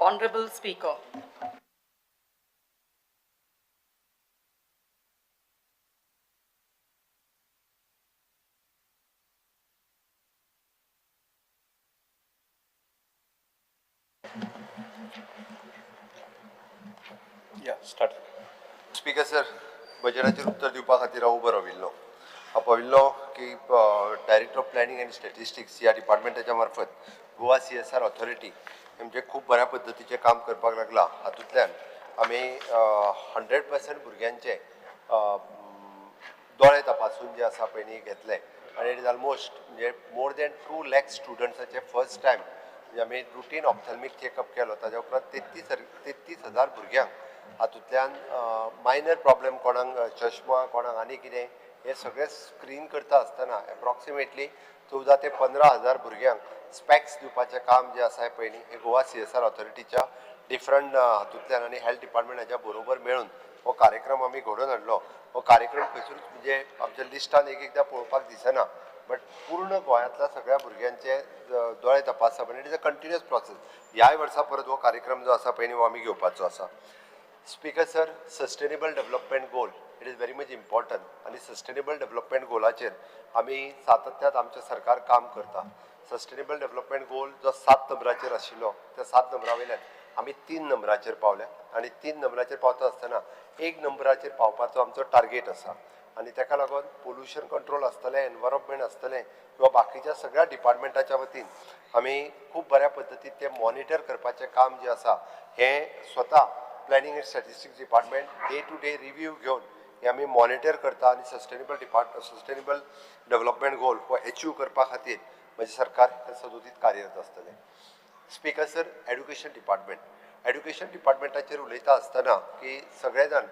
Honorable Speaker. Start. Speaker sir, बजेटाचेर उत्तर दिवपा खातीर हांव उबो राविल्लो. हांव पळयल्लो की director of planning and statistics ह्या डिपार्टमेंटाच्या मार्फत गोवा CSR ऑथॉरिटी म्हणजे खूब बऱ्या पद्दतीचें काम करपाक लागला. हातूंतल्यान आमी 100% भुरग्यांचे दोळे तपासून जे आसा पळय न्ही घेतले आनी इट इज ऑलमोस्ट म्हणजे मोर दॅन 2 लाख स्टुडंट्साचे फर्स्ट टायम म्हणजे आमी रुटीन ऑप्थॅल्मिक चेकअप केलो. ताज्या उपरांत 33,000 भुरग्यांक हातूंतल्यान मायनर प्रॉब्लेम कोणाक चश्मा कोणाक आनी कितें हे सगळे स्क्रीन करता आसतना एप्रॉक्सिमेटली 14 ते 15,000 भुरग्यांक स्पॅक्स दिवपाचें काम जे आसा पळय न्ही हे गोवा CSR ऑथॉरिटीच्या डिफरंट हातूंतल्यान आनी हेल्थ डिपार्टमेंटाच्या बरोबर मेळून हो कार्यक्रम आमी घडोवन हाडलो. हो कार्यक्रम खंयसरूच म्हणजे आमच्या लिस्टान एकदां पळोवपाक दिसना, बट पूर्ण गोंयांतल्या सगळ्या भुरग्यांचे दोळे तपासप आनी it is a continuous process. ह्याय वर्सा परत हो कार्यक्रम जो आसा पळय न्ही हो आमी घेवपाचो आसा. Speaker sir, sustainable development goal it is very much important आनी सस्टेनेबल डेव्हलपमेंट गोलाचेर आमी सातत्यान आमचें सरकार काम करता. सस्टेनेबल डेव्हलपमेंट गोल जो 7 नंबराचेर आशिल्लो त्या 7 नंबरा वयल्यान आमी 3 नंबराचेर पावल्या आनी 3 नंबराचेर पावता आसतना 1 नंबराचेर पावपाचो आमचो टार्गेट आसा. आनी ताका लागून पोल्युशन कंट्रोल आसतलें, एनवायरमेंट आसतलें किंवा बाकीच्या सगळ्या डिपार्टमेंटाच्या वतीन आमी खूब बऱ्या पद्दतीन तें मॉनिटर करपाचें काम जें आसा हें स्वता planning and statistics department day to day review घेवन हे आमी मॉनिटर करता आनी सस्टेनेबल डेव्हलपमेंट गोल हो अचीव करपा खातीर म्हजें सरकार हे सदोदीत कार्यरत आसतलें. स्पीकर सर, एड्युकेशन डिपार्टमेंटाचेर उलयता आसतना की सगळे जाण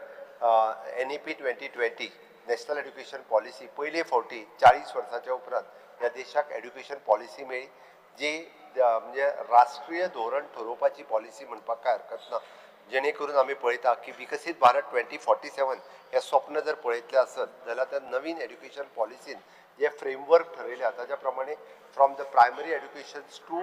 NEP 2020 नॅशनल एड्युकेशन पॉलिसी पयले फावटी 40 वर्सांच्या उपरांत ह्या देशाक एड्युकेशन पॉलिसी मेळ्ळी जी म्हणजे राष्ट्रीय धोरण ठरोवपाची पॉलिसी म्हणपाक काय हरकत ना. जेणे करून आमी पळयता की विकसीत भारत 2047 हें स्वप्न जर पळयतलें आसत जाल्यार त्या नवीन एड्युकेशन पॉलिसीन जे फ्रेमवर्क ठरयल्या ताच्या प्रमाणे from the primary education to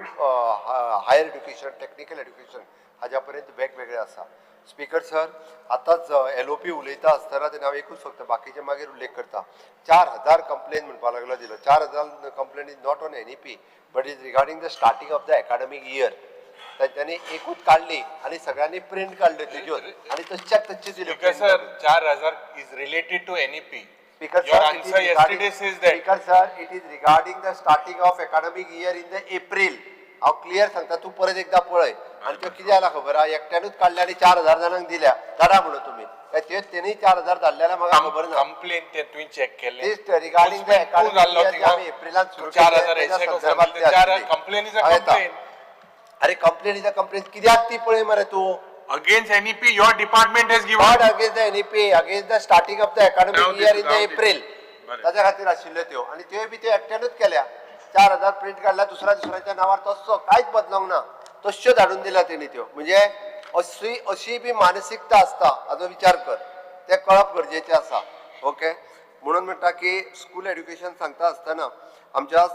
higher education technical education हाज्या पर्यंत वेगवेगळे आसा. स्पीकर सर, आतांच LOP उलयता आसतना तेन्ना हांव एकूच फक्त बाकीचे मागीर उल्लेख करता. 4,000 कंप्लेन म्हणपा लागलो दिलो. 4,000 complain is not on NEP but is regarding the starting of the academic year. त्यांनी एकूच काढली आणि सगळ्यांनी प्रिंट काढले तिच्यो आणि तशेच्या तशें दिले. Speaker sir, 4,000 is related to NEP. Speaker Your sir, answer yesterday says that. Speaker sir, it is regarding the starting of academic year in the April. हांव क्लियर सांगता, तू परत एकदा पळय आनी त्यो कितें जाला खबर आहा, एकट्यानूच काडल्या आनी 4,000 जाणांक दिल्या धाडा म्हणून तुमी काय तेणी 4,000 धाडलेल्या म्हाका खबर ना. कंप्लेन ते तुवें चेक केले रिगार्डिंग द एकाडेमिक इयर आमी एप्रिलांत सुरू केले. 4,000 कंप्लेन इज अ कंप्लेन. अरे कंप्लेन इज अ कंप्लेन कित्याक ती पळय मरे तू. Against NEP, your department has given. Not against the NEP, against the starting of the academic year in the April. ताच्या खातीर आशिल्ल्यो त्यो आनी त्यो बी त्यो एकट्यानूच केल्या. 4,000 प्रिंट काडल्या दुसऱ्याच्या नांवार तसो कांयच बदलूंक ना, तश्यो धाडून दिल्या तेणी त्यो. म्हणजे अशी बी मानसिकता आसता हाचो विचार कर, तें कळप गरजेचें आसा. ओके, म्हणून म्हणटा की स्कूल एड्युकेशन सांगता आसतना आमच्या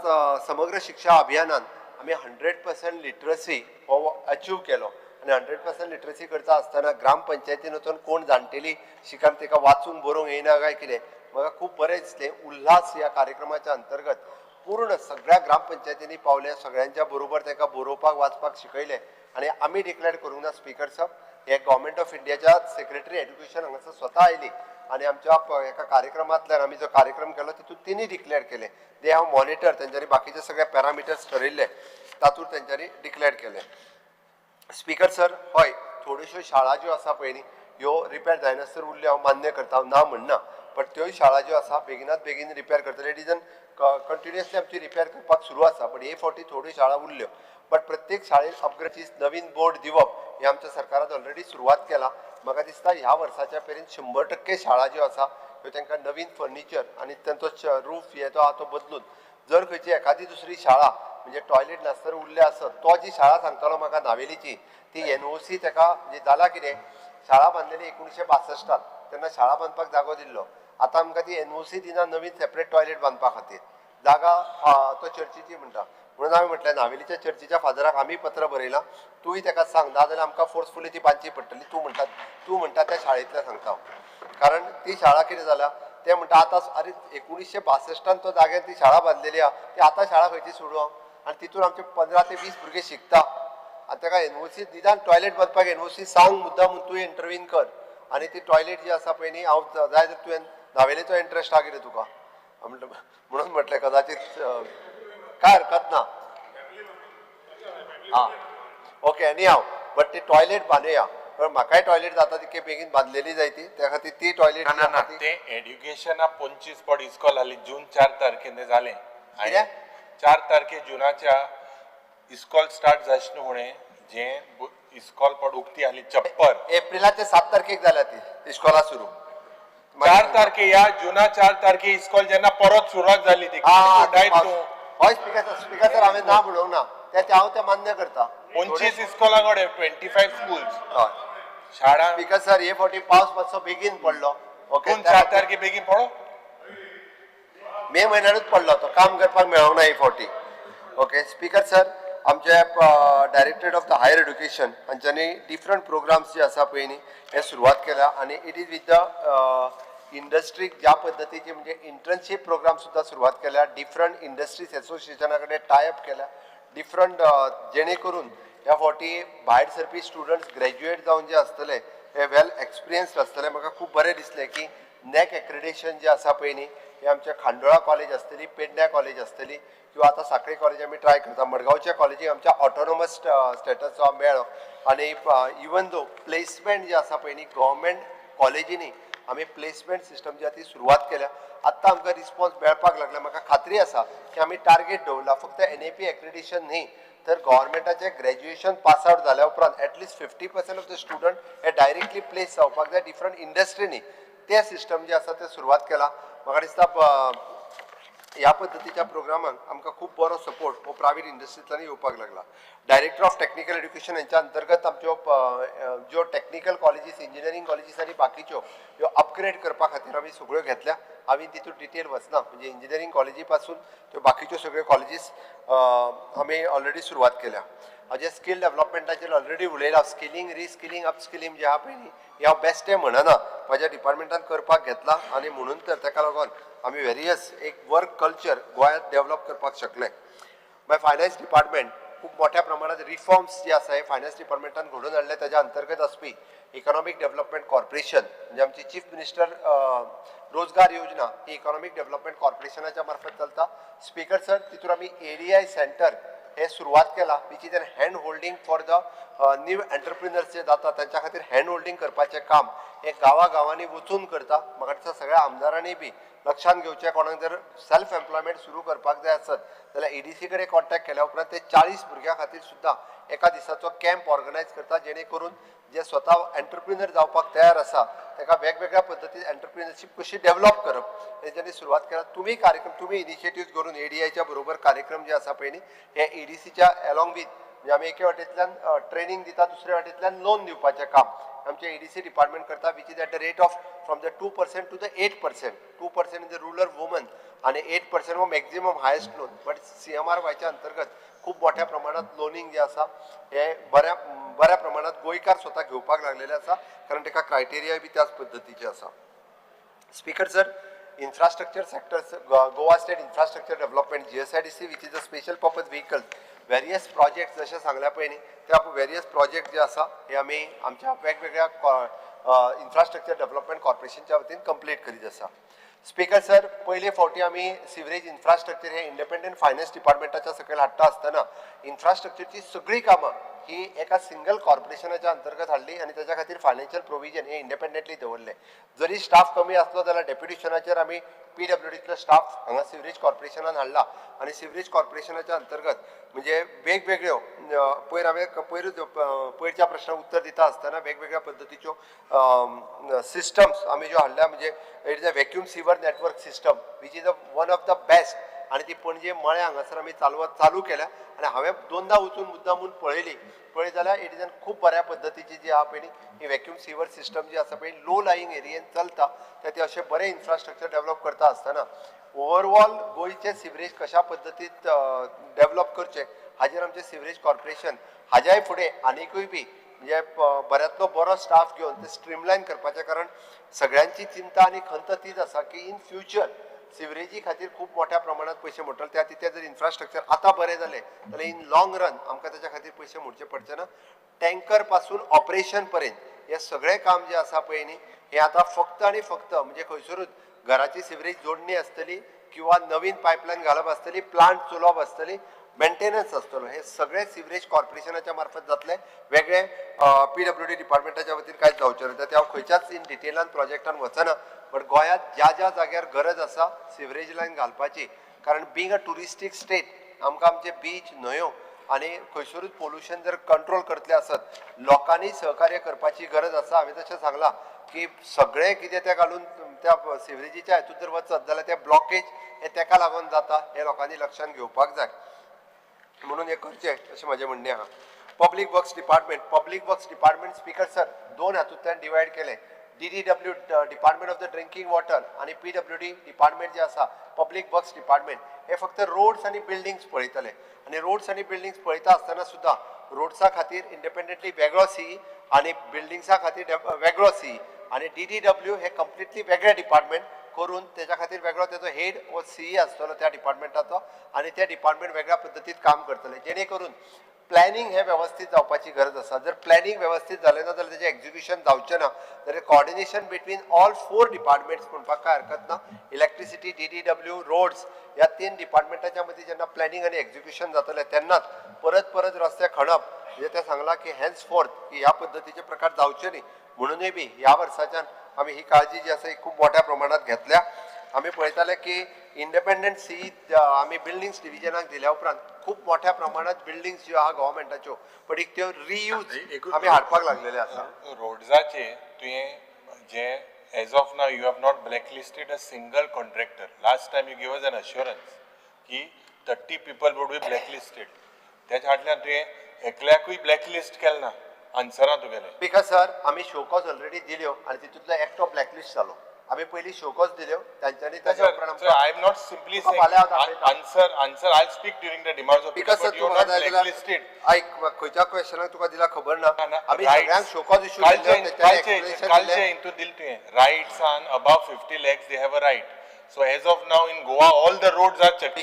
समग्र शिक्षा अभियानान आमी 100% लिटरसी हो अचीव केलो. आनी 100% लिटरसी करता आसतना ग्रामपंचायतीन वचून कोण जाणटेली शिकान ताका वाचूंक बरोवंक येयना काय कितें म्हाका खूब बरें दिसलें. उल्हास ह्या कार्यक्रमाच्या अंतर्गत पूर्ण सगळ्या ग्रामपंचायतींनी पावले, सगळ्यांच्या बरोबर ताका बरोवपाक वाचपाक शिकयलें आनी आमी डिक्लेअर करूंक ना. स्पीकर साहेब, हे गव्हर्मेंट ऑफ इंडियाच्या सेक्रेटरी एड्युकेशन हांगासर स्वता आयली आनी आमच्या एका कार्यक्रमांतल्यान आमी जो कार्यक्रम केलो तितूंत तिणी डिक्लेअर केलें. दे हॅव मॉनिटर, तेंच्यांनी बाकीचे सगळे पॅरामिटर्स ठरयल्ले, तातूंत तेंच्यांनी डिक्लेअर केलें. स्पीकर सर, हय, थोड्योश्यो शाळा ज्यो आसा पळय न्ही ह्यो रिपेर जायनासर उरल्यो हांव मान्य करता, हांव ना म्हणना. बट त्योय शाळा ज्यो आसा बेगिनात बेगीन रिपेर करतले. डिजन कंटिन्युअसली आमची रिपेर करपाक सुरू आसा, बट हे फावटी थोड्यो शाळा उरल्यो. बट प्रत्येक शाळेक अपग्रेडची नवीन बोर्ड दिवप हे आमच्या सरकारान ऑलरेडी सुरवात केला. म्हाका दिसता ह्या वर्साच्या पेरेंत 100% शाळा ज्यो आसा ह्यो तांकां नवीन फर्निचर आनी तांचो रूफ हे जो आहा तो बदलून, जर खंयची एखादी दुसरी शाळा म्हणजे टॉयलेट नासतना उरले आसत, तो जी शाळा सांगतालो म्हाका नावेलीची ती NOC ताका म्हणजे जाला कितें, शाळा बांदलेली 1962 तेन्ना शाळा बांदपाक जागो दिल्लो. आतां आमकां ती NOC दिना नवीन सेपरेट टॉयलेट बांदपा खातीर जागा तो चर्चीची म्हणटा. म्हणून हांवें म्हटलें नावेलीच्या चर्चीच्या फादराक आमी पत्र बरयलां, तूंय ताका सांग, ना जाल्यार आमकां फोर्सफुली ती बांदची पडटली. तूं म्हणटा त्या शाळेंतल्यान सांगता हांव. कारण ती शाळा कितें जाल्या ते म्हणटा आतां अरे 1962 तो जाग्यार ती शाळा बांदलेली आहा, ती आतां शाळा खंयची सोडूं हांव. आनी तितून आमचे 15 ते 20 भुरगे शिकता. आनी ताका एनओसी निदान टॉयलेट बांदपाक एनओसी सांग मुद्दाम तूं इंटरव्हीन कर. आनी ती टॉयलेट जी आसा पळय न्ही, हांव जाय जाल्यार तुवें नावेलीचो इंट्रस्ट आहा कितें तुका म्हणून म्हटलें कदाचित काय हरकत ना. हां ओके एनी हांव बट ती टॉयलेट बांदुया. पण म्हाकाय टॉयलेट जाता तितके बेगीन बांदलेली जाय ती, त्या खातीर ती टॉयलेट ना ते एड्युकेशना 25 पॉट इस्कॉल आली जून 4 तारखेने जालें. आणि 4 तारखे जुनाच्या इस्कॉल स्टार्ट जायचे म्हणे जे इस्कॉल पड उक्ती आली चप्पर एप्रिलाच्या 7 तारखेक जाल्या ती इस्कॉला सुरू. 4 तारखे या जुना 4 तारखे इस्कॉल जेन्ना परत सुरवात जाली ती हय स्पिकर सर हांवें ना म्हणूंक ना ते हांव ते मान्य करता. 25 इस्कॉला कडेन 25 स्कूल्स हय शाळा स्पिकर सर हे फावटी पावस मातसो बेगीन पडलो. ओके 4 तारखे बेगीन पडो मे म्हयन्यांतूच पडलो तो, काम करपाक मेळोंक ना ही फावटी. ओके स्पिकर सर आमचे directorate of the higher education हांच्यांनी डिफरंट प्रोग्राम्स जे आसा पळय न्ही हे सुरवात केल्या. आनी इट इज विथ द इंडस्ट्रीक ज्या पद्दतीचे म्हणजे इंटर्नशीप प्रोग्राम सुद्दां सुरवात केल्या. डिफरंट इंडस्ट्रीज एसोसिएशना कडेन टायअप केल्या. डिफरंट जेणे करून ह्या फावटी भायर सरपी स्टुडंट्स ग्रॅज्युएट जावन जे आसतले हे वेल एक्सपिरियन्स्ड आसतले. म्हाका खूब बरें दिसलें की नॅक एक्रेडिटेशन जे आसा पळय न्ही हे आमच्या खांडोळा कॉलेज आसतली, पेडण्या कॉलेज आसतली किंवा आतां सांखळी कॉलेज आमी ट्राय करता. मडगांवच्या कॉलेजीक आमच्या ऑटोनॉमस स्टेटस मेळ्ळो. आनी इवन दो प्लेसमेंट जे आसा पळय न्ही गव्हर्मेंट कॉलेजींनी आमी प्लेसमेंट सिस्टम जी आसा ती सुरवात केल्या. आत्तां आमकां रिस्पॉन्स मेळपाक लागला. म्हाका खात्री आसा की आमी टार्गेट दवरला फक्त NAP एक्रेडिटेशन न्ही तर गव्हर्मेंटाचे ग्रॅज्युएशन पास आउट जाल्या उपरांत एटलिस्ट 50% ऑफ द स्टुडंट हे डायरेक्टली प्लेस जावपाक जाय डिफरंट इंडस्ट्रीनी. ते सिस्टम जे आसा ते सुरवात केला. म्हाका दिसता ह्या पद्दतीच्या प्रोग्रामांक आमकां खूब बरो सपोर्ट हो प्रायवेट इंडस्ट्रींतल्यान येवपाक लागला. डायरेक्टर ऑफ टेक्निकल एड्युकेशन हांच्या अंतर्गत आमच्यो ज्यो टेक्निकल कॉलेजीस इंजिनियरींग कॉलेजीस आनी बाकीच्यो ह्यो अपग्रेड करपा खातीर आमी सगळ्यो घेतल्या. आमी तितून डिटेल वचना म्हणजे इंजिनियरींग कॉलेजी पासून त्यो बाकीच्यो सगळ्यो कॉलेजीस आमी ऑलरेडी सुरवात केल्या. हाजे स्कील डेव्हलपमेंटाचेर ऑलरेडी उलयला. स्किलिंग रिस्किलिंग अपस्किलिंग जे आहा पळय न्ही हे हांव बेस्ट ते म्हणना, म्हाज्या डिपार्टमेंटान करपाक घेतला. आनी म्हणून तर ताका लागून आमी वेरियस एक वर्क कल्चर गोंयांत डेव्हलप करपाक शकले. मागीर फायनान्स डिपार्टमेंट खूब मोठ्या प्रमाणात रिफॉर्म्स जे आसा हे फायनान्स डिपार्टमेंटान घडोवन हाडले. ताच्या अंतर्गत आसपी इकॉनॉमिक डेव्हलपमेंट कॉर्पोरेशन म्हणजे आमची चीफ मिनिस्टर रोजगार योजना ही इकॉनॉमिक डेव्हलपमेंट कॉर्पोरेशनाच्या मार्फत चलता. स्पीकर सर तितून आमी ADI सेंटर हे सुरवात केला which is an hand holding for the new entrepreneurs जे जाता त्यांच्या खातीर हँड होल्डिंग करपाचें काम हे गांवांनी वचून करता. म्हाका दिसता सगळ्या आमदारांनी बी लक्षात घेवचें. कोणाक जर सेल्फ एम्प्लॉयमेंट सुरू करपाक जाय आसत जाल्यार EDC कडेन कॉन्टॅक्ट केल्या उपरांत ते 40 भुरग्यां खातीर सुद्दां एका दिसाचो कॅम्प ऑर्गनायज करता जेणे करून जे स्वता एंटरप्रिनर जावपाक तयार आसा ताका वेगवेगळ्या पद्दतीन एंटरप्रिनरशीप कशी डेव्हलप करप हेच्यानी सुरवात केला. तुम्ही इनिशिएटिव्ह करून ADIच्या बरोबर कार्यक्रम जे आसा पळय न्ही हे EDCच्या अलॉंग विथ म्हणजे आमी एके वाटेंतल्यान ट्रेनिंग दिता दुसऱ्या वाटेंतल्यान लोन दिवपाचें काम आमचे EDC डिपार्टमेंट करता which is at the rate of from the 2% to the 8%. 2% in the rural woman आणि 8% हो मॅक्झिमम हायेस्ट लोन. बट CMRYच्या अंतर्गत खूप मोठ्या प्रमाणात लोनिंग जे आसा हे बऱ्या प्रमाणात गोंयकार स्वता घेवपाक लागलेले आसा कारण ताका क्रायटेरिया बी त्याच पद्दतीचे आसा. Speaker sir infrastructure sector Goa state infrastructure development GSIDC which is a special purpose vehicle various project जशें सांगल्या पळय न्ही ते वेरियस प्रोजेक्ट जे आसा हे आमी आमच्या वेगवेगळ्या इन्फ्रास्ट्रक्चर डेव्हलपमेंट कॉर्पोरेशनच्या वतीन कंप्लीट करीत आसा. स्पीकर सर पयले फावटी आमी सिवरेज इन्फ्रास्ट्रक्चर हे इंडिपेंडंट फायनान्स डिपार्टमेंटाच्या सकयल हाडटा आसतना इन्फ्रास्ट्रक्चरची सगळी कामां ही एका सिंगल कॉर्पोरेशनाच्या अंतर्गत हाडली आणि त्याच्या खातीर फायनान्शियल प्रोविजन हे इंडिपेंडंटली दवरले. जरी स्टाफ कमी आसलो जाल्यार डेप्युटेशनाचेर आमी PWDतलो स्टाफ हांगा सिवरेज कॉर्पोरेशनान हाडला आणि सिवरेज कॉर्पोरेशनाच्या अंतर्गत म्हणजे वेगवेगळ्यो पयरच्या प्रश्नाक उत्तर दिता आसतना वेगवेगळ्या पद्दतीच्यो सिस्टम्स आमी ज्यो हाडल्या म्हणजे it is a vacuum sewer network system which is one of the best आणि ती पणजे मळे हांगासर आमी चालू केल्या आणि हांवें दोनदा वचून मुद्दामून पळय जाल्यार इट इज खूब बऱ्या पद्दतीची जी आहा पळय न्ही ही वॅक्यूम सिवर सिस्टम जी आसा पळय लो लायिंग एरियेन चलता ते अशें बरें इन्फ्रास्ट्रक्चर डेव्हलप करता आसतना ओवरऑल गोंयचे सिवरेज कशा पद्दतीत डेव्हलप करचे हाजेर आमचें सिवरेज कॉर्पोरेशन हाज्याय फुडें आनिकूय बी म्हणजे बऱ्यांतलो बरो स्टाफ घेवन ते स्ट्रीमलायन करपाचें कारण सगळ्यांची चिंता आनी खंत तीच आसा की इन फ्युचर सिवरेजी खातीर खूब मोठ्या प्रमाणात पयशे मोडटले त्या तितले जर इन्फ्रास्ट्रक्चर आतां बरें जालें जाल्यार इन लाँग रन आमकां तेच्या खातीर पयशे मोडचे पडचे ना टँकर पासून ऑपरेशन पर्यंत हे सगळें काम जें आसा पळय न्ही हें आतां फक्त आनी फक्त म्हणजे खंयसरूच घराची सिवरेज जोडणी आसतली किंवा नवीन पायपलायन घालप आसतली प्लांट चलोवप आसतली मेंटेनन्स आसतलो हे सगळे सिवरेज कॉर्पोरेशनाच्या मार्फत जातले वेगळे PWD डिपार्टमेंटाच्या वतीन कांयच जावचें ना ते हांव खंयच्याच इन डिटेलान प्रोजेक्टान वचना बट गोंयांत ज्या ज्या जाग्यार गरज आसा सिवरेज लायन घालपाची कारण बींग अ टुरिस्टीक स्टेट आमकां आमचे बीच न्हंयो आनी खंयसरूच पोल्युशन जर कंट्रोल करतले आसत लोकांनी सहकार्य करपाची गरज आसा हांवें तशें सांगलां की सगळें कितें तें घालून त्या सिवरेजीच्या हातूंत जर वचत जाल्यार तें ब्लॉकेज हे ताका लागून जाता हे लोकांनी लक्षांत घेवपाक जाय म्हणून हे करचें अशें म्हजें म्हणणें आहा public works department speaker sir दोन हातूंतल्यान डिवायड केले DDW department of the drinking water आणि PWD डिपार्टमेंट जे आसा पब्लीक वर्क्स डिपार्टमेंट हे फक्त रोड्स आनी बिल्डिंग्स पळयतले आनी रोड्स आनी बिल्डिंग्स पळयता आसतना सुद्दां रोड्सा खातीर इंडिपेंडंटली वेगळो सी आनी बिल्डिंग्सा खातीर वेगळो सी आनी DDW हे कंप्लिटली वेगळे डिपार्टमेंट करून त्याच्या खातीर वेगळो तेजो हेड वो CE आसतलो त्या डिपार्टमेंटाचो आनी ते डिपार्टमेंट वेगळ्या पद्दतीत काम करतले जेणे करून प्लॅनिंग हे व्यवस्थित जावपाची गरज आसा जर प्लॅनिंग व्यवस्थित जालें ना जाल्यार तेजें एक्झिक्युशन जावचें ना जाल्यार कॉर्डिनेशन बिटवीन ऑल 4 डिपार्टमेंट्स म्हणपाक काय हरकत ना इलेक्ट्रिसिटी DDW रोड्स ह्या 3 डिपार्टमेंटाच्या मदीं जेन्ना प्लॅनिंग आनी एक्झिक्युशन जातलें तेन्नाच परत रस्ते खणप म्हणजे ते सांगलां की हेन्स फोर्थ की ह्या पद्दतीचे प्रकार जावचे न्ही म्हणूनय बी ह्या वर्साच्यान आमी ही काळजी जी आसा ही खूब मोठ्या प्रमाणात घेतल्या आमी पळयताले की इंडिपेंडंट CE आमी बिल्डिंग्स डिव्हिजनाक दिल्या उपरांत खूब मोठ्या प्रमाणात बिल्डिंग्स ज्यो आहा गव्हर्मेंटाच्यो बट त्यो रियूज आमी हाडपाक लागलेले आसा रोड्साचे तुवें जे as of now you have not blacklisted a single contractor last time you give us an assurance की 30 पीपल वूड बी ब्लॅकलिस्टेड त्याच्या फाटल्यान तुवें एकल्याकूय ब्लॅकलिस्ट केलें ना आन्सरां तुगेलें बिकॉज सर आमी शोकॉज ऑलरेडी दिल्यो आनी तितूंतलो एकटो ब्लॅकलिस्ट जालो आमी पयलीं शोकॉज दिल्यो तांच्यांनी ताच्या उपरांत I am not simply answer I speak during the demands of because sir Tuka blacklisted आयक खंयच्या क्वेश्चनाक तुका दिला खबर ना आमी सगळ्यांक शोकॉज इश्यू कालचे हितून दिल तुवें rights on above 50 lakhs they have a right so as of now in Goa all the roads are check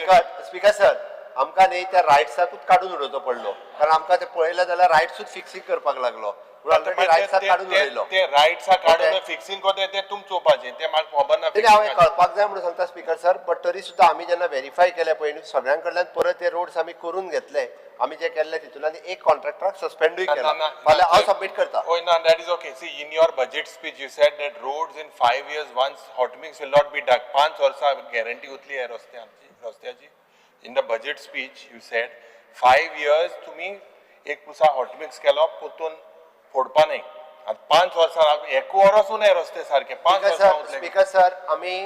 speaker sir आमकां न्ही त्या रायट्साकूच काडून उडोवचो पडलो कारण आमकां ते पळयलें जाल्यार रायट्सूच फिक्सींग करपाक लागलो ते रायट्सा काडून फिक्सींग करता ते तुम चोवपाचें ते म्हाका खबर ना हांवें कळपाक जाय म्हणून सांगता स्पीकर सर बट तरी सुद्दां आमी जेन्ना व्हेरीफाय केले पळय न्ही सगळ्यां कडल्यान परत ते रोड्स आमी करून घेतले आमी जे केल्ले तितूंतल्यान एक कॉन्ट्रॅक्टराक सस्पेंडूय केला फाल्यां हांव सबमीट करता ओय ना that is okay see in your budget speech you said that roads in 5 years once hot mix will not be done 5 वर्सां गॅरंटी उरतली ह्या रस्त्याची in the budget speech you said 5 years तुमी एक पुसा हॉट मिक्स केलो पोतून फोडपा न्ही 5 वर्सां एक वर्सूं नाही रस्ते सारखे 5 वर्सां स्पीकर सर आमी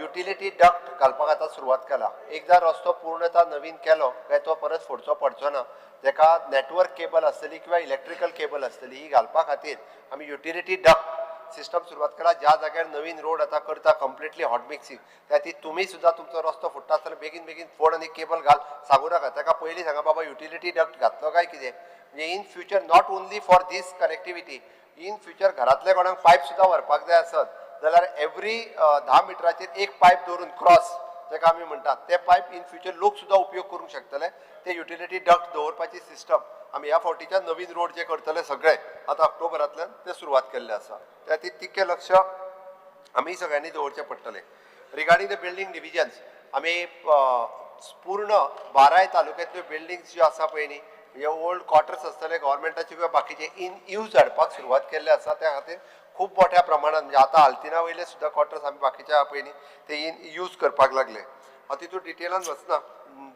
युटिलिटी डक्ट घालपाक आतां सुरवात केला एकदा रस्तो पूर्णता नवीन केलो काय तो परत फोडचो पडचो ना जेका नेटवर्क केबल आसतली किंवा इलेक्ट्रिकल केबल आसतली ही घालपा खातीर आमी युटिलिटी डक्ट सिस्टम सुरवात केला ज्या जाग्यार नवीन रोड आतां करता कंप्लिटली हॉट मिक्सिंग त्या ती तुमी सुद्दां तुमचो रस्तो फोडटा आसतना बेगीन फोड आनी केबल घाल सांगू नाका ताका पयलीं सांगा बाबा युटिलिटी डक्ट घातलो काय कितें म्हणजे in future not only for these connectivity in future घरातले कोणाक पायप सुद्दां व्हरपाक जाय आसत जाल्यार एवरी 10 मिटराचेर एक पायप दवरून क्रॉस जेका आमी म्हणटात ते पायप इन फ्युचर लोक सुद्दां उपयोग करूंक शकतले ते युटिलिटी डक्ट दवरपाची सिस्टम आमी ह्या फावटीच्या नवीन रोड जे करतले सगळे आतां ऑक्टोबरांतल्यान ते सुरवात केल्ले आसा त्या खातीर तितके लक्ष आमी सगळ्यांनी दवरचें पडटलें रिगार्डींग द बिल्डींग डिविजन्स आमी पूर्ण 12 तालुक्यांतल्यो बिल्डिंग्स ज्यो आसा पळय न्ही म्हणजे ओल्ड क्वॉर्टर्स आसतले गव्हर्मेंटाचे किंवा बाकीचे इन यूज हाडपाक सुरवात केल्ले आसा त्या खातीर खूब मोठ्या प्रमाणात म्हणजे आतां आल्तिना वयले सुद्दां क्वॉर्टर्स आमी बाकीचे आहा पळय न्ही ते इन यूज करपाक लागले हांव तितून डिटेलान वचना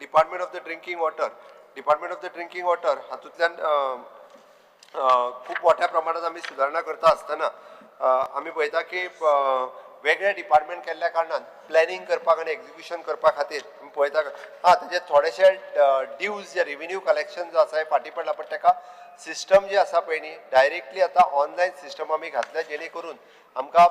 department of the drinking water हातूंतल्यान खूब मोठ्या प्रमाणात आमी सुदारणा करता आसतना आमी पळयता की वेगळे डिपार्टमेंट केल्ल्या कारणान प्लॅनिंग करपाक आनी एग्जिक्युशन करपा खातीर आमी पळयता तेजे थोडेशे ड्यूज जे रेव्हेन्यू कलेक्शन जो आसा हे फाटीं पडला पण ताका सिस्टम जे आसा पळय न्ही डायरेक्टली आतां ऑनलायन सिस्टम आमी घातल्या जेणे करून आमकां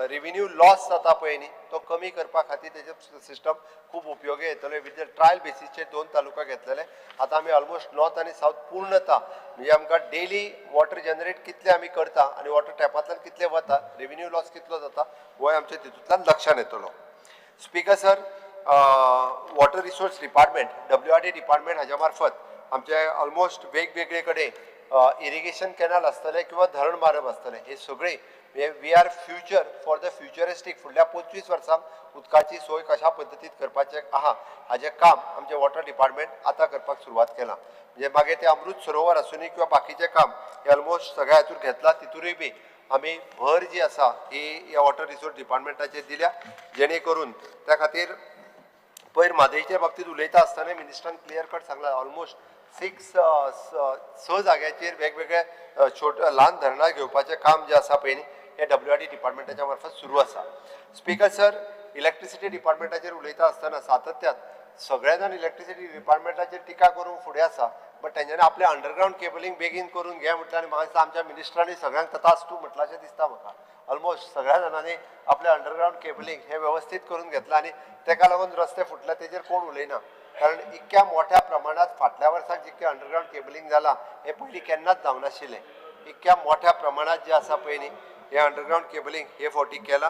रेव्हेन्यू लॉस जाता पळय न्ही तो कमी करपा खातीर तेजे सिस्टम खूब उपयोगी येतले विथ ट्रायल बेसीसचेर 2 तालुका घेतलेले आतां आमी ऑलमोस्ट नॉर्थ आनी सावथ पूर्णता म्हणजे आमकां डेली वॉटर जनरेट कितले आमी करता आनी वॉटर टॅपांतल्यान कितले वता रेव्हेन्यू लॉस कितलो जाता गोंय आमच्या तितूंतल्यान लक्षांत येतलो speaker sir water resource department WRD department हाज्या मार्फत आमचे ऑलमोस्ट वेगवेगळे कडेन इरिगेशन कॅनल आसतले किंवा धरण मारप आसतले हे सगळे we are future for the futuristic फुडल्या 25 वर्सांक उदकाची सोय कशा पद्दतीत करपाचें आहा हाजें काम आमचे वॉटर डिपार्टमेंट आतां करपाक सुरवात केलां म्हणजे मागीर ते अमृत सरोवर आसूनी किंवा बाकीचें काम हे ऑलमोस्ट सगळ्या हातून घेतलां तितूनय बी आमी भर जी आसा ही ह्या वॉटर रिसोर्स डिपार्टमेंटाचेर दिल्या जेणे करून त्या खातीर पयर म्हादईच्या बाबतींत उलयता आसतना मिनिस्टरान क्लियर कट सांगला ऑलमोस्ट 6 जाग्याचेर वेगवेगळे ल्हान धरणां घेवपाचें काम जें आसा पळय न्ही हे WRD डिपार्टमेंटाच्या मार्फत सुरू आसा स्पीकर सर इलेक्ट्रिसिटी डिपार्टमेंटाचेर उलयता आसतना सातत्यान सगळे जाण इलेक्ट्रिसिटी डिपार्टमेंटाचेर टिका करून फुडें आसा बट तेंच्यांनी आपलें अंडरग्रावंड केबलिंग बेगीन करून घे म्हटलें आनी म्हाका दिसता आमच्या मिनिस्टरांनी सगळ्यांक तथास्तू म्हटलाशें दिसता म्हाका ऑलमोस्ट सगळ्या जाणांनी आपलें अंडरग्रावंड केबलिंग हें वेवस्थीत करून घेतलां आनी तेका लागून रस्ते फुटले तेजेर कोण उलयना कारण इतक्या मोठ्या प्रमाणात फाटल्या वर्साक जितकें अंडरग्रावंड केबलिंग जालां हें पयलीं केन्नाच जावं नाशिल्लें इतक्या मोठ्या प्रमाणात जें आसा पळय न्ही हें अंडरग्रावंड केबलिंग हे फावटी केलां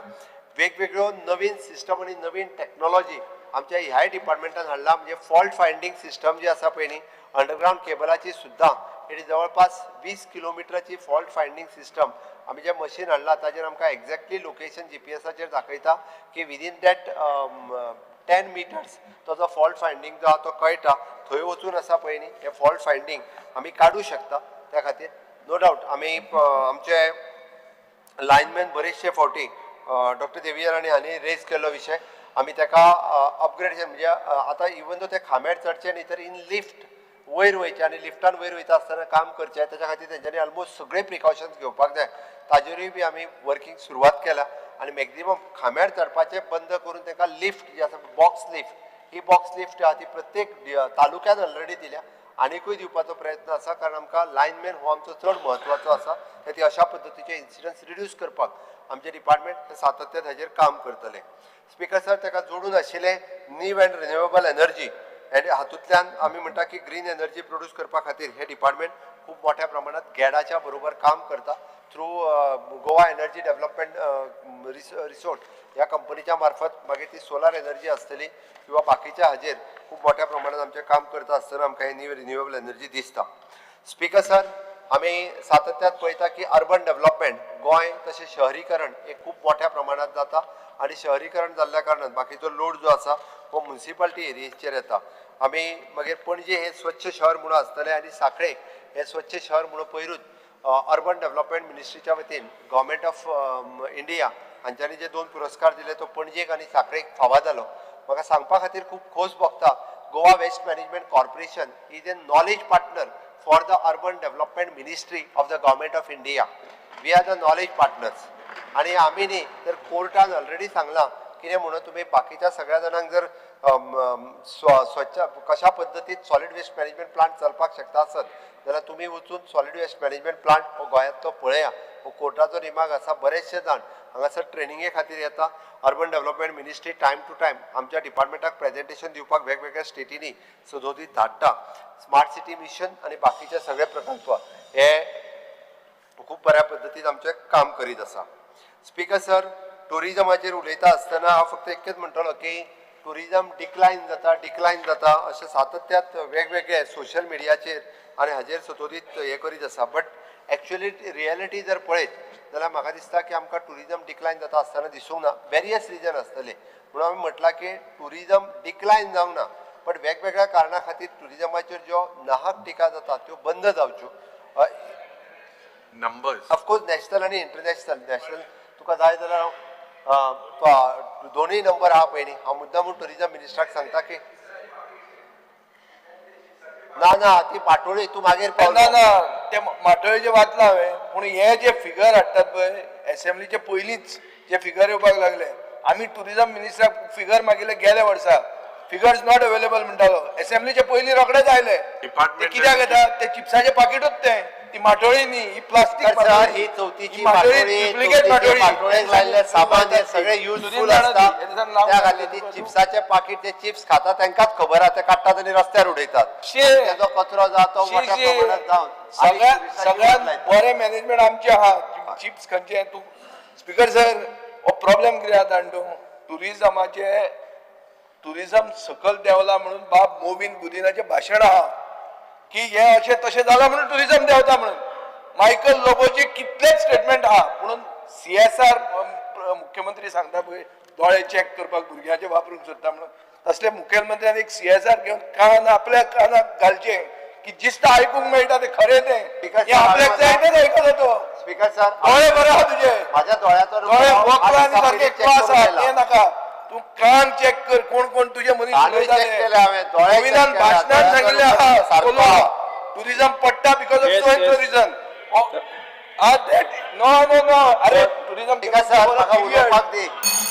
वेगवेगळ्यो नवीन सिस्टम आनी नवीन टॅक्नोलॉजी आमच्या ह्याय डिपार्टमेंटान हाडला म्हणजे फॉल्ट फायंडींग सिस्टम जी आसा पळय न्ही अंडरग्रावंड केबलाची सुद्दां ही जवळपास 20 किलोमिटराची फॉल्ट फायंडींग सिस्टम आमी जें मशीन हाडलां ताचेर आमकां एक्झॅक्टली लोकेशन GPSाचेर दाखयता की विदीन दॅट 10 मिटर्स तो जो फॉल्ट फायंडींग जो आहा तो कळटा थंय वचून आसा पळय न्ही हें फॉल्ट फायंडींग आमी काडूं शकता त्या खातीर नो डावट आमी आमचे लायनमॅन बरेचशे फावटी डॉक्टर देवियानी हांणी रेज केल्लो विशय आमी ताका अपग्रेडेशन म्हणजे आतां इवन दो ते खांब्यार चडचे न्ही तर इन लिफ्ट वयर वयचे आनी लिफ्टान वयर वयता आसतना काम करचें तेच्या खातीर तेंच्यांनी ऑलमोस्ट सगळे प्रिकॉशन्स घेवपाक जाय ताजेरूय बी आमी वर्कींग सुरवात केल्या आनी मॅक्झिमम खांब्यार चडपाचें बंद करून ताका लिफ्ट जी आसा बॉक्स लिफ्ट ही बॉक्स लिफ्ट आहा ती प्रत्येक तालुक्यात ऑलरेडी दिल्या आनीकूय दिवपाचो प्रयत्न आसा कारण आमकां लायनमॅन हो आमचो चड म्हत्वाचो आसा ती अशा पद्दतीचे इन्सिडंट्स रिड्यूस करपाक आमचे डिपार्टमेंट सातत्यान हाजेर काम करतले स्पीकर सर ताका जोडून आशिल्ले नीव अँड रिन्युएबल एनर्जी आनी हातूंतल्यान आमी म्हणटा की ग्रीन एनर्जी प्रोड्यूस करपा खातीर हे डिपार्टमेंट खूब मोठ्या प्रमाणात गॅडाच्या बरोबर काम करता through Goa energy development resort ह्या कंपनीच्या मार्फत मागीर ती सोलार एनर्जी आसतली किंवा बाकीच्या हाजेर खूब मोठ्या प्रमाणात आमचें काम करता आसतना आमकां ही नीव रिन्युएबल एनर्जी दिसता स्पीकर सर आमी सातत्यान पळयता की अर्बन डेव्हलपमेंट गोंय तशें शहरीकरण हे खूब मोठ्या प्रमाणात जाता आनी शहरीकरण जाल्ल्या कारणान बाकीचो लोड जो आसा हो म्युनिसिपालिटी एरियेचेर येता आमी मागीर पणजे हे स्वच्छ शहर म्हणून आसतलें आनी सांखळे हे स्वच्छ शहर म्हणून पयरूच अर्बन डेव्हलपमेंट मिनिस्ट्रीच्या वतीन गव्हर्मेंट ऑफ इंडिया हांच्यांनी जे 2 पुरस्कार दिले तो पणजेक आनी सांखळेक फावो जालो म्हाका सांगपा खातीर खूब खोस भोगता Goa waste management corporation is a knowledge partner for the urban development ministry of the government of India we are the knowledge partners आनी आमी न्ही तर कोर्टान ऑलरेडी सांगलां कितें म्हणून तुमी बाकीच्या सगळ्या जाणांक जर स्वच्छ कशा पद्दतीन सॉलिड वेस्ट मॅनेजमेंट प्लांट चलपाक शकता आसत जाल्यार तुमी वचून सॉलिड वेस्ट मॅनेजमेंट प्लांट हो गोंयांतलो पळया हो कोर्टाचो रिमार्क आसा बरेचशे जाण हांगासर ट्रेनिंगे खातीर येता urban development ministry time to time आमच्या डिपार्टमेंटाक प्रेजेंटेशन दिवपाक वेगवेगळ्या स्टेटींनी सदोदीत धाडटा स्मार्ट सिटी मिशन आनी बाकीचे सगळे प्रकल्प हे खूब बऱ्या पद्दतीन आमचें काम करीत आसा स्पीकर सर टुरिजमाचेर उलयता आसतना हांव फक्त एकच म्हणटलो की टुरिजम डिक्लायन जाता अशें सातत्यात वेगवेगळे सोशल मिडियाचेर आनी हाजेर सतोदीत हे करीत आसा बट एक्चुअली रियलिटी जर पळयत जाल्यार म्हाका दिसता की आमकां टुरिजम डिक्लायन जाता आसतना दिसूंक ना वेरियस रिजन आसतले म्हणून हांवें म्हटलां की टुरिजम डिक्लायन जावंक ना बट वेगवेगळ्या कारणां खातीर टुरिजमाचेर ज्यो नाहक टिका जाता त्यो बंद जावच्यो नंबर्स ऑफकोर्स नॅशनल आनी इंटरनॅशनल तुका जाय जाल्यार दोनूय नंबर आहा पळय न्ही हांव मुद्दामून टुरिजम मिनिस्टराक सांगता की ना ती पाटोळी तूं मागीर ना ते माटोळेचे वाचला हांवें पूण हे जे फिगर हाडटात पळय एसेंब्लीचे पयलींच जे फिगर येवपाक लागले आमी टुरिझम मिनिस्टराक फिगर मागिल्ले गेल्या वर्सा फिगर्स नॉट अवेलेबल म्हणटालो असेंब्लीचे पयलीं रोखडेच आयले ते कित्याक येता ते चिप्साचे पाकिटूच ते ती माटोळी न्ही ही प्लास्टीक ही चवथीची माटोळेक लायल्ले सामान हे सगळे युजफुल असता त्या खातीर ती चिप्साचे पाकिट ते चिप्स खाता तांकांच खबर आहा ते काडटात आनी रस्त्यार उडयतात तेजो कचरो जाता तो मोठ्या प्रमाणात जावन सगळ्यात बरें मॅनेजमेंट आमचे आहा चिप्स खंयचे तूं स्पीकर सर हो प्रॉब्लेम कितें जाता जाणा टुरिझम सकल देंवला म्हणून बाब मोविन गुदिनाचें भाशण आहा की हे अशें तशें जाला म्हणून टुरिझम देंवता म्हणून मायकल लोबोचे कितलेच स्टेटमेंट आहा म्हणून CSR मुख्यमंत्री सांगता पळय दोळे चॅक करपाक भुरग्यांचे वापरूंक सोदता म्हणून तसले मुख्यमंत्र्यान एक CSR घेवन कान आपल्या कानाक घालचें की जिस्त आयकूंक मेळटा ते खरें तें आपल्याक जाय तेच आयकता तो स्पीकर सर दोळे बरे आहा तुजे माझ्या दोळ्याचो दोळे वखला आनी सारके क्लास आहा तें नाका तू कान चेक कर कोण कोण तुझे मनीस गोविंदान भाशणात सांगिल्ले आहा टुरिझम पडटा because of so and reason no no no अरे tourism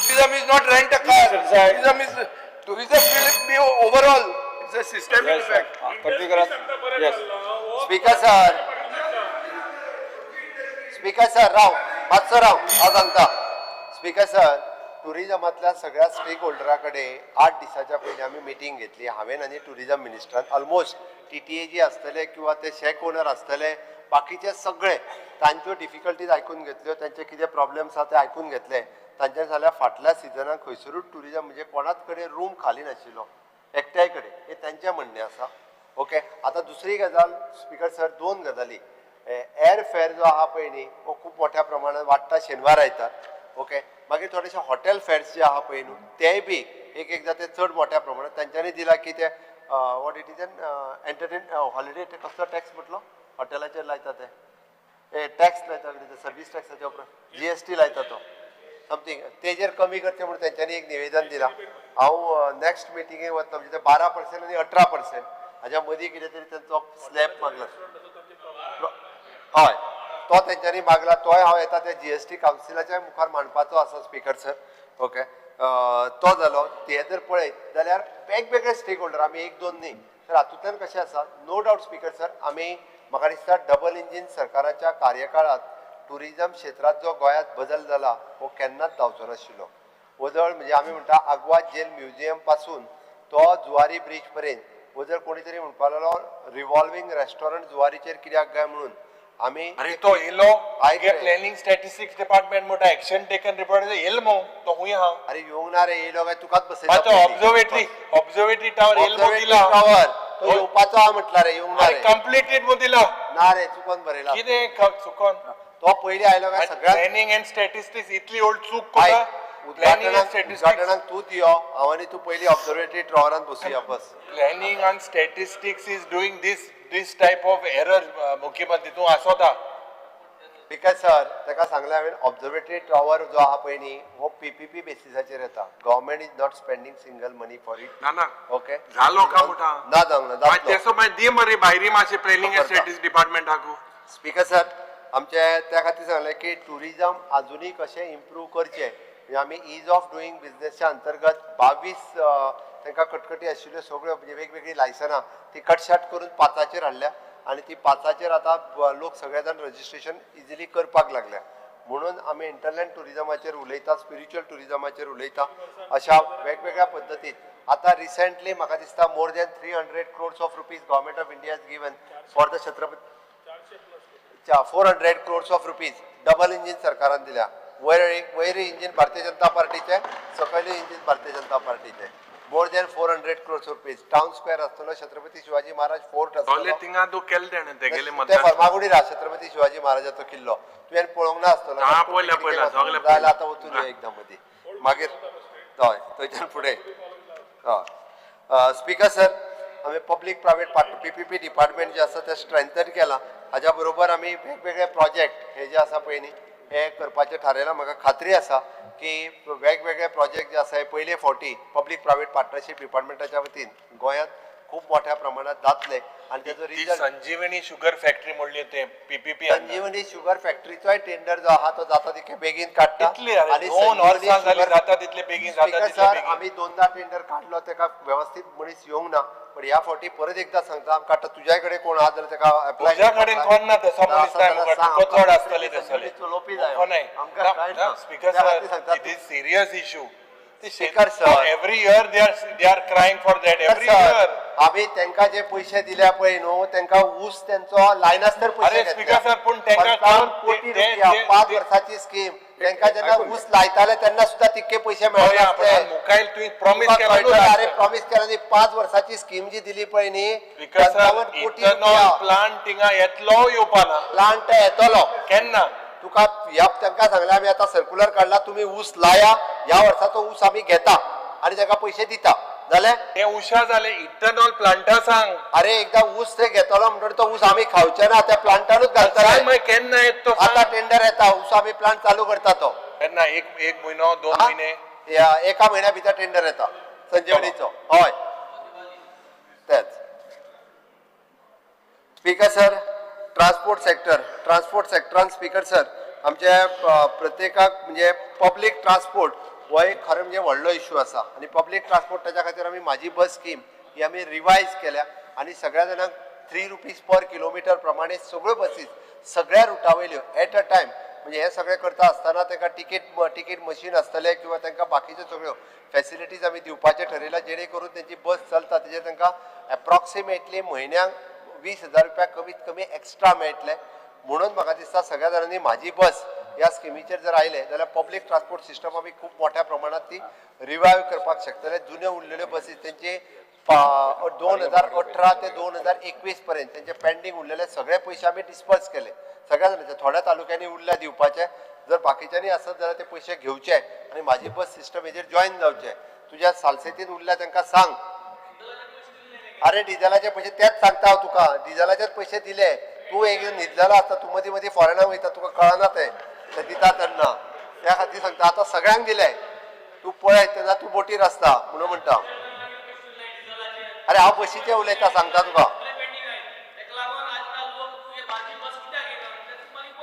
tourism is not rent a car tourism will be overall it's a systemic effect speaker sir राव मातसो राव हांव सांगता स्पीकर सर टुरिझमांतल्या सगळ्या स्टेक होल्डरा कडेन 8 दिसाच्या पयलीं आमी मिटींग घेतली हांवें आनी टुरिझम मिनिस्टरान ऑलमोस्ट TTA जी आसतले किंवा ते शेक ओनर आसतले बाकीचे सगळे तांच्यो डिफिकल्टीज आयकून घेतल्यो तांचे कितें प्रॉब्लेम्स आसा ते आयकून घेतले तांचे जाल्यार फाटल्या सिजनाक खंयसरूच टुरिझम म्हणजे कोणाच कडेन रूम खाली नाशिल्लो एकट्याय कडेन हे तांचें म्हणणें आसा ओके आतां दुसरी गजाल स्पीकर सर 2 गजाली एअर फेअर जो आहा पळय न्ही हो खूब मोठ्या प्रमाणात वाडटा शेनवार आयतार ओके मागीर थोडेशे हॉटेल फेअर्स जे आहा पळय न्हू तेय बी एकदां ते चड मोठ्या प्रमाणात तांच्यांनी दिला की ते what it is entertain holiday ते कसलो टॅक्स म्हटलो हॉटेलाचेर लायता ते टॅक्स लायता सर्वीस टॅक्साच्या उपरांत GST लायता तो समथींग तेजेर कमी करचें म्हणून तेंच्यांनी एक निवेदन दिलां हांव नेक्स्ट मिटिंगेक वता म्हणजे 12% आनी 18% हाच्या मदीं कितें तरी तेंचो स्लॅब मागला हय तो तेंच्यांनी मागला तोय हांव येता त्या GST कावन्सिलाच्या मुखार मांडपाचो आसा स्पीकर सर ओके तो जालो ते जर पळयत जाल्यार वेगवेगळे स्टेक होल्डर आमी 1-2 न्ही तर हातूंतल्यान कशें आसा नो डावट स्पीकर सर आमी म्हाका दिसता डबल इंजीन सरकाराच्या कार्यकाळात टुरिझम क्षेत्रात जो गोंयांत बदल जाला हो केन्नाच जावचो नाशिल्लो वजळ म्हणजे आमी म्हणटा आग्वाद जेल म्युझियम पासून तो जुवारी ब्रिज पर्यंत वजळ कोणी तरी म्हणपाक लागलो रिवॉल्विंग रेस्टॉरंट जुवारीचेर कित्याक काय म्हणून आमी अरे तो येलो आगे प्लॅनिंग स्टॅटिस्टिक्स डिपार्टमेंट मोठा एक्शन टेकन रिपोर्ट येल मो तो हुंय हा अरे येवंक ना रे येयलो काय तुकाच बसयता तो ऑब्झर्वेटरी टावर येल मो दिला टावर तो येवपाचो हा म्हटला रे येवंक ना रे कंप्लीटेड मो दिला ना रे चुकोन बरयला कितें चुकोन तो पयलीं आयलो काय सगळ्यात प्लॅनिंग एंड स्टॅटिस्टिक्स इतली व्हड चूक कोता उद्घाटनाक तूं दियो हांव आनी तू पयलीं ऑब्झर्वेटरी टावरान बसुया बस planning and statistics is doing this type of error मुख्यमंत्री तूं आसोता बिकॉज सर ताका सांगलें हांवें ऑब्झर्वेटरी टावर जो आहा पळय न्ही हो PPP बेसिसाचेर येता government is not spending single money for it ना ओके झालो का मोठा ना जावंक ना तेसो मागीर दी मरे भायरी मातशें प्लॅनिंग एंड स्टॅटिस्टिक्स डिपार्टमेंटाकू स्पीकर सर आमचे त्या खातीर सांगलें की टुरिझम अजुनूय कशें इम्प्रूव करचें म्हणजे आमी ईज ऑफ डुईंग बिजनेसच्या अंतर्गत 22 तांकां कटकटी आशिल्ल्यो सगळ्यो म्हणजे वेगवेगळी लायसनां ती कटशाट करून 5 हाडल्या आनी ती 5 आतां लोक सगळे जाण रजिस्ट्रेशन इजिली करपाक लागल्या म्हणून आमी इंटरलँड टुरिझमाचेर उलयता स्पिरिच्युअल टुरिझमाचेर उलयता अशा वेगवेगळ्या पद्दतीन आतां रिसेंटली म्हाका दिसता more than 300 crores of rupees government of India has given for the Chhatrapati 400 crores of rupees double engine सरकारान दिल्या वयर इंजीन भारतीय जनता पार्टीचे सकयले इंजीन भारतीय जनता पार्टीचे more than 400 crores rupees town square आसतलो छत्रपती शिवाजी महाराज फोर्ट आसतलो थिंगा तू केल ते गेले ते फर्मागुडीर आहा छत्रपती शिवाजी महाराजाचो किल्लो तुवें पळोवंक ना आसतलो जाल्यार आतां वचून यो एकदम मदीं मागीर हय थंयच्यान फुडें हय स्पीकर सर आमी पब्लीक प्रायवेट PPP डिपार्टमेंट जे आसा ते स्ट्रेंथन केलां हाज्या बरोबर आमी वेगवेगळे प्रोजेक्ट हे जे आसा पळय न्ही हे करपाचें थारायलां म्हाका खात्री आसा की वेगवेगळे प्रोजेक्ट जे आसा हे पयले फावटी पब्लीक प्रायवेट पार्टनरशीप डिपार्टमेंटाच्या वतीन गोंयांत खूप मोठ्या प्रमाणात जातले आणि त्याचो ती रिझल्ट संजीवनी शुगर फॅक्टरी म्हणली ते पीपीपी संजीवनी शुगर फॅक्टरीचोय टेंडर जो आहा तो जाता तितके बेगीन काडटा इतली अरे 2 वर्सां जाली जाता तितले बेगीन जाता स्पीकर तितले सर बेगीन आम्ही 2दा टेंडर काढलो तेका व्यवस्थित मनीस येवंक ना पण ह्या फावटी परत एकदा सांगता आमकां आतां तुझ्या कडेन कोण आहा जाल्यार तेका अप्लाय तुझ्या कडेन कोण ना तसो मनीस नाही म्हाका तुका चड आसतले तसले चलोवपी हो नाही आमकां कळटा स्पीकर त्या खातीर सर सांगता it is serious issue speaker sir every year they are crying for that every year आम्ही त्यांका जे पैसे दिल्या पळय न्हू त्यांका ऊस त्यांचो लायनास्तर पैसे अरे घेतले. स्पीकर सर, पण त्यांका 55 काम कोटी ते- रुपया ते- 5 ते- वर्षाची स्कीम त्यांका जेन्ना ऊस लायताले तेन्ना सुद्धा तितके पैसे मेळले असते मुखाईल तुम्ही प्रॉमिस तुका केला कळटा अरे प्रॉमिस केला न्ही 5 वर्षाची स्कीम जी दिली पळय न्ही स्पीकर सर 55 कोटी इथेनॉल रुपया प्लांट थिंगा येतलो येवपाना प्लांट येतलो केन्ना तुका ह्या तांकां सांगला आमी आतां सर्क्युलर काडला तुम्ही ऊस लाया ह्या वर्साचो ऊस आमी घेता आणि ताका पैसे दिता जाल्यार ते उशा जाले इथेनॉल प्लांटा सांग अरे एकदा ऊस थंय घेतलो म्हणटकीर तो ऊस आमी खावचे ना त्या प्लांटानूच सांग घालतले मागीर केन्ना येत तो आता टेंडर येता ऊस आमी प्लांट चालू करता तो केन्ना एक म्हयनो 2 महिने या एका म्हयन्या भितर टेंडर येता संजीवनीचो हय तेच स्पीकर सर ट्रान्सपोर्ट सेक्टरान स्पीकर सर आमचे प्रत्येकाक म्हणजे पब्लीक ट्रान्सपोर्ट हो एक खरें म्हणजे व्हडलो इश्यू आसा आणि पब्लीक ट्रान्सपोर्ट ताच्या खातीर आमी माझी बस स्कीम ही आमी रिवायज केल्या आणि सगळ्या जाणांक 3 रुपीज पर किलोमिटर प्रमाणे सगळ्यो बसीस सगळ्या रुटा वयल्यो एट अ टायम म्हणजे हे सगळें करता आसतना तांकां तिकीट मशीन आसतलें किंवा तांकां बाकीच्यो सगळ्यो फॅसिलिटीज आमी दिवपाचें ठरयलां जेणे करून तेंची बस चलता तेजेर तांकां एप्रॉक्सिमेटली म्हयन्याक 20,000 रुपया कमीत कमी एक्स्ट्रा मेळटले म्हणून म्हाका दिसता सगळ्या जाणांनी माझी बस ह्या स्किमीचेर जर आयले जाल्यार पब्लीक ट्रान्सपोर्ट सिस्टम आमी खूब मोठ्या प्रमाणात ती रिवायव करपाक शकतले जुन्यो उरलेल्यो बसीस तेंचे 2018 ते 2021 पर्यंत तेंचे पेंडींग उरलेले सगळे पयशे आमी डिस्पर्स केले सगळ्या जाणांचे थोड्या तालुक्यांनी उरल्या दिवपाचे जर बाकीच्यांनी आसत जाल्यार ते पयशे घेवचे आनी माझी बस सिस्टम हेजेर जॉईन जावचे तुज्या सालसेतीन उरल्या तांकां सांग अरे डिझेलाचे पैसे तेच सांगता हांव तुका डिझेलाचेच पैसे दिले तू एक न्हिदलेलो आसता तू मदीं मदीं फॉरेनाक वयता तुका कळना ते दिता तेन्ना त्या खातीर सांगता आतां सगळ्यांक दिले तू पळय तेन्ना तू बोटीर आसता म्हणून म्हणटा अरे हांव बशीचे उलयता सांगता तुका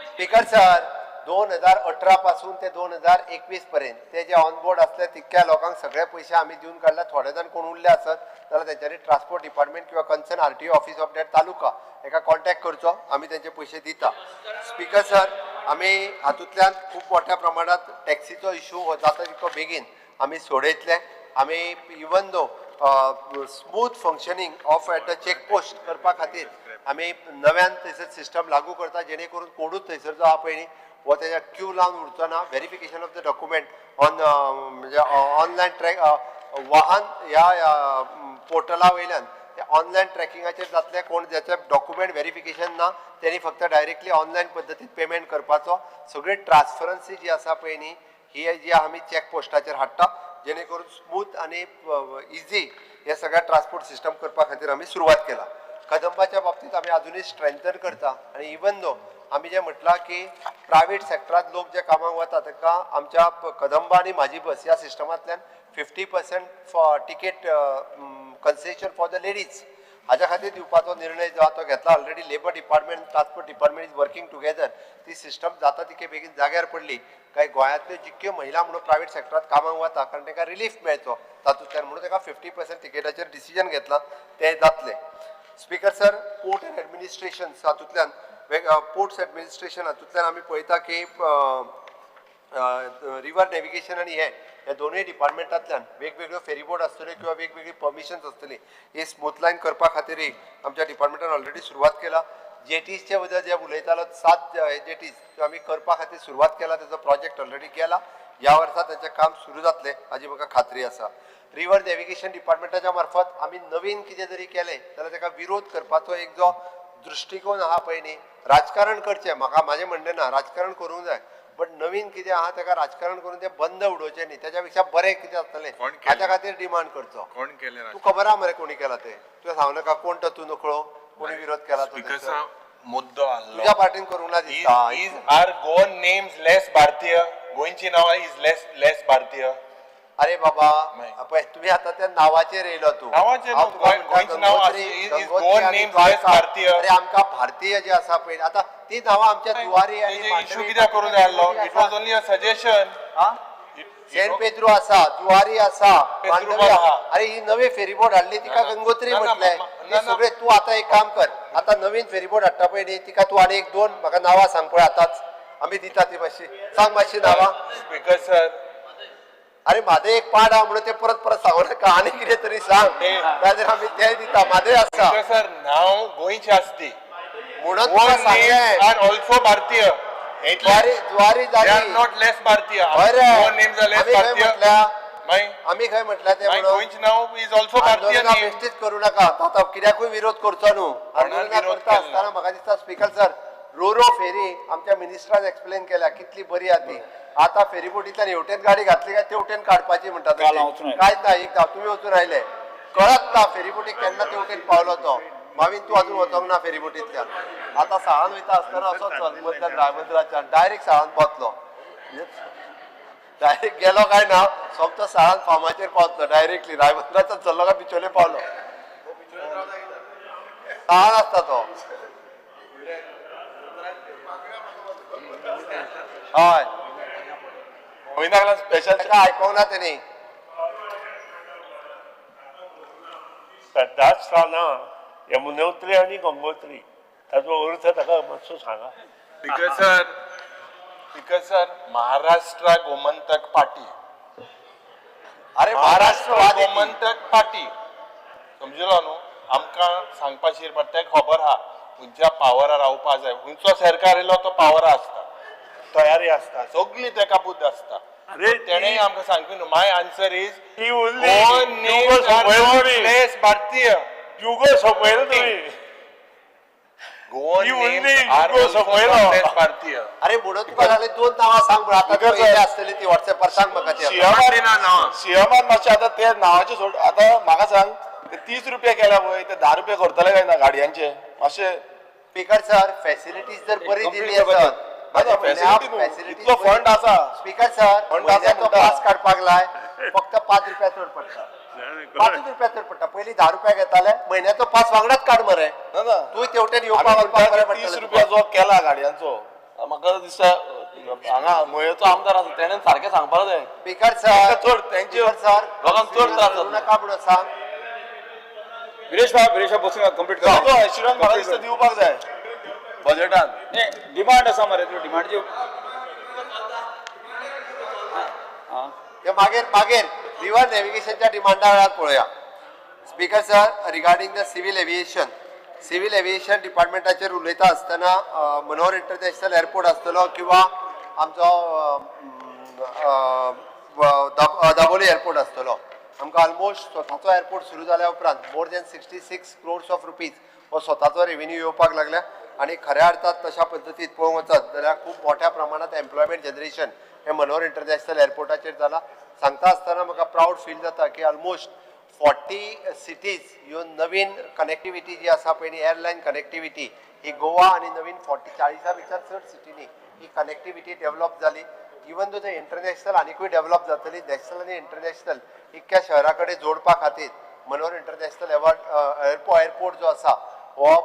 स्पीकर सर 2018 पासून ते 2021 पर्यंत ते जे ऑनबोर्ड असले तितक्या लोकांक सगळे पैसे आमी दिवन काडला थोडे जाण कोण उरले आसत जाल्यार तेंच्यांनी ट्रान्सपोर्ट डिपार्टमेंट किंवा concern RTO office of that taluka हेका कॉन्टॅक्ट करचो आमी तेंचे पैसे दिता स्पीकर सर आमी हातूंतल्यान खूब मोठ्या प्रमाणात टॅक्सीचो इश्यू जाता तितको बेगीन आमी सोडयतले आमी even though smooth functioning of at the checkpost करपा खातीर आमी नव्यान थंयसर सिस्टम लागू करता जेणे करून कोणूच थंयसर जो आहा पळय न्ही वो तेच्या क्यू लावन उरचो ना verification of the document on म्हणजे ऑनलायन ट्रॅक वाहन ह्या पोर्टला वयल्यान ते ऑनलायन ट्रॅकिंगाचेर जातले कोण ज्याचे डॉक्युमेंट व्हेरिफिकेशन ना तेणी फक्त डायरेक्टली ऑनलायन पद्दतीन पेमेंट करपाचो सगळी ट्रान्सफरन्सी जी आसा पळय न्ही ही जी आमी चॅक पोस्टाचेर हाडटा जेणे करून स्मूथ आनी इजी हे सगळ्या ट्रान्सपोर्ट सिस्टम करपा खातीर आमी सुरवात केला कदंबाच्या बाबतीत आमी अजूनही स्ट्रेंथन करता आणि इवन दो आमी जे म्हटलां की प्रायवेट सेक्टरांत लोक जे कामाक वता तांकां आमच्या कदंबा आनी म्हाजी बस ह्या सिस्टमांतल्यान 50% ticket concession for the ladies हाच्या खातीर दिवपाचो निर्णय जो तो घेतला already labour department transport department is working together ती सिस्टम जाता तितके बेगीन जाग्यार पडली काय गोंयांतल्यो जितक्यो महिला म्हणून प्रायवेट सेक्टरांत कामाक वता कारण तांकां रिलीफ मेळचो तातूंतल्यान म्हणून ताका 50% टिकेटाचेर डिसिजन घेतला ते जातले speaker sir port end administration हातूंतल्यान पोर्ट्स एडमिनिस्ट्रेशन हातूंतल्यान आमी पळयता की रिवर नॅविगेशन आनी हे दोनूय डिपार्टमेंटांतल्यान वेगवेगळ्यो फेरीबोट आसतल्यो किंवा वेगवेगळी परमिशन्स आसतली ही स्मूथलायन करपा खातीर आमच्या डिपार्टमेंटान ऑलरेडी सुरवात केला जेटीजचे बद्दल जे उलयतालो 7 जेटीज आमी करपा खातीर सुरवात केला तेजो प्रोजेक्ट ऑलरेडी केला ह्या वर्सा तेचें काम सुरू जातलें हाजी म्हाका खात्री आसा रिवर नॅविगेशन डिपार्टमेंटाच्या मार्फत आमी नवीन कितें जरी केलें जाल्यार ताका विरोध करपाचो एक जो दृश्टिकोन आहा पळय न्ही राजकारण करचें म्हाका म्हाजें म्हणणें ना राजकारण करूंक जाय बट नवीन कितें आहा ताका राजकारण करून तें बंद उडोवचें न्ही तेच्या पेक्षा बरें कितें आसतलें हाच्या खातीर डिमांड करचो कोण केले तूं खबर आहा मरे कोणी केला तें तुवें सांगू नाका कोण तो तूं नकळो कोणी विरोध केला तो कसा मुद्दो आसलो तुज्या पार्टीन करूंक ना दिसता इज आर गोवन नेम्स लेस भारतीय गोंयची नांवां इज लेस भारतीय अरे बाबा नाही. पळय तुम्ही आता त्या नावाचेर येयलो तू नावाचेर हांव न्हू, तुका म्हणटा गोंयचें नांव गंगोत्री, आसा. His गंगोत्री own आनी name द्वारका. less भारतीय. अरे आमकां भारतीय जे आसा पळय आता ती नांवां आमच्या जुवारी आनी इशू मांडवी कित्याक करूं जाय आसलो? आसा. It was only a suggestion. हा? सेंट पेद्रू आसा जुवारी आसा पेद्रू मांडवी आहा. अरे ही नवी फेरीबोट हाडली तिका ना, ना. गंगोत्री ना, ना, म्हटलंय ना, हे ना. सगळे तू आता एक काम कर आता नवीन फेरीबोट हाडटा पळय न्ही तिका तू आनी एक दोन म्हाका नांवां सांग पळय आतांच आमी दिता ती मातशी सांग मातशी नांवां स्पीकर सर, अरे माझे एक पाड हा म्हणून ते परत परत सांगू नका आणि कितें तरी सांग नाजाल्यार आमी ते दिता माझे आसा स्पीकर सर, नाव गोंयचे आसती. म्हणून One तुका names सांगलें are also भारतीय. जुवारी जुवारी They are जाली not less भारतीय. हय रे One names are less आमी खंय भारतीय. म्हटल्या माय आमी खंय म्हटल्या ते म्हणून गोंयचे नाव इज ऑल्सो भारतीय आंदोलनां name. बेश्टीच करू नका आता कित्याकूय विरोध करचो न्हू आंदोलनां विरोध करता केला. आसतना म्हाका दिसता स्पीकर सर रोरो फेरी आमच्या मिनिस्टरान एक्सप्लेन केल्या कितली बरी आहा ती आता फेरीबोटींतल्यान हेवटेन गाडी घातली काय तेवटेन काडपाची म्हणटा कांयच ना एक तुम्ही वचून आयले कळत ना फेरीबोटीक केन्ना तेवटेन पावलो तो मावीन तूं अजून वचोंक ना फेरीबोटींतल्यान आता साळान वयता आसतना असो चल मदल्यान रायबंदराच्यान डायरेक्ट साळान पावतलो डायरेक्ट गेलो काय ना सोमतो साळान फार्माचेर पावतलो डायरेक्टली रायबंदराच्यान चल्लो काय बिचोले पावलो साळान आसता तो हय स्पेशल ताका आयकोंक ना तेणी सदांचना यमुनोत्री आणि गंगोत्री ताचो अर्थ ताका मातसो सांगा speaker sir, Maharashtra Gomantak party. अरे महाराष्ट्र महाराष्ट्र गोमंतक पार्टी समजलो न्हू आमकां सांगपाचेर पडटा खबर आहा खंयच्या पावरार रावपा जाय खंयचो सरकार येयलो तो पावरार आसता तयारी असता सगळी तेका बुद्ध आसता अरे तेणें आमकां सांगपी न्हू माय आन्सर इज ती उरली गोवन नेम्स आर नॉट लेस भारतीय युगो सोपयलो तुम्ही गोवन ती उरली, नेम्स आर युगो ऑल्सो सोपयलो. नॉट लेस भारतीय अरे म्हणून तुका लागले दोन नावां सांग म्हणून आता बिकॉज पयली आसतली ती व्हॉट्सएपार सांग म्हाका ती आता. सीएमान मातशें आतां ते नांवाचे सोड आतां म्हाका सांग ते 30 रुपया केल्या पळय ते 10 रुपया करतले काय ना गाडयांचे मातशें स्पीकर सर फॅसिलिटीज जर बरी दिली complete आसत आता facility न्हू. इतलो fund आसा. स्पीकर सर Fund आसा म्हयन्याचो म्हणटा. पास काडपाक लाय फक्त 5 रुपया चड पडटा 5 रुपया चड पडटा पयलीं 10 रुपया घेताले म्हयन्याचो पास वांगडाच काड मरे ना ना तूं तेवटेन आमी येवपाक वचपाक बरें म्हणटा की 30 पडटलें रुपया जो केला गाडयांचो म्हाका दिसता हांगा मयेचो आमदार आसा तेणें सारकें सांगपाक जाय स्पीकर तांकां सर चड तेंचे स्पीकर सर लोकांक चड त्रास करू जाता नका म्हणून सांग विरेश बसून कंप्लीट कर सगळो एश्युरन्स म्हाका दिसता दिवपाक जाय बजेटान डिमांड आसा मरे तुजी डिमांड जी ते मागीर मागीर रिव्हर नॅव्हिगेशनच्या डिमांडा वेळार पळोवया speaker sir regarding the civil aviation डिपार्टमेंटाचेर उलयता आसतना मनोहर इंटरनॅशनल एअरपोर्ट आसतलो किंवा आमचो दाबोली एअरपोर्ट आसतलो आमकां ऑलमोस्ट स्वताचो एअरपोर्ट सुरू जाल्या उपरांत more than 66 crores of rupees हो स्वताचो रेव्हेन्यू येवपाक लागल्या आणि खऱ्या अर्थात तशा पद्दतीत पळोवंक वचत जाल्यार खूब मोठ्या प्रमाणात एम्प्लॉयमेंट जनरेशन हे मनोहर इंटरनॅशनल एअरपोर्टाचेर जाला सांगता आसतना म्हाका प्राऊड फील जाता की ऑलमोस्ट 40 सिटीज ह्यो नवीन कनेक्टिविटी जी आसा पळय न्ही एअरलायन कनेक्टिविटी ही गोवा आनी नवीन 40-40 पेक्षा चड सिटींनी ही कनेक्टिविटी डेव्हलप जाली इवन दो ते इंटरनॅशनल आनीकूय डेव्हलप जातली नॅशनल आनी इंटरनॅशनल इतक्या शहरा कडेन जोडपा खातीर मनोहर इंटरनॅशनल एअरपोर्ट जो आसा हो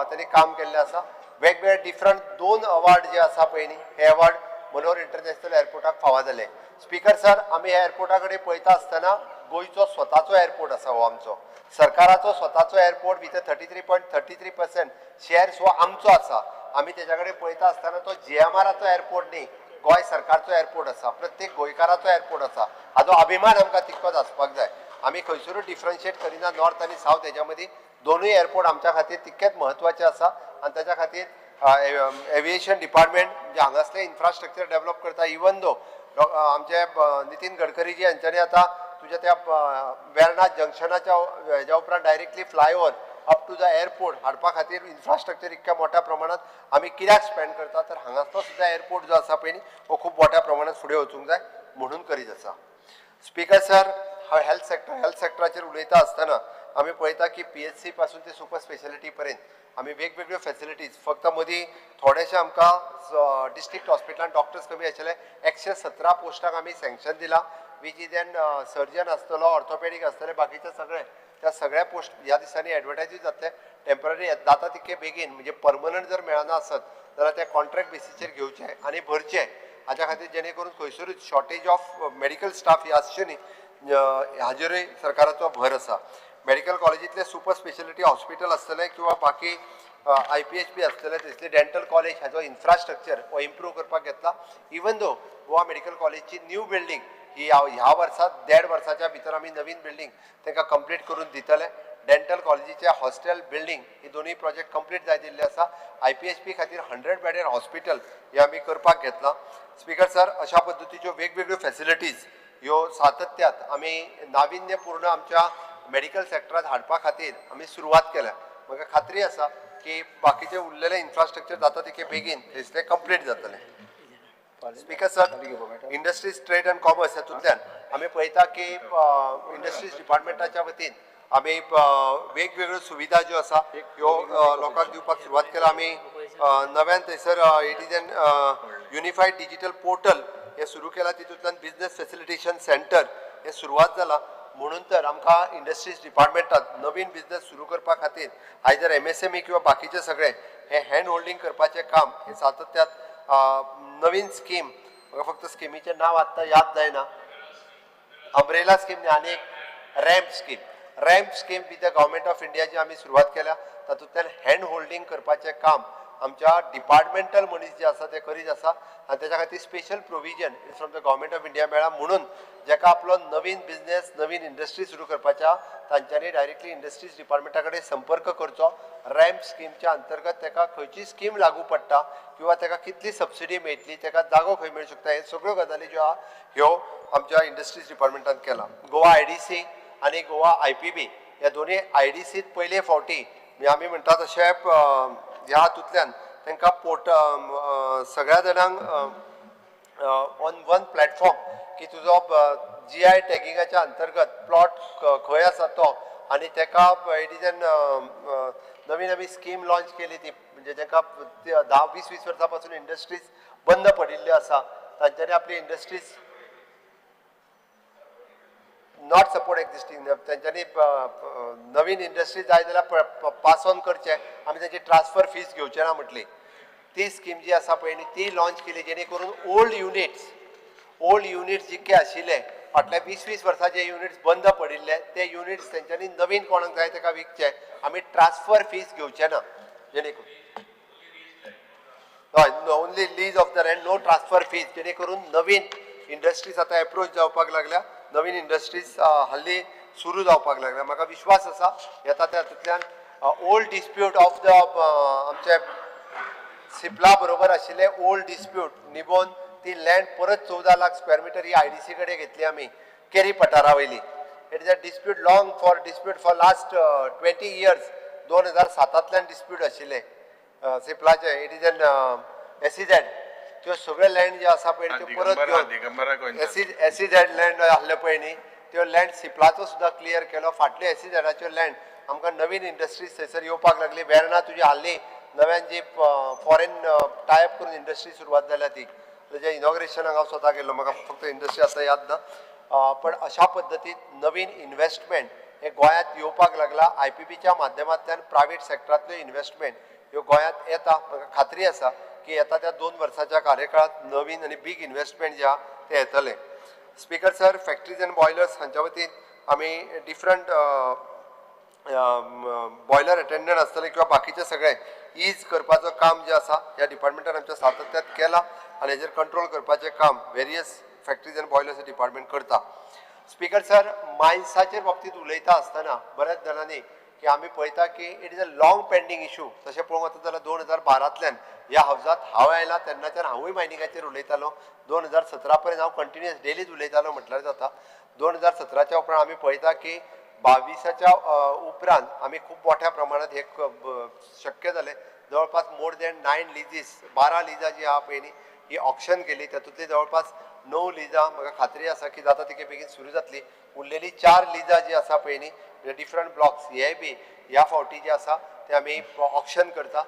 त्यांनी काम केल्लें आसा वेगवेगळे डिफरंट 2 अवॉर्ड जे आसा पळय न्ही हे अवॉर्ड मनोहर इंटरनॅशनल एअरपोर्टाक फावो जाले स्पीकर सर आमी ह्या एअरपोर्टा कडेन पळयता आसतना गोंयचो स्वताचो एअरपोर्ट आसा हो आमचो सरकाराचो स्वताचो एअरपोर्ट भितर 33.33% शेअर्स हो आमचो आसा आमी तेच्या कडेन पळयता आसतना तो GMRचो एअरपोर्ट न्ही गोंय सरकारचो एअरपोर्ट आसा प्रत्येक गोंयकाराचो एअरपोर्ट आसा हाजो अभिमान आमकां तितकोच आसपाक जाय आमी खंयसरूच डिफरन्शिएट करिना नॉर्थ आनी सावथ हेच्या मदीं दोनूय एअरपोर्ट आमच्या खातीर तितकेच म्हत्वाचे आसा आनी ताच्या खातीर एव्हिएशन डिपार्टमेंट जे हांगासलें इन्फ्रास्ट्रक्चर डेव्हलप करता इवन दो आमचे नितीन गडकरीजी हांच्यांनी आतां तुज्या त्या वेर्णा जंक्शनाच्या हेज्या उपरांत directly flyover up to the airport हाडपा खातीर इन्फ्रास्ट्रक्चर इतक्या मोठ्या प्रमाणात आमी कित्याक स्पेंड करता तर हांगासलो सुद्दां एअरपोर्ट जो आसा पळय न्ही हो खूब मोठ्या प्रमाणात फुडें वचूंक जाय म्हणून करीत आसा स्पीकर सर हांव हेल्थ सेक्टराचेर उलयता आसतना आमी पळयता की PHC पासून ते सुपर स्पेशालिटी पर्यंत आमी वेगवेगळ्यो फॅसिलिटीज फक्त मदीं थोडेशे आमकां डिस्ट्रिक्ट हॉस्पिटलांत डॉक्टर्स कमी आशिल्ले 117 पोस्टाक आमी सँक्शन दिला वीच इज एन सर्जन आसतलो ऑर्थोपेडीक आसतले बाकीचे सगळे त्या सगळ्या पोस्ट ह्या दिसांनी एडवर्टायज जातले टेम्पररी जाता तितके बेगीन म्हणजे परमनंट जर मेळना आसत जाल्यार ते कॉन्ट्रॅक्ट बेसिसचेर घेवचे आनी भरचे हाच्या खातीर जेणे करून खंयसरूच शॉर्टेज ऑफ मेडिकल स्टाफ ही आसचे न्ही हाजेरूय सरकाराचो भर आसा मेडिकल कॉलेजींतले सुपर स्पेशलिटी हॉस्पिटल आसतले किंवा बाकी IPHP आसतले थंयसले डेंटल कॉलेज हाचो इन्फ्रास्ट्रक्चर हो इम्प्रूव करपाक घेतला इवन दो गोवा मेडिकल कॉलेजची न्यू बिल्डींग ही ह्या वर्सात 1.5 वर्साच्या भितर आमी नवीन बिल्डींग तांकां कंप्लीट करून दितले डेंटल कॉलेजीचे हॉस्टेल बिल्डींग ही दोनूय प्रोजेक्ट कंप्लीट जाय दिल्ले आसा IPHP खातीर 100 बेडेड हॉस्पिटल हे आमी करपाक घेतला स्पीकर सर अशा पद्दतीच्यो वेगवेगळ्यो फॅसिलिटीज ह्यो सातत्यात आमी नाविन्यपूर्ण आमच्या मेडिकल सेक्टरांत हाडपा खातीर आमी सुरवात केल्या म्हाका खात्री आसा की बाकीचे उरलेले इन्फ्रास्ट्रक्चर जाता तितके बेगीन थंयसले कंप्लीट जातले speaker sir industries trade and commerce हातूंतल्यान आमी पळयता की इंडस्ट्रीज डिपार्टमेंटाच्या वतीन आमी वेगवेगळ्यो सुविधा ज्यो आसा ह्यो लोकांक दिवपाक सुरवात केला आमी नव्यान थंयसर it is N unified digital portal हे सुरू केला तितूंतल्यान बिझनेस फॅसिलिटेशन सेंटर हे सुरवात जाला म्हणून तर आमकां इंडस्ट्रीज डिपार्टमेंटात नवीन बिझनेस सुरू करपा खातीर आयदर MSME किंवा बाकीचे सगळे हे हँड होल्डिंग करपाचें काम हे सातत्यात नवीन स्कीम म्हाका फक्त स्किमीचें नांव आत्तां याद जायना अम्ब्रेला स्कीम न्ही आनी एक ramp scheme with the government of India जी आमी सुरवात केल्या तातूंतल्यान हँड होल्डिंग करपाचें काम आमच्या डिपार्टमेंटल मनीस जे आसा ते करीत आसा आनी त्याच्या खातीर special provision from the government of India मेळ्ळा म्हणून जेका आपलो नवीन बिझनेस नवीन इंडस्ट्री सुरू करपाच्या तांच्यांनी डायरेक्टली इंडस्ट्रीज डिपार्टमेंटा कडेन संपर्क करचो रॅम्प स्कीमच्या अंतर्गत ताका खंयची स्कीम लागू पडटा किंवा ताका कितली सबसिडी मेळटली ताका जागो खंय मेळूं शकता हे सगळ्यो गजाली ज्यो आहा ह्यो आमच्या इंडस्ट्रीज डिपार्टमेंटान केला गोवा IDC आनी गोवा IPB ह्या दोनूय IDCत पयले फावटी आमी म्हणटा तशें ह्या हातूंतल्यान तांकां सगळ्या जाणांक ऑन वन प्लॅटफॉर्म की तुजो GI टॅगिंगाच्या अंतर्गत प्लॉट खंय आसा तो आनी ताका इट इज एन नवी नवी स्कीम लॉन्च केली ती म्हणजे तांकां 10-20 वर्सां पासून इंडस्ट्रीज बंद पडिल्ल्यो आसा तांच्यांनी आपली इंडस्ट्रीज नॉट सपोर्ट एक्झिस्टींग तांच्यांनी नवीन इंडस्ट्री जाय जाल्यार पास ऑन करचे आमी तांची ट्रान्सफर फीज घेवचे ना म्हटली ती स्कीम जी आसा पळय न्ही ती लॉन्च केली जेणे करून ओल्ड युनिट्स जितके आशिल्ले फाटल्या 20-20 वर्सां जे युनिट्स बंद पडिल्ले ते युनिट्स तेंच्यांनी नवीन कोणाक जाय ताका विकचे आमी ट्रान्सफर फीज घेवचे ना जेणे करून हय only lease of the land no transfer fees जेणे करून नवीन इंडस्ट्रीज आतां एप्रोच जावपाक लागल्या नवीन इंडस्ट्रीज हल्ली सुरू जावपाक लागल्या म्हाका विश्वास आसा येता त्या हातूंतल्यान ओल्ड डिस्प्यूट ऑफ द आमचे सिप्ला बरोबर आशिल्ले ओल्ड डिस्प्यूट निभोवन ती लँड परत 14 लाख स्क्वेअर मिटर ही IDC कडेन घेतली आमी केरी पठारा वयली it is a dispute long for last 20 years 2007तल्यान डिस्प्यूट आशिल्ले सिप्लाचे इट इज एन SEZ त्यो सगळे लँड जे आसा पळय त्यो परत घेवन SEZ लँड आहले पळय न्ही त्यो लँड सिप्लाचो सुद्दां क्लियर केलो फाटल्यो SEZाच्यो लँड आमकां नवीन इंडस्ट्रीज थंयसर येवपाक लागली वेर्ना तुजी हाल्ली नव्यान जी फॉरेन टायअप करून इंडस्ट्री सुरवात जाल्या ती तेजे इनॉग्रेशनाक हांव स्वता गेल्लो म्हाका फक्त इंडस्ट्री आतां याद ना पण अशा पद्दतीन नवीन इन्व्हेस्टमेंट हे गोंयांत येवपाक लागला IPBच्या माध्यमांतल्यान प्रायवेट सेक्टरांतल्यो इन्व्हेस्टमेंट ह्यो गोंयांत येता म्हाका खात्री आसा की येता त्या 2 वर्साच्या कार्यकाळात नवीन आनी बीग इन्व्हेस्टमेंट जे आहा ते येतले speaker sir factories and boilers हांच्या वतीन आमी डिफरंट बॉयलर अटेंडंट आसतले किंवा बाकीचे सगळे इज करपाचो काम जे आसा ह्या डिपार्टमेंटान आमच्या सातत्यात केला आनी हेजेर कंट्रोल करपाचें काम various factories and boilers department करता स्पीकर सर मायन्साचेर बाबतींत उलयता आसतना बऱ्याच जाणांनी की आमी पळयता की it is a long pending issue तशें पळोवंक वता जाल्यार 2012तल्यान ह्या हावजात हांव आयला तेन्नाच्यान हांवूय मायनिंगाचेर उलयतालो 2017 पर्यंत हांव कंटिन्युअस डेलीच उलयतालो म्हटल्यार जाता 2017च्या उपरांत आमी पळयता की 22च्या उपरांत आमी खूब मोठ्या प्रमाणात हे शक्य जालें जवळपास मोर दॅन 9 लिजीस 12 लिजां जी आहा पळय न्ही ही ऑक्शन केली तातूंतली जवळपास 9 लिजां म्हाका खात्री आसा की जाता तितके बेगीन सुरू जातली उरलेली 4 लिजां जी आसा पळय न्ही डिफरंट ब्लॉक्स हे बी ह्या फावटी जे आसा ते आमी ऑक्शन करता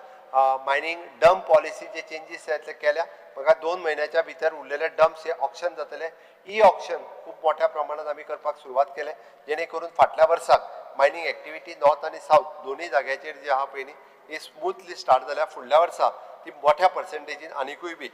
मायनिंग डम पॉलिसी जे चेंजीस ते केल्या म्हाका 2 म्हयन्याच्या भितर उरलेले डम्प्स हे ऑक्शन जातले. ई ऑक्शन खूब मोठ्या प्रमाणात आमी करपाक सुरवात केले, जेणे करून फाटल्या वर्साक मायनींग एक्टिविटी नॉर्थ आनी साऊथ दोनूय जाग्याचेर जी आहा पळय न्ही ही स्मूथली स्टार्ट जाल्या. फुडल्या वर्सा ती मोठ्या पर्सेंटेजीन आनिकूय बी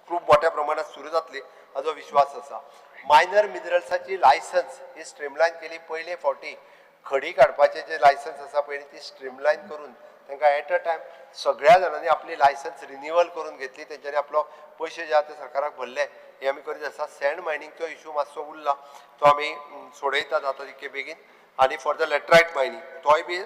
खूब मोठ्या प्रमाणात सुरू जातली हाजो विश्वास आसा. मायनर मिनरल्साची लायसन्स ही स्ट्रीमलायन केली. पयले फावटी खडी काडपाचे जे लायसन्स आसा पळय ती स्ट्रीमलायन करून तांकां एट अ टायम सगळ्या जाणांनी आपली लायसन्स रिन्यूवल करून घेतली. तेंच्यांनी आपलो पयशे जे आहा ते सरकाराक भरले. हे आमी करीत आसा. सँड मायनींगचो इशू मातसो उरला, तो आमी सोडयतात आतां तितके बेगीन. आनी फॉर द लॅटरायट मायनींग तोय बी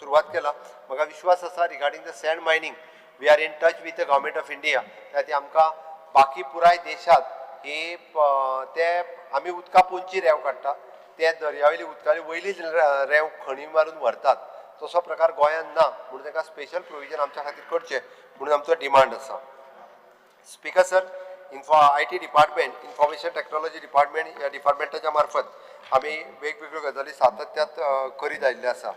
सुरवात केला. म्हाका विश्वास आसा regarding the sand mining we are in touch with the government of India. त्याती आमकां बाकी पुराय देशात ही ते आमी उदका पोंची रेंव काडटा, ते दर्यावेली उदकाची वयली रेंव खणी मारून व्हरतात. तसो प्रकार गोंयांत ना, म्हणून ताका स्पेशल प्रोविजन आमच्या खातीर करचें म्हणून आमचो डिमांड आसा. Speaker sir, IT department, information technology department ह्या डिपार्टमेंटाच्या मार्फत आमी वेगवेगळ्यो गजाली सातत्यात करीत आयिल्ले आसा.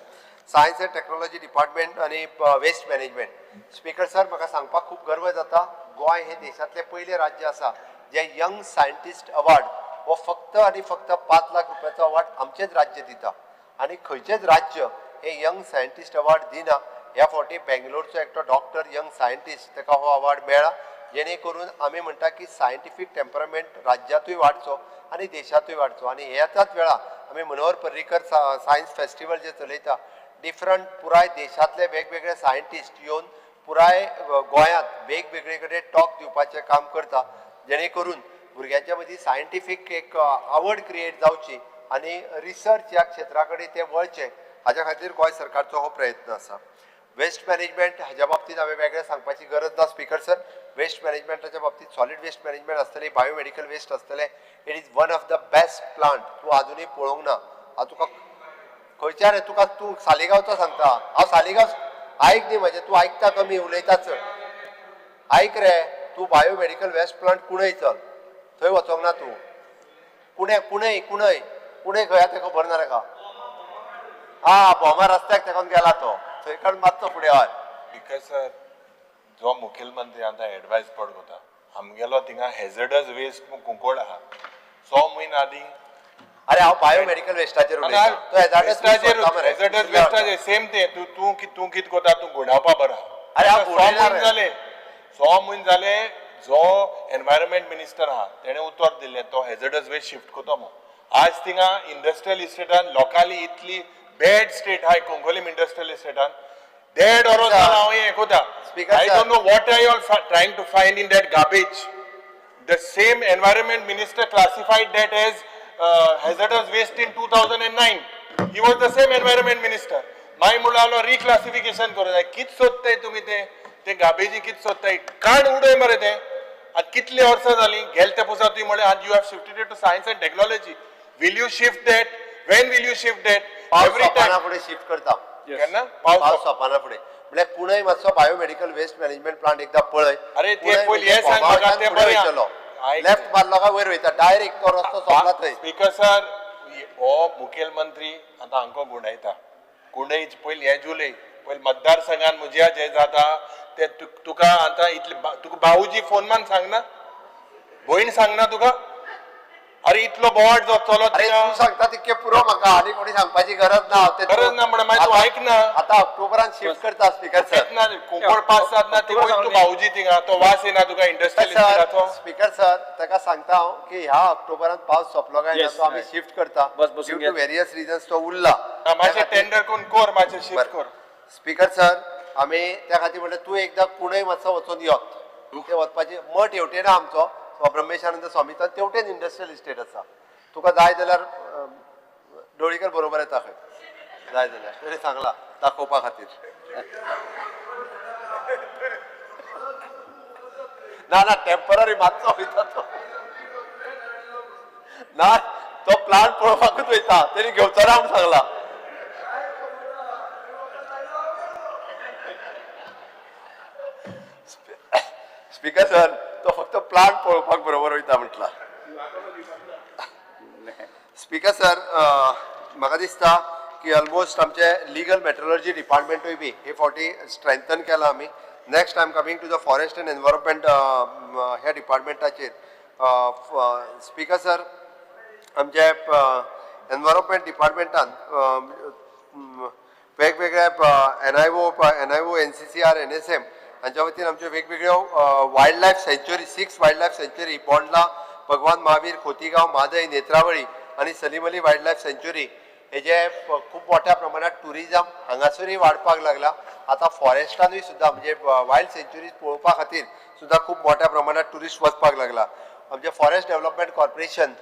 सायन्स एंड टेक्नॉलॉजी डिपार्टमेंट आनी वेस्ट मॅनेजमेंट. स्पीकर सर, म्हाका सांगपाक खूब गर्व जाता, गोंय हे देशांतलें पयलें राज्य आसा जे यंग सायंटिस्ट अवॉर्ड हो फक्त आनी फक्त 5 लाख रुपयाचो अवॉर्ड आमचेच राज्य दिता. आनी खंयचेच राज्य हे यंग सायंटिस्ट अवॉर्ड दिना. ह्या फावटी बेंगलोरचो एकटो डॉक्टर यंग सायंटिस्ट ताका हो अवॉर्ड मेळ्ळा, जेणे करून आमी म्हणटा की सायंटिफीक टेम्परामेंट राज्यातूय वाडचो आनी देशातूय वाडचो. आनी ह्याच वेळा आमी मनोहर पर्रीकर सायन्स फेस्टिवल जे चलयता, डिफरंट पुराय देशांतले वेगवेगळे सायंटिस्ट येवन पुराय गोंयांत वेगवेगळे कडेन टॉक दिवपाचें काम करता, जेणे करून भुरग्यांच्या मदीं सायंटिफीक एक आवड क्रिएट जावची आनी रिसर्च ह्या क्षेत्रा कडेन ते वळचे, हाच्या खातीर गोंय सरकारचो हो प्रयत्न आसा. वेस्ट मॅनेजमेंट हाच्या बाबतींत हांवें वेगळें सांगपाची गरज ना. स्पीकर सर, वेस्ट मॅनेजमेंटाच्या बाबतींत सॉलिड वेस्ट मॅनेजमेंट आसतलें, बायोमेडिकल वेस्ट आसतलें. It is one of the best plant. तूं आजुनूय पळोवंक ना. हांव तुका खंयच्या रे, तुका तूं सालिगांवचो सांगता. हांव सालिगांव आयक न्ही म्हजें, तूं आयकता कमी उलयता चड. आयक रे, तूं बायोमेडिकल वेस्ट प्लांट कुणय चल, थंय वचोंक ना तूं. कुणय कुणय कुणय कुणय खंय तें खबर ना ताका. बोमा रस्त्याक तेकोन गेला तो, थंयकडे मातसो फुडें हय. बिकॉज सर, जो मुखेलमंत्री आतां एडवायस पड कोता आमगेलो थिंगा हेझर्डस वेस्ट कुंकोड आहा 100 म्हयने आदीं. अरे हांव बायोमेडिकल वेस्टाचेर उलयता. तो हेझर्डस वेस्टाचेर सेम ते तूं कित कोता, तूं गुडावपा बरो आहा. अरे हांव 100 म्हयने जाले जो एनवायरमेंट मिनिस्टर आहा तेणे उतर दिल्लें तो हेझर्डस वेस्ट शिफ्ट कोतो म्हणून. आज थिंगा इंडस्ट्रियल इस्टेटान लोकाली इतली बॅड स्टेट आहा कोंकोलीम industrial इस्टेटान. Dead or I don't know what are you all trying to find in that garbage. The same environment minister classified that as hazardous waste in 2009. He was the same environment minister. My mulalo reclassification करू जाय. कित सोदताय तुम्ही ते garbage कित सोदताय? काढ उडय मरे ते. आज कितली वर्सां जाली गेलते पुसा तुम्ही म्हळे आज you have shifted it to science and technology. Will you shift that? When will you shift that? Every time पुढे शिफ्ट करता. केन्ना पावस सोंपना फुडें. म्हणजे पुणेय मातसो बायोमेडिकल वेस्ट मॅनेजमेंट प्लांट एकदा पळय. अरे ते पयली हे सांग म्हाका ते बरें लेफ्ट मारलो काय वयर वयता डायरेक्ट तो रस्तो सोंपला थंय. स्पीकर सर, हो मुखेलमंत्री आतां हांकां गुंडायता. गुंडयच पयली हे जुलय पयली मतदारसंघान म्हज्या जे जाता ते तुका आतां इतले तुका भाऊजी फोन मान सांगना, भयण सांगना तुका. अरे इतलो बोवाड जो चलत अरे तू सांगता तितके पुरो म्हाका आनी कोणी सांगपाची गरज ना. गरज ना म्हणून मागीर तूं आयक ना. आतां ऑक्टोबरान शिफ्ट करता स्पीकर सर. ना कोंकण पास जात ना ते तू भाऊजी थिंगा तो वास येना तुका इंडस्ट्रियल इस्टेटाचो. स्पीकर सर ताका सांगता हांव की ह्या ऑक्टोबरान पावस सोंपलो काय ना तो आमी शिफ्ट करता. ड्यू टू वेरियस रिजन्स तो उरला. मातशें टेंडर करून कर, मातशें शिफ्ट कर. स्पीकर सर, आमी त्या खातीर म्हणल्यार तूं एकदां कुणय मातसो वचून यो. ते वचपाची मठ हेवटेन आमचो ब्रह्मेशानंद स्वामीचा तेवटेन इंडस्ट्रियल इस्टेट आसा. तुका जाय जाल्यार डोळीकर बरोबर येता खंय जाय जाल्यार तरी सांगला दाखोवपा खातीर. ना टेम्पररी मातसो वयता तो. ना तो प्लांट पळोवपाकूच वयता तरी घेवचो ना म्हणून सांगला. स्पीकर सर, तो फक्त प्लांट पळोवपाक बरोबर वयता म्हटला. स्पीकर सर, म्हाका दिसता की ऑलमोस्ट आमचे लिगल मेट्रोलॉजी डिपार्टमेंटूय बी हे फावटी स्ट्रेंथन केला आमी. Next I am coming to the forest and environment ह्या डिपार्टमेंटाचेर स्पीकर सर आमचे एनवायरमेंट डिपार्टमेंटान वेगवेगळ्या NIO NCCR NSM हांच्या वतीन आमच्यो वेगवेगळ्यो वायल्ड लायफ सँच्युरी 6 वायल्ड लायफ सँच्युरी बोंडला भगवान महावीर खोतीगांव म्हादय नेत्रावळी आनी सलीम अली वायल्ड लायफ सँच्युरी हेजे खूब मोठ्या प्रमाणात टुरिजम हांगासरूय वाडपाक लागला. आता फॉरेस्टानूय सुद्दां म्हणजे वायल्ड सँच्युरीज पळोवपा खातीर सुद्दां खूब मोठ्या प्रमाणात टुरिस्ट वचपाक लागला. आमचे फॉरेस्ट डेव्हलपमेंट कॉर्पोरेशन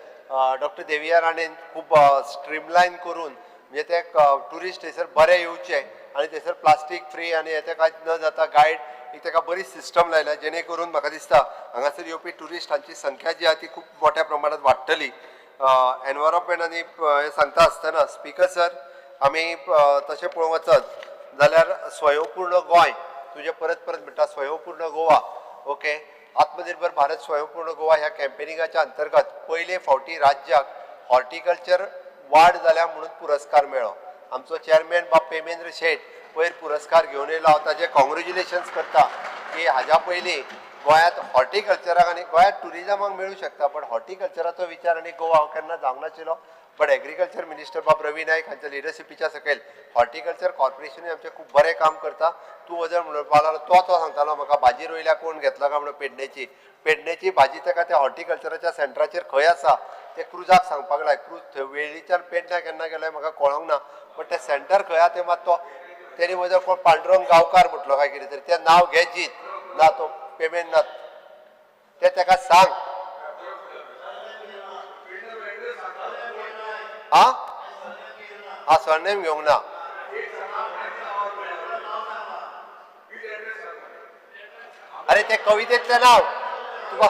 डॉक्टर देविया राणेन खूब स्ट्रीमलायन करून म्हणजे ते टुरिस्ट थंयसर बरे येवचे आनी थंयसर प्लास्टीक फ्री आनी हें कांयच न जाता गायड एक ताका बरी सिस्टम लायल्या जेणे करून म्हाका दिसता हांगासर येवपी टुरिस्टांची संख्या जी आहा ती खूब मोठ्या प्रमाणात वाडटली. एनवायरमेंट आनी हें सांगता आसतना स्पीकर सर आमी तशें पळोवंक वचत जाल्यार स्वयंपूर्ण गोंय तुजें परत परत म्हणटा स्वयंपूर्ण गोवा ओके आत्मनिर्भर भारत स्वयंपूर्ण गोवा ह्या कॅम्पेनिंगाच्या अंतर्गत पयले फावटी राज्याक हॉर्टिकल्चर वाड जाल्या म्हणून पुरस्कार मेळ्ळो. आमचो चेअरमॅन बाब पेमेंद्र शेट पयर पुरस्कार घेवन येयलो हांव ताजे कॉंग्रेच्युलेशन्स करता की हाज्या पयलीं गोंयांत हॉर्टिकल्चराक आनी गोंयांत टुरिजमाक मेळूं शकता पण हॉर्टिकल्चराचो विचार आनी गोवा हांव केन्ना जावंक नाशिल्लो. बट एग्रीकल्चर मिनिस्टर बाब रवी नायक हांच्या लिडरशिपीच्या सकयल हॉर्टिकल्चर कॉर्पोरेशनूय आमचें खूब बरें काम करता. तूं वजर म्हणपाक लागलो तो सांगतालो म्हाका भाजी रोयल्या कोण घेतला काय म्हणून पेडणेची भाजी ताका त्या हॉर्टिकल्चराच्या सेंटराचेर खंय आसा ते क्रुजाक सांगपाक लाय. क्रूज थंय वेळीच्यान पेडण्या केन्ना गेलोय म्हाका कळोंक ना बट तें सेंटर खंय आहा तें मात तो तेणी वजर कोण पांडुरंग गांवकार म्हटलो काय कितें तरी तें नांव घे जीत ना तो पेमेंट ना तें ताका सांग. हा सरनेम घेवंक ना अरे ते कवितेतलें नांव तुका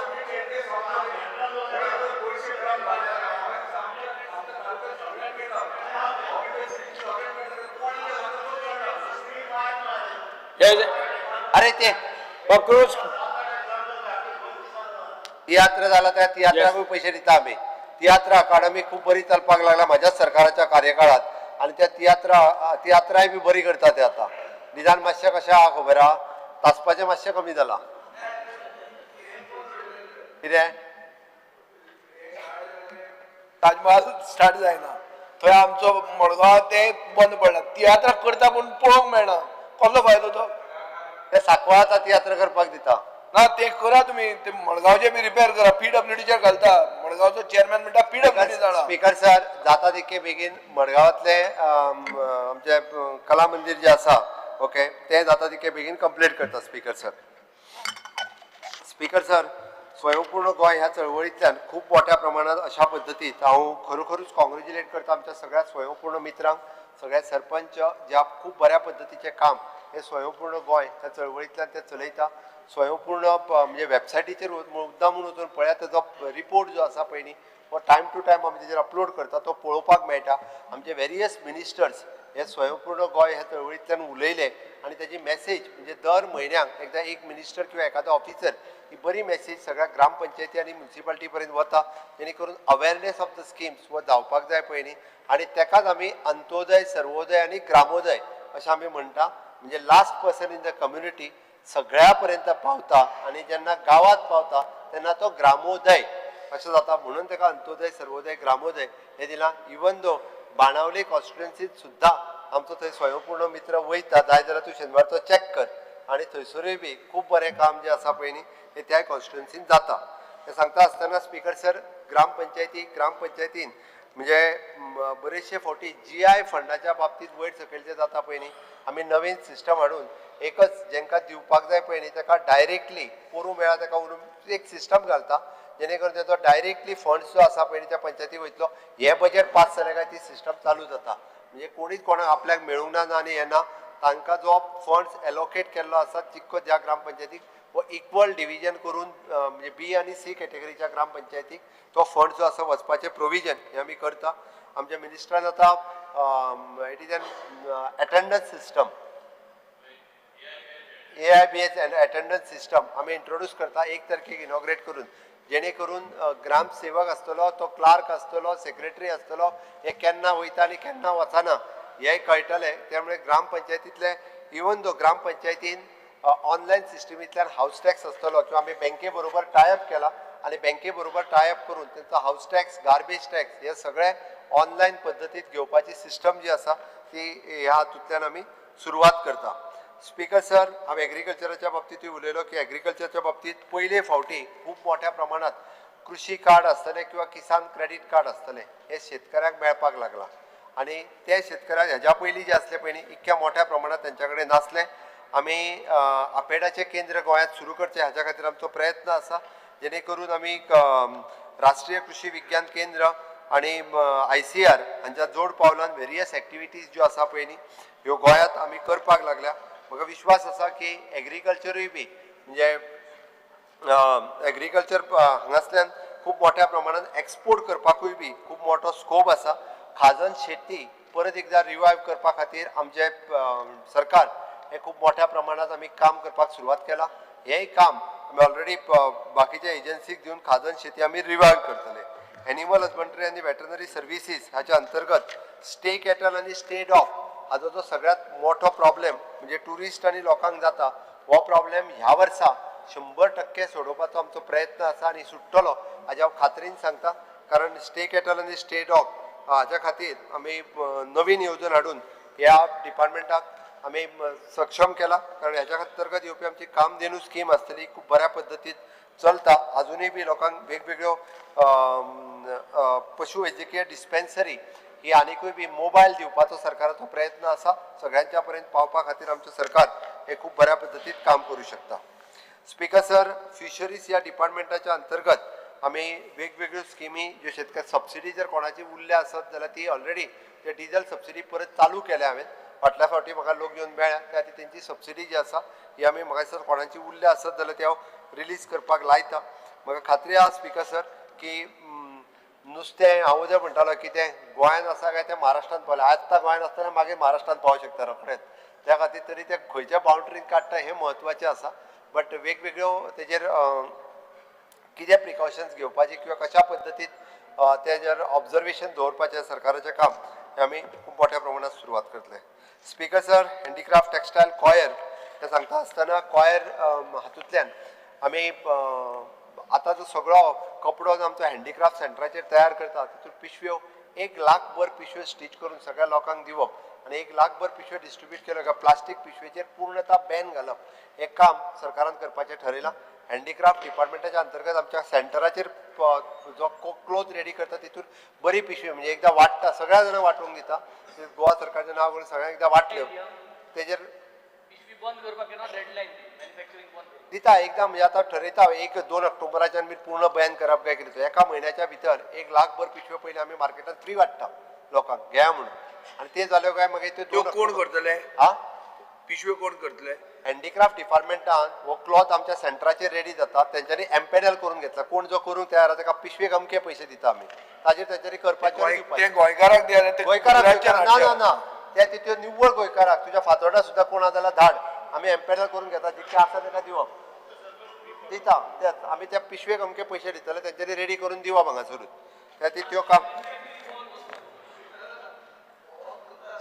अरे ते तियात्र जाला त्या तियात्राकूय पयशे दिता आमी. तियात्र अकादमी खूब बरी चलपाक लागला म्हाज्याच सरकाराच्या कार्यकाळात आनी त्या तियात्राय बी बरी करता ते आतां. निदान मातशें कशें आहा खबर आहा तासपाचें मातशें कमी जालां कितें ताजमहल स्टार्ट जायना थंय आमचो मडगांव ते बंद पडला. तियात्र करता पूण पळोवंक मेळना कसलो फायदो तो. ते सांकवाळाचा तियात्र करपाक दिता ना ते करा तुमी ते मडगांवचे बी रिपेर करा PWDचेर घालता. मडगांवचो चेअरमॅन म्हणटा PWD जाणा. स्पीकर सर जाता तितके बेगीन मडगांवांतले आमचे कला मंदिर जे आसा ओके ते जाता तितके बेगीन कंप्लीट करता. स्पीकर सर स्वयंपूर्ण गोंय ह्या चळवळींतल्यान खूब मोठ्या प्रमाणात अशा पद्दतीत हांव खरोखरूच कॉंग्रेच्युलेट करता आमच्या सगळ्या स्वयंपूर्ण मित्रांक सगळे सरपंच ज्या खूब बऱ्या पद्दतीचें काम हे स्वयंपूर्ण गोंय त्या चळवळींतल्यान ते चलयता. स्वयंपूर्ण म्हणजे वेबसायटीचेर मुद्दाम म्हणून वचून पळयात तेजो रिपोर्ट जो आसा पळय न्ही तो टायम टू टायम आमी तेजेर अपलोड करता तो पळोवपाक मेळटा. आमचे वेरियस मिनिस्टर्स हे स्वयंपूर्ण गोंय ह्या चळवळींतल्यान उलयले आनी तेजी मेसेज म्हणजे दर म्हयन्याक एकदा एक मिनिस्टर किंवा एखादो ऑफिसर ही बरी मेसेज सगळ्या ग्रामपंचायती आनी म्युन्सिपालिटी पर्यंत वता जेणे करून अवेरनेस ऑफ द स्किम्स वो जावपाक जाय पळय न्ही आनी तेकाच आमी अंत्योदय सर्वोदय आनी ग्रामोदय अशें आमी म्हणटा. म्हणजे last person in the community सगळ्या पर्यंत पावता आनी जेन्ना गांवांत पावता तेन्ना तो ग्रामोदय अशें जाता म्हणून ताका अंत्योदय सर्वोदय ग्रामोदय हें दिलां. इवन दो बाणावले कॉन्स्टिट्युएन्सीत सुद्दां आमचो थंय स्वयंपूर्ण मित्र वयता जाय जाल्यार तूं शेनवारचो चॅक कर आनी थंयसरूय बी खूब बरें काम जें आसा पळय न्ही तें त्या कॉन्स्टिट्युएन्सीन जाता. हें सांगता आसतना स्पीकर सर ग्रामपंचायतीन म्हणजे बरेचशे फावटी GI फंडाच्या बाबतीत वयर सकयलचें जाता पळय न्ही आमी नवीन सिस्टम हाडून एकच जेंकां दिवपाक जाय पळय न्ही ताका डायरेक्टली पोरूं मेळा ताका व्हरून एक सिस्टम घालता जेणे करून तेजो डायरेक्टली फंड्स जो आसा पळय न्ही त्या पंचायतीक वयतलो. हे बजेट पास जालें काय ती सिस्टम चालू जाता म्हणजे कोणीच कोणाक आपल्याक मेळूंक ना आनी हें ना तांकां जो फंड्स एलोकेट केल्लो आसा तितको ज्या ग्रामपंचायतीक वो इक्वल डिविजन करून म्हणजे B आनी C कॅटेगरीच्या ग्रामपंचायतीक तो फंड जो आसा वचपाचें प्रोविजन हें आमी करता. आमच्या मिनिस्टरान आतां it is N attendance system AIBS attendance system आमी इंट्रोड्यूस करता 1 तारखेक इनॉग्रेट करून जेणे करून ग्रामसेवक आसतलो तो क्लार्क आसतलो सेक्रेटरी आसतलो हे केन्ना वयता आनी केन्ना वचना हेंय कळटलें. त्यामुळे ग्रामपंचायतींतले इवन दो ग्रामपंचायतीन ऑनलायन सिस्टमींतल्यान हाऊस टॅक्स आसतलो किंवा आमी बँके बरोबर टायअप केला आणि बँके बरोबर टायअप करून तेंचो हाऊस टॅक्स गार्बेज टॅक्स हे सगळे ऑनलायन पद्दतीत घेवपाची सिस्टम जी आसा ती ह्या हातूंतल्यान आमी सुरवात करता. स्पीकर सर, हांव एग्रीकल्चराच्या बाबतींतूय उलयलो की एग्रीकल्चरच्या बाबतींत पयले फावटी खूब मोठ्या प्रमाणात कृषी कार्ड आसतले किंवा किसान क्रेडीट कार्ड आसतले हे शेतकऱ्यांक मेळपाक लागला आणि ते शेतकऱ्याक हेज्या पयलीं जे आसले पळय न्ही इतक्या मोठ्या प्रमाणात तेंच्या कडेन नासले. आमी आपेडाचें केंद्र गोंयांत सुरू करचें हाच्या खातीर आमचो प्रयत्न आसा, जेणे करून आमी राष्ट्रीय कृषी विज्ञान केंद्र आणि ICR हांच्या जोड पावलान वेरियस एक्टिविटीज ज्यो आसा पळय न्ही ह्यो गोंयांत आमी करपाक लागल्या. म्हाका विश्वास आसा की एग्रीकल्चरूय बी म्हणजे एग्रीकल्चर हांगासल्यान खूब मोठ्या प्रमाणात एक्सपोर्ट करपाकूय बी खूब मोठो स्कोप आसा. खाजन शेती परत एकदा रिवायव करपा खातीर आमचे सरकार हे खूब मोठ्या प्रमाणात आमी काम करपाक सुरवात केला. हेंय काम आमी ऑलरेडी बाकीच्या एजन्सीक दिवन खाजन शेती आमी रिवायव करतले. एनिमल हजबंड्री आनी वेटरनरी सर्विसीस हाच्या अंतर्गत स्टे कॅटल आनी स्टे डॉग हाचो जो सगळ्यात मोठो प्रॉब्लेम म्हणजे ट्युरिस्ट आनी लोकांक जाता हो प्रॉब्लेम ह्या वर्सा 100% सोडोवपाचो आमचो प्रयत्न आसा आणि सुट्टलो हाच्या हांव खात्रीन सांगता. कारण स्टे कॅटल आनी स्टे डॉग हाच्या खातीर आमी नवीन येवजण हाडून ह्या डिपार्टमेंटाक आमी सक्षम केला. कारण ह्याच्या अंतर्गत येवपी आमची कामधेनू स्कीम आसतली खूब बऱ्या पद्दतीन चलता. अजुनूय बी लोकांक वेगवेगळ्यो पशुवैजकीय डिस्पेन्सरी ही आनीकूय बी मोबायल दिवपाचो सरकाराचो प्रयत्न आसा. सगळ्यांच्या पर्यंत पावपा खातीर आमचें सरकार हे खूब बऱ्या पद्दतीन काम करूं शकता. स्पीकर सर, फिशरीज ह्या डिपार्टमेंटाच्या अंतर्गत आमी वेगवेगळ्यो स्किमी ज्यो शेतकार सबसिडी जर कोणाची उरल्या आसत जाल्यार ती ऑलरेडी ते डिझल सबसिडी परत चालू केल्या हांवें. फाटल्या फावटी म्हाका लोक येवन मेळ्ळ्या त्या खातीर तेंची सबसिडी जी आसा ही आमी म्हाका दिसता कोणाची उरल्या आसत जाल्यार ती हांव रिलीज करपाक लायता. म्हाका खात्री आसा स्पीकर सर की नुस्तें हांव जर म्हणटालो की तें गोंयांत आसा काय तें महाराष्ट्रांत पावलें. आतां गोंयांत आसतना मागीर महाराष्ट्रांत पावूंक शकता रोखडेंच. त्या खातीर तरी तें खंयच्या बाउंड्रीन काडटा हें म्हत्वाचें आसा. बट वेगवेगळ्यो तेजेर कितें प्रिकॉशन्स घेवपाची किंवा कशा पद्दतीन तेजेर ऑब्जर्वेशन दवरपाचें सरकाराचें काम हें आमी खूब मोठ्या प्रमाणात सुरवात करतले. Speaker sir, handicraft textile coir हें सांगता आसतना कॉयर हातूंतल्यान आमी आतां जो सगळो कपडो जो आमचो हँडीक्राफ्ट सेंटराचेर तयार करता तितून पिशव्यो 1 लाख भर पिशव्यो स्टीच करून सगळ्या लोकांक दिवप आणि 1 लाख भर पिशव्यो डिस्ट्रीब्यूट केल्यो काय प्लास्टीक पिशवेचेर पूर्णता बॅन घालप हें काम सरकारान करपाचें ठरयलां. हँडीक्राफ्ट डिपार्टमेंटाच्या अंतर्गत आमच्या सेंटराचेर जो क्लोथ रेडी करता तितून बरी पिशवी म्हणजे एकदां वाडटा सगळ्या जाणांक वांटूंक दिता. गोवा सरकारचें नांव करून सगळ्यांक एकदां वाटल्यो तेजेर दिता एकदां म्हणजे आतां ठरयता 1-2 ऑक्टोबराच्यान बी पूर्ण बॅन करप काय कितें एका म्हयन्याच्या भितर 1 लाख भर पिशव्यो पयलीं आमी मार्केटांत फ्री वाडटा लोकांक घेया म्हणून आणि ते जाल्यो काय मागीर त्यो कोण करतले? हा पिशव्यो कोण करतले? हँडीक्राफ्ट डिपार्टमेंटान हो क्लॉथ आमच्या सेंटराचेर रेडी जाता तेंच्यांनी एम्पॅनल करून घेतला. कोण जो करूंक तयार आसा ताका पिशवेक अमके पयशे दिता आमी ताजेर तेंच्यांनी करपाचें ते गोंयकाराक द्या ते गोंयकाराक ना ना ना त्या तितल्यो निव्वळ गोंयकाराक तुज्या फातोर्डा सुद्दां कोण आसा जाल्यार धाड आमी एम्पॅनल करून घेता जितके आसा ताका दिवप दिता तेच आमी त्या पिशवेक अमके पयशे दितले तेंच्यांनी रेडी करून दिवप हांगासरूच त्या त्यो काम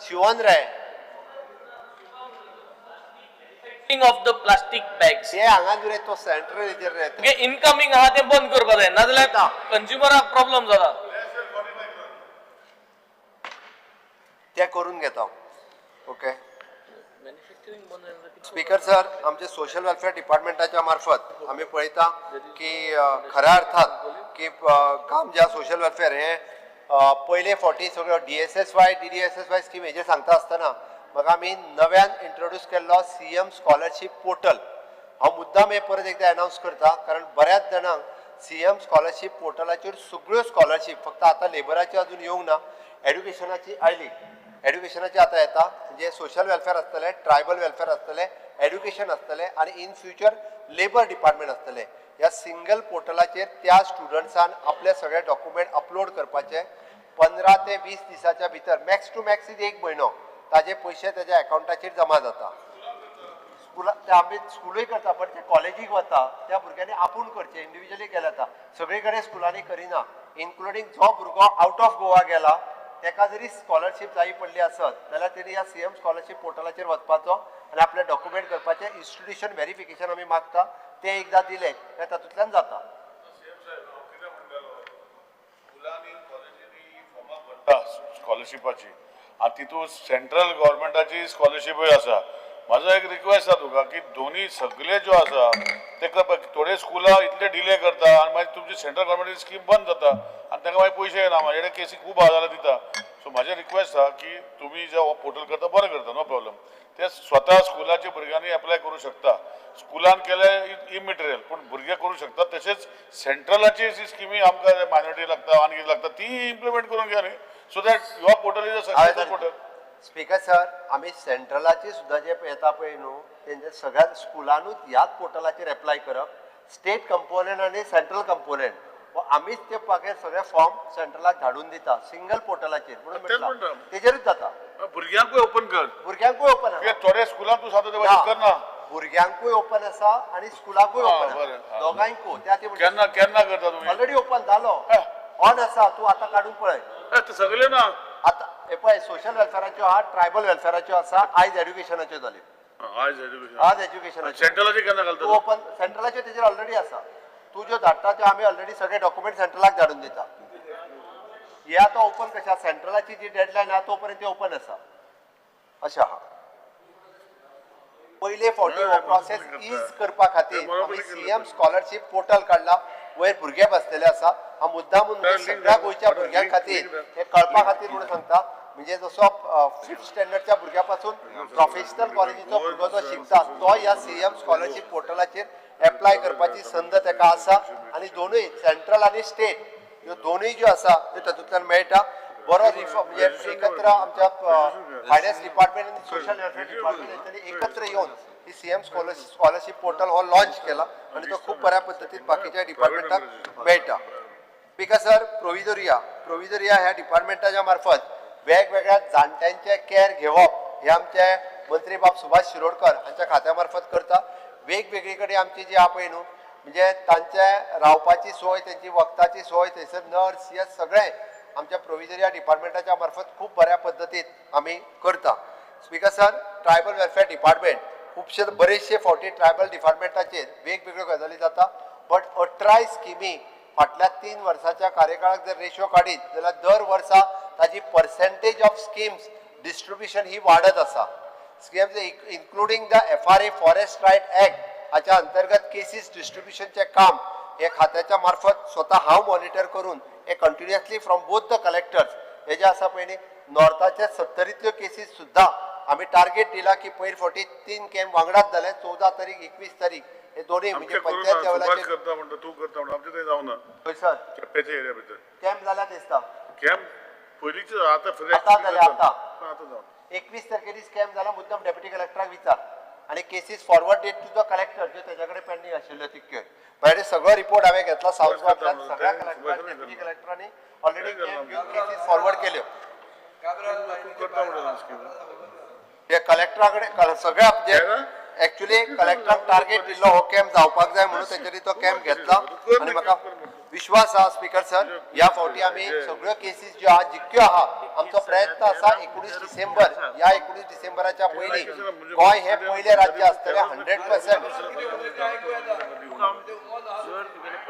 शिवोन रे ऑफ द प्लास्टिक बॅग्स ते हांगा रे तो सेंट्रल हेजेर रे म्हणजे इनकमिंग आहा ते बंद करपा जाय नाजाल्यार कंज्युमराक प्रॉब्लेम जाता ते करून घेता. ओके स्पीकर सर, आमचे सोशल वेलफेअर डिपार्टमेंटाच्या मार्फत आम्ही पळयता की खऱ्या अर्थात की काम ज्या सोशल वेलफेअर हे पयले फावटी सगळ्यो DSSY DDSSY स्कीम हेजेर सांगता आसतना म्हाका आमी नव्यान इंट्रोड्यूस केल्लो CM स्कॉलरशीप पोर्टल हांव मुद्दाम हे परत एकदा अनाउन्स करता कारण बऱ्याच जाणांक CM स्कॉलरशीप पोर्टलाचेर सगळ्यो स्कॉलरशीप फक्त आतां लेबराची अजून येवंक ना एड्युकेशनाची आयली एड्युकेशनाचे आता येता म्हणजे सोशल वेलफेअर आसतले ट्रायबल वेलफेअर आसतले एड्युकेशन आसतले आणि इन फ्युचर लेबर डिपार्टमेंट आसतले. ह्या सिंगल पोर्टलाचेर त्या स्टुडंट्सान आपले सगळे डॉक्युमेंट अपलोड करपाचे 15 ते 20 दिसाच्या भितर मॅक्स टू मॅक्स 1 म्हयनो ताजे पयशे त्याच्या अकाउंटाचेर जमा जाता. आमी स्कूलूय करता पण ते कॉलेजीक वता त्या भुरग्यांनी आपूण करचे इंडिव्हिज्युअली केले जाता सगळे कडेन स्कुलांनी करिना इन्क्लुडींग जो भुरगो आउट ऑफ गोवा गेला ताका जरी स्कॉलरशीप जाय पडली आसत जाल्यार तेणी ह्या सीएम स्कॉलरशीप पोर्टलाचेर वचपाचो आनी आपले डॉक्युमेंट करपाचें इन्स्टिट्यूशन व्हेरिफिकेशन आमी मागता तें एकदां दिलें काय तातूंतल्यान जाता. स्कॉलरशिपाची आणि तितून सेंट्रल गव्हर्मेंटाची स्कॉलरशिपूय आसा. म्हाजो एक रिक्वेस्ट आसा तुका की दोन्ही सगळे ज्यो आसा तेका थोडे स्कुलां इतले डिले करता आनी मागीर तुमची सेंट्रल गव्हर्मेंटाची स्कीम बंद जाता आनी ताका मागीर पयशे येना. म्हाजे कडेन केसी खूब जाल्यार दिता. सो म्हाजें रिक्वेस्ट आसा की तुमी जे पोर्टल करता बरें करता, नो प्रॉब्लम. ते स्वता स्कुलाच्या भुरग्यांनी एप्लाय करूं शकता. स्कुलान केलें इमटेरियल पूण भुरगे करूं शकता. तशेंच सेंट्रलाची जी स्किमी आमकां मायनॉरिटी लागता आनी कितें लागता ती इम्प्लिमेंट करून घ्या न्ही. So that your portal is a successful portal. Speaker sir, आमी सेंट्रलाची सुद्दां जे येता पळय न्हू तेंचे सगळ्या स्कुलांनूच ह्याच पोर्टलाचेर एप्लाय करप. स्टेट कंपोनंट आनी सेंट्रल कंपोनंट आमीच ते पाके सगळे फॉर्म सेंट्रलाक धाडून दिता सिंगल पोर्टलाचेर म्हणून म्हटलं तेजेरूच जाता. भुरग्यांकूय ओपन कर. भुरग्यांकूय ओपन आसा. थोड्या स्कुलान तूं सांगता ते करना. भुरग्यांकूय ओपन आसा आनी स्कुलाकूय ओपन आसा. दोगांयकूय. त्या केन्ना केन्ना करता तुमी? ऑलरेडी ओपन जालो. ऑन आसा. तूं आतां काडून पळय. ते सगळे ना. आतां हे पळय सोशल वेलफेराच्यो आहा, ट्रायबल वेलफेराच्यो आसा, आयज एड्युकेशनाच्यो जाल्यो. आज एज्युकेशनाच्यो. सेंट्रलाचे केन्ना घालता? तूं ओपन सेंट्रलाच्यो तेजेर ऑलरेडी आसा. तूं ज्यो धाडटा त्यो आमी ऑलरेडी सगळे डॉक्युमेंट सेंट्रलाक धाडून दिता. हे आतां ओपन कशें आसा सेंट्रलाची जी डेडलायन आहा तो पर्यंत ओपन आसा अशें आहा. पयले फावटी हो प्रोसेस इज करपा खातीर आमी सीएम स्कॉलरशीप पोर्टल काडला. वयर भुरगे बसलेले आसा. हांव मुद्दामून सगळ्या गोंयच्या भुरग्यां खातीर हे कळपा खातीर म्हणून सांगता. म्हणजे जसो 5th स्टँडर्डच्या भुरग्या पासून प्रोफेशनल कॉलेजीचो भुरगो जो शिकता तो ह्या सीएम स्कॉलरशीप पोर्टलाचेर एप्लाय करपाची संद ताका आसा. आनी दोनूय सेंट्रल आनी स्टेट ह्यो दोनूय ज्यो आसा त्यो तातूंतल्यान मेळटा. बरो रिफॉर्म म्हणजे एकत्र आमच्या फायनान्स डिपार्टमेंट आनी सोशल वेलफेअर डिपार्टमेंट हांच्यानी एकत्र येवन ही सीएम स्कॉलरशीप पोर्टल हो लॉन्च केला आनी तो खूप बऱ्या पद्दतीन बाकीच्या डिपार्टमेंटाक मेळटा. स्पीकर सर, प्रोविजोरिया ह्या डिपार्टमेंटाच्या मार्फत वेगवेगळ्या जाणट्यांचे कॅर घेवप हे आमचे मंत्री बाब सुभाष शिरोडकर हांच्या खात्या मार्फत करता. वेगवेगळी कडेन आमची जी आहा पळय न्हू म्हणजे तांचे रावपाची सोय, त्यांची वखदाची सोय, थंयसर नर्स हे सगळें आमच्या प्रोविजोरिया डिपार्टमेंटाच्या मार्फत खूप बऱ्या पद्दतीन आमी करता. Speaker sir, tribal welfare department खुबशे बरेचशे फावटी ट्रायबल डिपार्टमेंटाचेर वेगवेगळ्यो गजाली जाता. बट 18 स्किमी फाटल्या 3 वर्साच्या कार्यकाळाक जर रेशो काडीत जाल्यार दर वर्सा ताजी पर्सेंटेज ऑफ स्किम्स डिस्ट्रिब्युशन ही वाडत आसा. Schemes including the FRA forest right act हाच्या अंतर्गत केसीस डिस्ट्रिब्युशनचे काम हे खात्याच्या मार्फत स्वता हांव मॉनिटर करून हे continuously from both the collectors हे जे आसा पळय न्ही नॉर्थाचे 70तल्यो केसीस सुद्दां आमी टार्गेट दिला की पयर फावटी 3 कॅम्प वांगडाच जाले 14 तारीख 21 तारीख हे दोन्ही म्हणजे पंचायत लेवलाचेर करता म्हणटा तूं करता म्हणटा आमचे थंय जावना. खंय सर केपेच्या एरिया भितर कॅम्प जाल्या दिसता. कॅम्प पयलींचे आतां जाले आतां जावन 21 तारखेर कॅम्प जाला. मुद्दम डेप्युटी कलेक्टराक विचार आनी cases forward date to the collector ज्यो तेजे कडेन पेंडींग आशिल्ल्यो तितक्यो. माझ्याकडे सगळो रिपोर्ट हांवें घेतला साऊथ गोवांतल्यान सगळ्या कलेक्टरांनी डेप्युटी कलेक्टरांनी ऑलरेडी कॅम्प घेवन केसीस फॉरवर्ड केल्यो. हे कलेक्टरा कडेन सगळ्या म्हणजे एक्चुअली कलेक्टराक टार्गेट दिल्लो हो कॅम्प जावपाक जाय म्हणून तेच्यानी तो कॅम्प घेतला आनी म्हाका विश्वास आहा स्पीकर सर ह्या फावटी आमी सगळ्यो केसीस ज्यो आहा जितक्यो आहा आमचो प्रयत्न आसा 19 डिसेंबर ह्या 19 डिसेंबराच्या पयलीं गोंय हे पयले राज्य आसतलें 100%.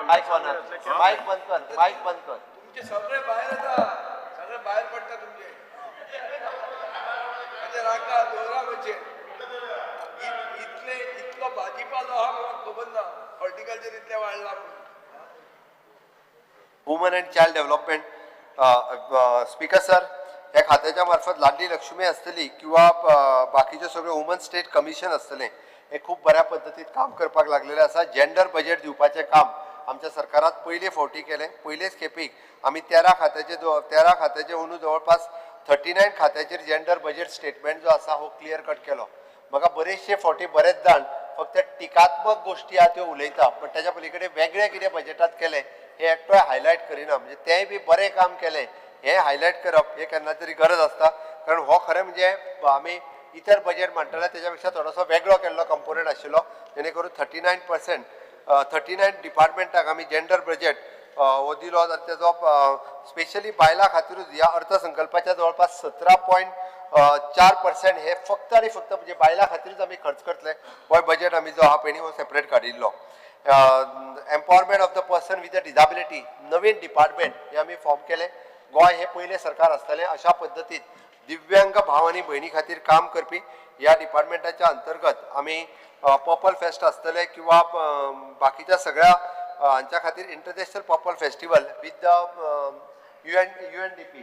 मायक बंद कर. तुमचे सगळे भायर येता, सगळे भायर पडटा तुमचे. राखा दोरा म्हणजे इतलो भाजीपालो आहा म्हाका खबर ना. हॉर्टिकल्चर इतले वाडला. Woman and child development speaker sir ह्या खात्याच्या मार्फत लाडली लक्ष्मी आसतली किंवा बाकीचे सगळे वुमन स्टेट कमिशन आसतलें हे खूप बऱ्या पद्दतीन काम करपाक लागलेले आसा. जेंडर बजेट दिवपाचें काम आमच्या सरकारात पयले फावटी केलें. पयलेच खेपेक आमी 13 खात्याचे अंदू जवळपास 39 खात्याचेर जेंडर बजेट स्टेटमेंट जो आसा हो क्लियर कट केलो. म्हाका बरेचशे फावटी बरेच जाण फक्त टिकात्मक गोष्टी आहा त्यो उलयता पण त्याच्या पलीकडे वेगळे कितें बजेटात केलें हे एकटोय हायलायट करिना. म्हणजे तेंय बी बरें काम केलें हे हायलायट करप हे केन्ना तरी गरज आसता. कारण हो खरें म्हणजे आमी इतर बजेट म्हणटले तेच्या पेक्षा थोडोसो वेगळो केल्लो कंपोनंट आशिल्लो जेणे करून 39 डिपार्टमेंटाक आमी जेंडर बजेट हो दिलो. तेजो स्पेशली बायलां खातीरूच ह्या अर्थसंकल्पाच्या जवळपास 17.4% हे फक्त आणि फक्त म्हणजे बायलां खातीरूच आमी खर्च करतले हो बजेट आमी जो आहा पयलीं हो सेपरेट काडिल्लो. Empowerment of the person with a disability Naveen department हे आमी फॉर्म केले. गोंय हे पयले सरकार आसतलें अशा पद्दतीन दिव्यांग भाव आनी भयणी खातीर काम करपी ह्या डिपार्टमेंटाच्या अंतर्गत आमी पर्पल फेस्ट आसतले किंवा बाकीच्या सगळ्या हांच्या खातीर international purple festival with the UNDP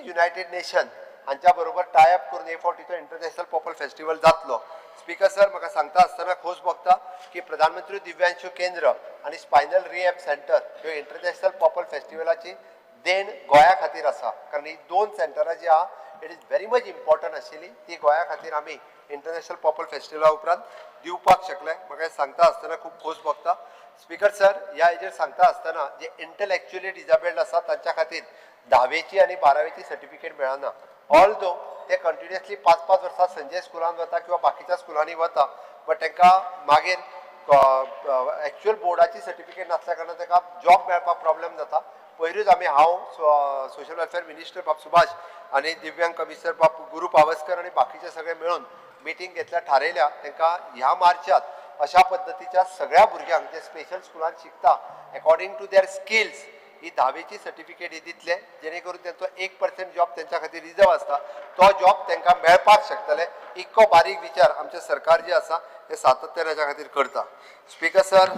United nation हांच्या बरोबर टायअप करून हे फावटीचो इंटरनॅशनल पर्पल फेस्टिवल जातलो. स्पीकर सर म्हाका सांगता आसतना खोस भोगता की प्रधानमंत्री दिव्यांशू केंद्र आनी स्पायनल रिहॅब सेंटर ह्यो इंटरनॅशनल पर्पल फेस्टिवलाची देण गोंया खातीर आसा. कारण ही 2 सेंटरां जी आहा it is very much important आशिल्ली ती गोंया खातीर आमी इंटरनॅशनल पर्पल फेस्टिवला उपरांत दिवपाक शकले. म्हाका सांगता आसतना खूब खोस भोगता. स्पीकर सर ह्या हेजेर सांगता आसतना जे इंटलेक्च्युअली डिजेबल्ड आसा तांच्या खातीर 10वीची आनी 12वीची सर्टिफिकेट मेळना. ऑल्दो ते कंटिन्युअसली 5-5 वर्सां संजय स्कुलान वता किंवा बाकीच्या स्कुलांनी वता बट तांकां मागीर एक्चुअल बोर्डाची सर्टिफिकेट नासल्या कारणान ताका जॉब मेळपाक प्रॉब्लेम जाता. पयरूच आमी हांव सोशल वेलफेअर मिनिस्टर बाब सुभाष आनी दिव्यांग कमिशनर बाब गुरू पावसकर आनी बाकीचे सगळे मेळून मिटींग घेतल्या थारायल्या तांकां ह्या मार्चात अशा पद्दतीच्या सगळ्या भुरग्यांक जे स्पेशल स्कुलान शिकता अकॉर्डिंग टू देअर स्किल्स ही 10वीची सर्टिफिकेट ही दितले जेणे करून त्यांचो 1% जॉब त्यांच्या खातीर रिजर्व आसता तो जॉब तांकां मेळपाक शकतले. इतको बारीक विचार आमचे सरकार जे आसा ते सातत्यान हाच्या खातीर करता. स्पीकर सर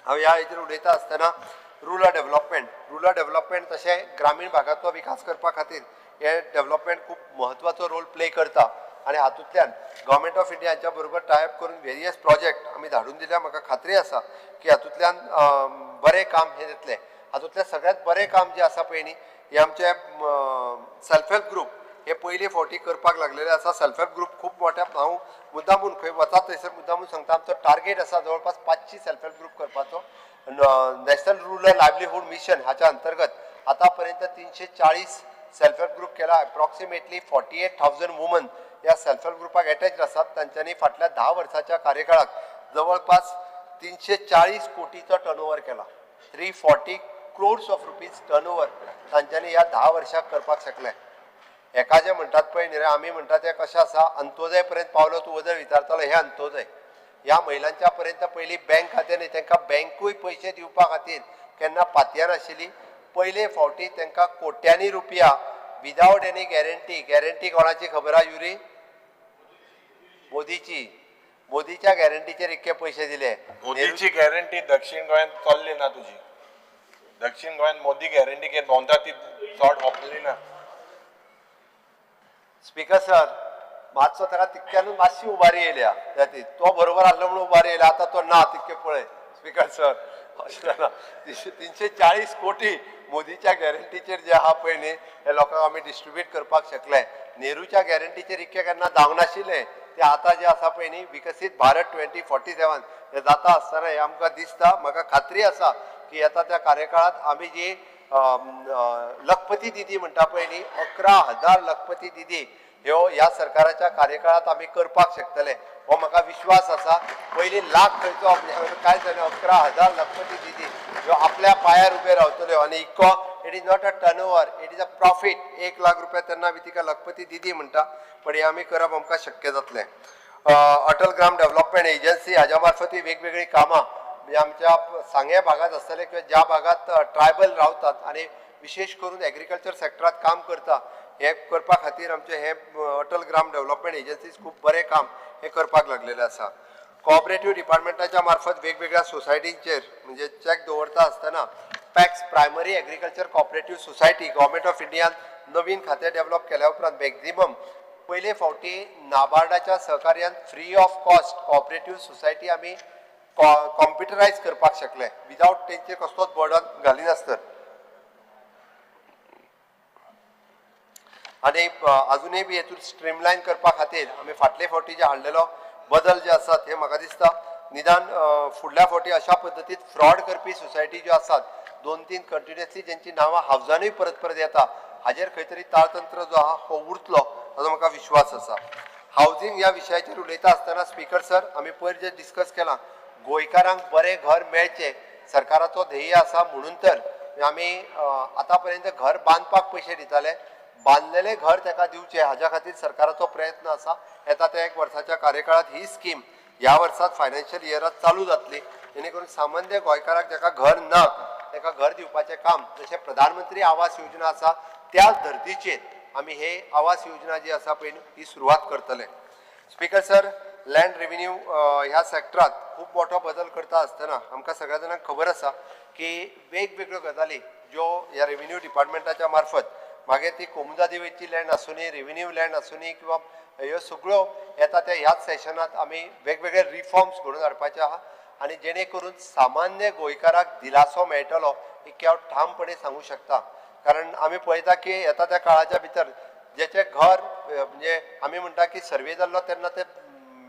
हांव ह्या हेजेर उलयता आसतना रुरल डेव्हलपमेंट तशें ग्रामीण भागाचो विकास करपा खातीर हे डेव्हलपमेंट खूब म्हत्वाचो रोल प्ले करता आनी हातूंतल्यान गव्हर्मेंट ऑफ इंडिया हांच्या बरोबर टायअप करून वेरियस प्रोजेक्ट आमी धाडून दिल्या. म्हाका खात्री आसा की हातूंतल्यान बरें काम हे जातलें. हातूंतलें सगळ्यांत बरें काम जें आसा पळय न्ही हे आमचे सेल्फ हेल्प ग्रूप हे पयली फावटी करपाक लागलेले आसा. सेल्फ हेल्प ग्रूप खूब मोठ्या हांव मुद्दामून खंय वता थंयसर मुद्दामून सांगता आमचो टार्गेट आसा जवळपास 500 सेल्फ हेल्प ग्रूप करपाचो. नॅशनल रुरल लायव्हलीहूड मिशन हाच्या अंतर्गत आतां पर्यंत 340 सेल्फ हेल्प ग्रूप केला. अप्रॉक्सिमेटली 48,000 वुमन ह्या सेल्फ हेल्प ग्रुपाक अटॅच आसात. तांच्यांनी फाटल्या 10 वर्साच्या कार्यकाळात जवळपास 340 कोटीचो टर्नओव्हर केला. 340 crores ऑफ रुपीज टर्नओव्हर तांच्यांनी ह्या 10 वर्षाक करपाक शकले. एका जे म्हणटात पळय न्ही रे आमी म्हणटा ते कशें आसा अंत्योदय पर्यंत पावलो तूं जर विचारतलो हे अंत्योदय ह्या महिलांच्या पर्यंत पयलीं बँक खातें न्ही तांकां बँकूय पयशे दिवपा खातीर केन्ना पातयार नाशिल्ली. पयले फावटी तांकां कोट्यांनी रुपया विदावट एनी गॅरंटी कोणाची खबर आहा युरी? मोदीच्या गॅरंटीचेर इतके पयशे दिले. मोदीची गॅरंटी दक्षिण गोंयांत चल्ली ना तुजी. दक्षिण गोंयांत मोदी गॅरंटी घेत भोंवता ती चड वापरली ना. स्पीकर सर मातसो ताका तितक्यानूच मातशी उबारी येयल्या तो बरोबर आसलो म्हणून उबारी येयल्या आतां तो ना तितके पळय. स्पीकर सर अशें जाता 340 कोटी मोदीच्या गॅरंटीचेर जे आहा पळय न्ही हे लोकांक आमी डिस्ट्रिब्यूट करपाक शकले. नेहरूच्या गॅरंटीचेर इतके केन्ना जावंक नाशिल्लें ते आतां जे आसा पळय न्ही विकसीत भारत 2047 हे जाता आसतना हे आमकां दिसता. म्हाका खात्री आसा की येता त्या कार्यकाळात आमी जी लखपती दिदी म्हणटा पळय न्ही 11,000 लखपती दिदी ह्यो ह्या सरकाराच्या कार्यकाळात आमी करपाक शकतले हो म्हाका विश्वास आसा. पयलीं लाख खंयचो काय जालें 11,000 लखपती दिदी ह्यो आपल्या पांयार उबे रावतल्यो आनी इतको it is not a turnover it is a profit. 1 lakh रुपया तेन्ना आमी तिका लखपती दिदी म्हणटा पण हे आमी करप आमकां शक्य जातलें. अटल ग्राम डेव्हलपमेंट एजन्सी हाज्या मार्फतूय वेगवेगळी कामां म्हणजे आमच्या सांगे भागात आसतले किंवा ज्या भागात ट्रायबल रावतात आनी विशेष करून एग्रीकल्चर सेक्टरात काम करता हे करपा खातीर आमचे हे अटल ग्राम डेव्हलपमेंट एजन्सीज खूब बरें काम हे करपाक लागलेले आसा. कोऑपरेटिव्ह डिपार्टमेंटाच्या मार्फत वेगवेगळ्या सोसायटींचेर म्हणजे चॅक दवरता आसतना PACS primary agriculture cooperative society government of इंडियान नवीन खातें डेव्हलप केल्या उपरांत मॅक्झिमम पयले फावटी नाबार्डाच्या सहकार्यान free of cost cooperative society आमी कॉम्प्युटरायज करपाक शकले विदावट तेंचेर कसलोच बर्डन घालिनासतना. आनी अजुनूय बी हेतून स्ट्रीमलायन करपा खातीर आमी फाटले फावटी जे हाडलेलो बदल जे आसात हे म्हाका दिसता निदान फुडल्या फावटी अशा पद्दतीन फ्रॉड करपी सोसायटी ज्यो आसात 2-3 कंटिन्युअसली जेंची नांवां हावजानूय परत परत येता हाजेर खंय तरी ताळतंत्र जो आहा हो उरतलो हाचो म्हाका विश्वास आसा. हावजींग ह्या विशयाचेर उलयता आसतना स्पीकर सर आमी पयर जे डिस्कस केलां गोंयकारांक बरें घर मेळचें सरकाराचो ध्येय आसा म्हणून तर आमी आतां पर्यंत घर बांदपाक पयशे दिताले, बांदलेले घर ताका दिवचे हाज्या खातीर सरकाराचो प्रयत्न आसा. येता त्या 1 वर्साच्या कार्यकाळात ही स्कीम ह्या वर्सात फायनान्शियल इयरात चालू जातली, जेणे करून सामान्य गोंयकाराक जाका घर ना ताका घर दिवपाचें काम जशें प्रधानमंत्री आवास योजना आसा त्याच धर्तीचेर आमी हे आवास योजना जी आसा पळय ही सुरवात करतले. स्पीकर सर, लँड रेव्हेन्यू ह्या सेक्टरात खूब मोठो बदल करता आसतना आमकां सगळ्या जाणांक खबर आसा की वेगवेगळ्यो गजाली ज्यो ह्या रेव्हेन्यू डिपार्टमेंटाच्या मार्फत मागीर ती कोमुदा देवीची लँड आसूनी, रेव्हेन्यू लँड आसूनी किंवा ह्यो सगळ्यो येता त्या ह्याच सेशनात आमी वेगवेगळे रिफॉर्म्स घडोवन हाडपाचे आहा आनी जेणे करून सामान्य गोंयकाराक दिलासो मेळटलो ही हांव ठामपणे सांगू शकता. कारण आमी पळयता की येता त्या काळाच्या भितर जेचे घर म्हणजे आमी म्हणटा की सर्वे जाल्लो तेन्ना ते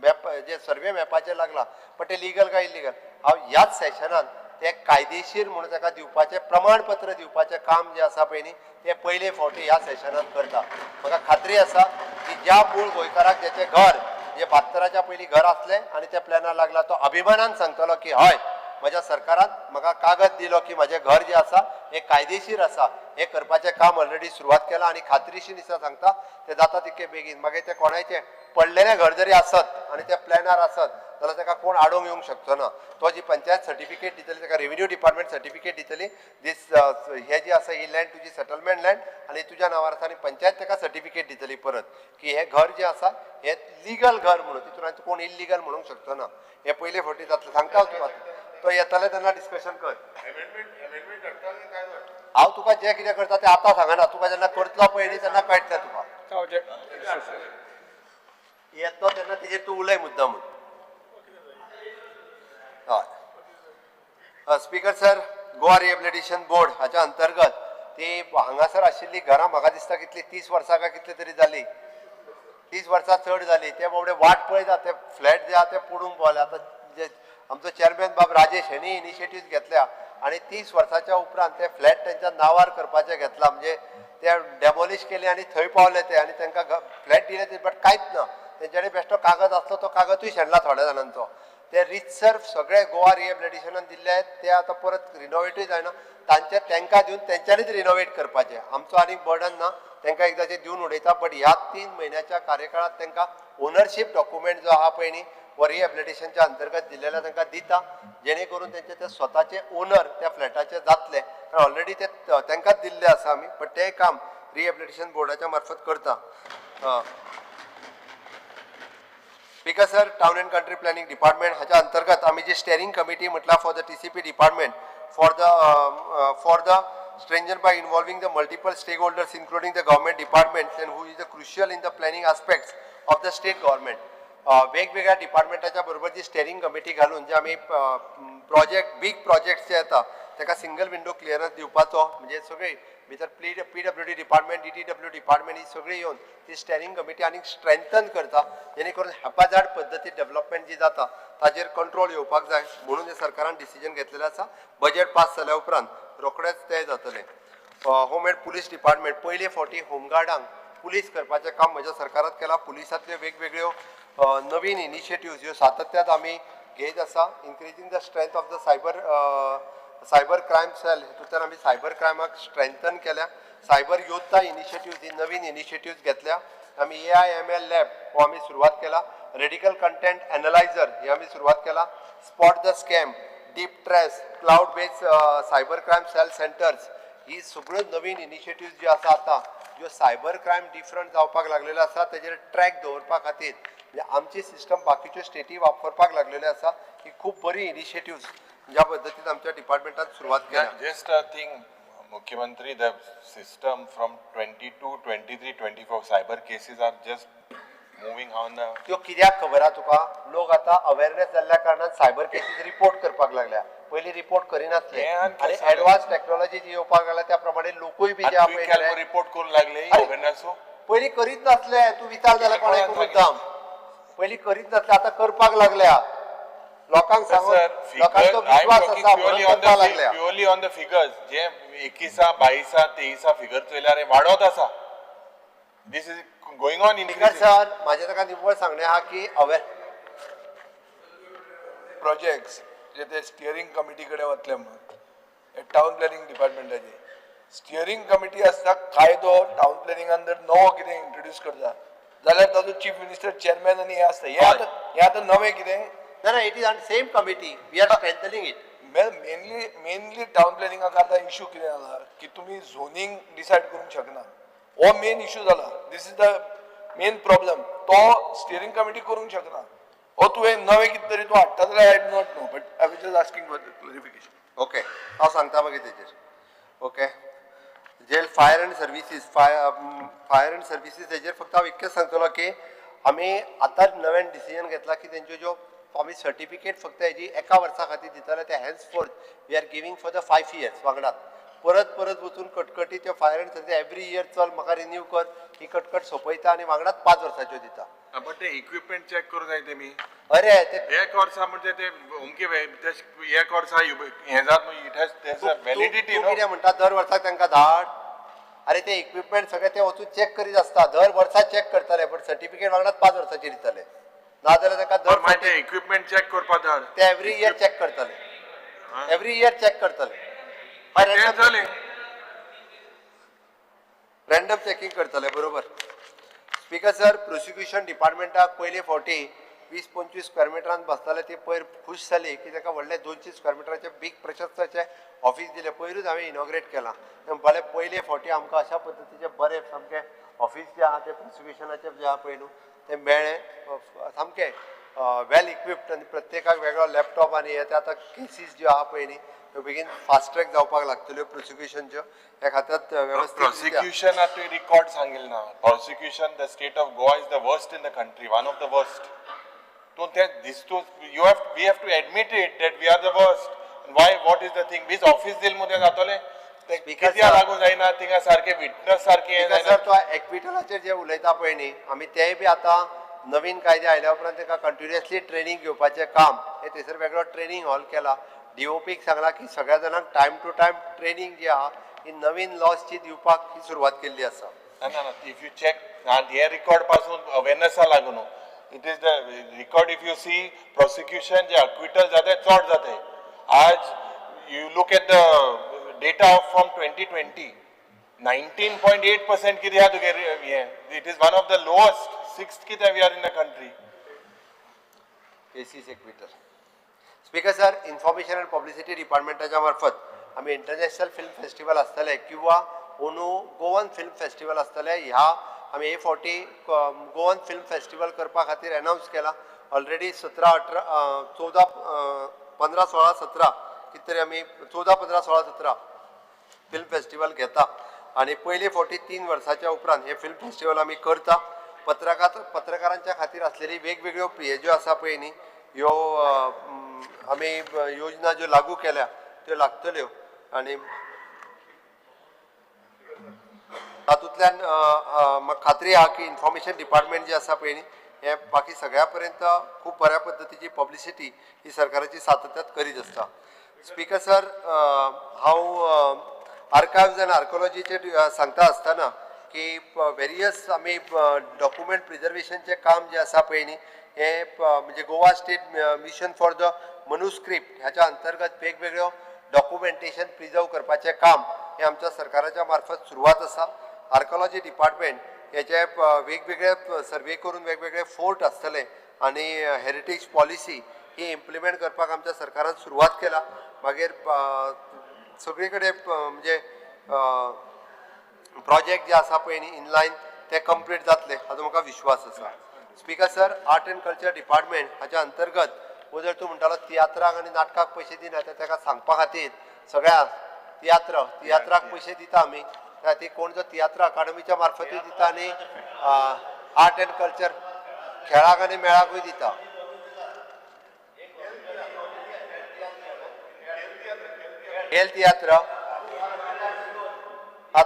मॅप जे सर्वे मॅपाचेर लागला पण ते लिगल काय इलिगल, हांव ह्याच सेशनात ते कायदेशीर म्हणून ताका दिवपाचें प्रमाणपत्र दिवपाचें काम जें आसा पळय न्ही तें पयले फावटी ह्या सेशनात करता. म्हाका खात्री आसा की ज्या मूळ गोंयकाराक जेचें घर जे 72च्या पयलीं घर आसलें आनी त्या प्लॅनार लागला तो अभिमानान सांगतलो की हय म्हज्या सरकारान म्हाका कागद दिलो की म्हजें घर जें आसा हें कायदेशीर आसा, हें करपाचें काम ऑलरेडी सुरवात केलां आनी खात्रीशीर दिसा सांगता तें जाता तितकें बेगीन. मागीर तें कोणाचें पडलेलें घर जरी आसत आनी तें प्लॅनार आसत जाल्यार ताका कोण आडोवंक येवंक शकचो ना. तो जी पंचायत सर्टिफिकेट दितली ताका रेव्हेन्यू डिपार्टमेंट सर्टिफिकेट दितली दीस हे जी आसा ही लँड तुजी सेटलमेंट लँड आनी तुज्या नांवार आसा आनी पंचायत ताका सर्टिफिकेट दितली परत की हें घर जें आसा हें लिगल घर म्हणून तितून कोण इल्लिगल म्हणूंक शकचो ना. हें पयले फावटी जातलें सांगता तुका. तो येतले तेन्ना डिस्कशन कर. हांव तुका जें कितें करता तें आतां सांगना, तुका जेन्ना करतलो पळय न्ही तेन्ना कळटलें तुका. येतलो तेन्ना तेजेर तूं उलय मुद्दामून. हय speaker sir, Goa rehabilitation board हाच्या अंतर्गत ती हांगासर आशिल्ली घरां म्हाका दिसता कितली 30 वर्सां काय कितली तरी जाली, 30 वर्सां चड जाली. ते बाबडे वाट पळयता ते फ्लॅट जे आहा ते पडूंक पावले. आतां जे आमचो चेअरमॅन बाब राजेश हेणी इनिशिएटीव्ह घेतल्या आनी 30 वर्साच्या उपरांत ते फ्लॅट तेंच्या नांवार करपाचें घेतला. म्हणजे ते डेमोलिश केले आनी थंय पावले ते आनी तांकां फ्लॅट दिले ते बट कांयच ना. तेंच्यानी बेश्टो कागद आसलो तो कागदूय शेणला थोड्या जाणांचो. ते रितसर सगळे गोवा रिहेबिलिटेशनान दिल्ले आहेत ते आतां परत रिनोवेटूय जायना. तांकां दिवन तेंच्यांनीच रिनोवेट करपाचें. आमचो आनीक बर्डन ना, तांकां एकदांचें दिवन उडयता. बट ह्या 3 म्हयन्याच्या कार्यकाळात तांकां ओनरशीप डॉक्युमेंट जो आहा पळय न्ही वो रिहेबिलिटेशनच्या अंतर्गत दिलेला तांकां दिता जेणे करून तेंचे ते स्वताचे ओनर त्या फ्लॅटाचे जातले. कारण ऑलरेडी ते तांकांच दिल्ले आसा आमी, बट तें काम रिहेबिलिटेशन बोर्डाच्या मार्फत करता. Speaker sir, town and country planning department हाच्या अंतर्गत आमी जी स्टेरिंग कमिटी म्हटला for the TCP department for the strengthened by involving the multiple stakeholders including the government departments and who is the crucial in the planning aspects of the state government. वेगवेगळ्या डिपार्टमेंटाच्या बरोबर जी steering committee घालून जे आमी project big projects जे येता ताका single window clearance दिवपाचो म्हणजे सगळी भितर PWD डिपार्टमेंट DTW डिपार्टमेंट ही सगळी येवन ती स्टेरिंग कमिटी आनीक स्ट्रेंथन करता जेणे करून हेपाजार्ड पद्दती डेव्हलपमेंट जी जाता ताजेर कंट्रोल येवपाक जाय म्हणून हे सरकारान डिसिजन घेतलेलें आसा. बजेट पास जाल्या उपरांत रोखडेच ते जातले. होम अँड पुलीस डिपार्टमेंट पयले फावटी होमगार्डांक पुलीस करपाचें काम म्हज्या सरकारात केलां. पुलिसांतल्यो वेगवेगळ्यो नवीन इनिशिएटिव्ज ह्यो सातत्यान आमी घेत आसा. Increasing the strength of the cyber crime cell हितूंतल्यान आमी सायबर क्रायमाक स्ट्रेंथन केल्या. सायबर योद्धा इनिशिएटिव्ज ही नवीन इनिशिएटिव्ज घेतल्या. आमी AI/ML लॅब हो आमी सुरवात केला. रेडिकल कंटेंट एनालायझर ही आमी सुरवात केला. Spot the scam, deep trace, cloud based cyber crime cell centres ही सगळ्यो नवीन इनिशिएटिव्ज ज्यो आसा आतां ज्यो सायबर क्रायम डिफरंट जावपाक लागलेलो आसा तेजेर ट्रॅक दवरपा खातीर म्हणजे आमची सिस्टम बाकीच्यो स्टेटी वापरपाक लागलेले आसा. ही खूब बरी इनिशिएटिव्ज ज्या पद्दतीन आमच्या डिपार्टमेंटान सुरवात केल्या. जस्ट अ थिंग मुख्यमंत्री, the system from 22, 23, 24 cyber cases are just moving on. त्यो कित्याक खबर आहा तुका? लोक आतां अवेरनेस जाल्ल्या कारणान सायबर केसीस रिपोर्ट करपाक लागल्या. पयलीं रिपोर्ट करिनासले आनी एडवान्स टेक्नॉलॉजी जी येवपाक लागल्या त्या प्रमाणे लोकूय बी जे पयले रिपोर्ट करून लागले अवेरनेस. पयलीं करीत नासले. तूं विचार जाल्यार कोणाक मुद्दाम पयलीं करीत नासले आतां करपाक लागल्या. लोकांक सांगून लोकांचो विश्वास आसा म्हणून करपाक लागल्या. प्युअरली ऑन द फिगर्स जे 21, 22, 23 फिगर चयल्यार वाडत आसा. This is going on in. Sir, माझे ताका निव्वळ सांगणे आहा की प्रोजेक्ट्स ते स्टियरिंग कमिटी कडेन वतले म्हणून टाउन प्लॅनिंग डिपार्टमेंटाचे स्टियरिंग कमिटी आसता कायदो टाउन प्लॅनिंगान जर नवो कितें इंट्रोड्यूस करता जाल्यार ताजो चीफ मिनिस्टर चेअरमॅन आनी हे आसता हे आतां नवें कितें No, no, it is on same committee. We are strengthening it. Mainly town प्लॅनिंगाक आतां इश्यू कितें जाला की तुमी झोनींग डिसायड करूंक शकना हो मेन इश्यू जाला दिस इज द मेन प्रॉब्लेम तो स्टियरिंग कमिटी करूंक शकना हो तुवें नवें कितें तरी तूं हाडटा जाल्यार I do not know but I was just asking for clarification okay हांव सांगता मागीर तेजेर okay jail fire and services तेजेर फक्त हांव इतकेंच सांगतलो की आमी आतांच नव्यान डिसिजन घेतला की तेंच्यो ज्यो आमी सर्टिफिकेट फक्त हेजी एका वर्सा खातीर दिताले ते hence fourth we are giving for the 5 years वांगडात परत वचून कटकटी त्यो fire and services every year चल म्हाका रिन्यू कर ही कटकट सोंपयता आनी वांगडात 5 वर्साच्यो दिता बट ते इक्विपमेंट चेक करूं जाय तेमी अरे ते एक वर्सा म्हणजे ते अमके एक वर्सा हे जात इट हॅज व्हॅलिडिटी तूं कितें म्हणटा दर वर्साक तांकां धाड अरे ते इक्विपमेंट सगळे ते वचून चेक करीत आसता दर वर्सा चेक करताले पण सर्टिफिकेट वांगडात 5 वर्सांची दिताले नाजाल्यार ताका दर मागीर ते इक्विपमेंट चेक करपा धाड ते एवरी इयर चेक करताले एवरी इयर चेक करताले ते जालें रॅन्डम चेकिंग करताले बरोबर स्पीकर सर प्रोसिक्युशन डिपार्टमेंटाक पयले फावटी 20-25 स्क्वेअर मिटरान बसताले ती पयर खुश जाली की ताका व्हडले 200 स्क्वेअर मिटराचे बीग प्रशस्ताचे ऑफिस दिले पयरूच हांवें इनॉग्रेट केलां म्हणपाले पयले फावटी आमकां अशा पद्दतीचे बरें सामकें ऑफिस जे आहा ते प्रोसिक्युशनाचे जे आहा पळय न्हू ते मेळ्ळें सामकें वेल इक्विप्ड आनी प्रत्येकाक वेगळो लॅपटॉप आनी हे ते आतां केसीस ज्यो आहा पळय न्ही त्यो बेगीन फास्ट ट्रॅक जावपाक लागतल्यो प्रोसिक्युशनच्यो ह्या खात्यांत वेवस्थीत prosecution at the record सांगेल ना prosecution the state of Goa is the worst in the country one of the worst so that this to we have to admit it that we are the worst and why what is the thing this office deal मध्ये जातले ते किती लागू जायना थिंगा सारखे witness सारखे sir तो एक्विटलाचेर जे उलयता पळय न्ही आमी तेय बी आतां नवीन कायदे आयल्या उपरांत ताका कंटिन्युअसली ट्रेनिंग घेवपाचें काम हे थंयसर वेगळो ट्रेनिंग हॉल केला डीओपीक सांगला की सगळ्या जाणांक टायम टू टायम ट्रेनिंग जी आहा ही नवीन लॉजची दिवपाक ही सुरवात केल्ली आसा ना इफ यू चेक हे रिकॉर्ड पासून अवेरनेसा लागून it is the record if you see prosecution जे अक्विटल जाते चड जाते आज you look at the data of from 2020 19.8% कितें आहा तुगे it is one of the lowest 6th कितें we are in the country cases acquittal speaker sir information and publicity डिपार्टमेंटाच्या मार्फत आमी इंटरनॅशनल फिल्म फेस्टिवल आसतले किंवा ओनू गोवन फिल्म फेस्टिवल आसतले ह्या आमी हे फावटी गोवन फिल्म फेस्टिवल करपा खातीर अनाउन्स केला ऑलरेडी 15, 16, 17 कितें तरी आमी 14, 15, 16, 17 फिल्म फेस्टिवल घेता आनी पयले फावटी 3 वर्साच्या उपरांत हे फिल्म फेस्टिवल आमी करता पत्रकारांच्या खातीर आसलेली वेगवेगळ्यो हे ज्यो आसा पळय न्ही ह्यो आमी योजना ज्यो लागू केल्या त्यो लागतल्यो आनी तातूंतल्यान म्हाका खात्री आहा की इन्फॉर्मेशन डिपार्टमेंट जे आसा पळय न्ही हे बाकी सगळ्या पर्यंत खूब बऱ्या पद्दतीची पब्लिसिटी ही सरकाराची सातत्यात करीत आसता स्पीकर सर हांव आर्कायव्ज अँड आर्कोलॉजीचेर सांगता आसतना की वेरियस आमी डॉक्युमेंट प्रिजर्वेशनचें काम जे आसा पळय न्ही हे म्हणजे Goa state mission for the manuscript ह्याच्या अंतर्गत वेगवेगळ्यो डॉक्युमेंटेशन प्रिजर्व करपाचें काम हे आमच्या सरकाराच्या मार्फत सुरवात आसा आर्कोलॉजी डिपार्टमेंट हेचे वेगवेगळे सर्वे करून वेगवेगळे फोर्ट आसतले आनी हेरिटेज पॉलिसी ही इम्प्लिमेंट करपाक आमच्या सरकारान सुरवात केला मागीर सगळे कडेन म्हणजे प्रोजेक्ट जे आसा पळय न्ही इनलायन ते कंप्लीट जातले हाचो म्हाका विश्वास आसा speaker sir art and culture department हाच्या अंतर्गत वो जर तूं म्हणटालो तियात्राक आनी नाटकाक पयशे दिना ताका सांगपा खातीर सगळ्या तियात्राक पयशे दिता आमी त्या खातीर कोण जो तियात्र अकादमीच्या मार्फतूय दिता आनी आर्ट अँड कल्चर खेळाक आनी मेळाकूय दिता हेल्थ तियात्र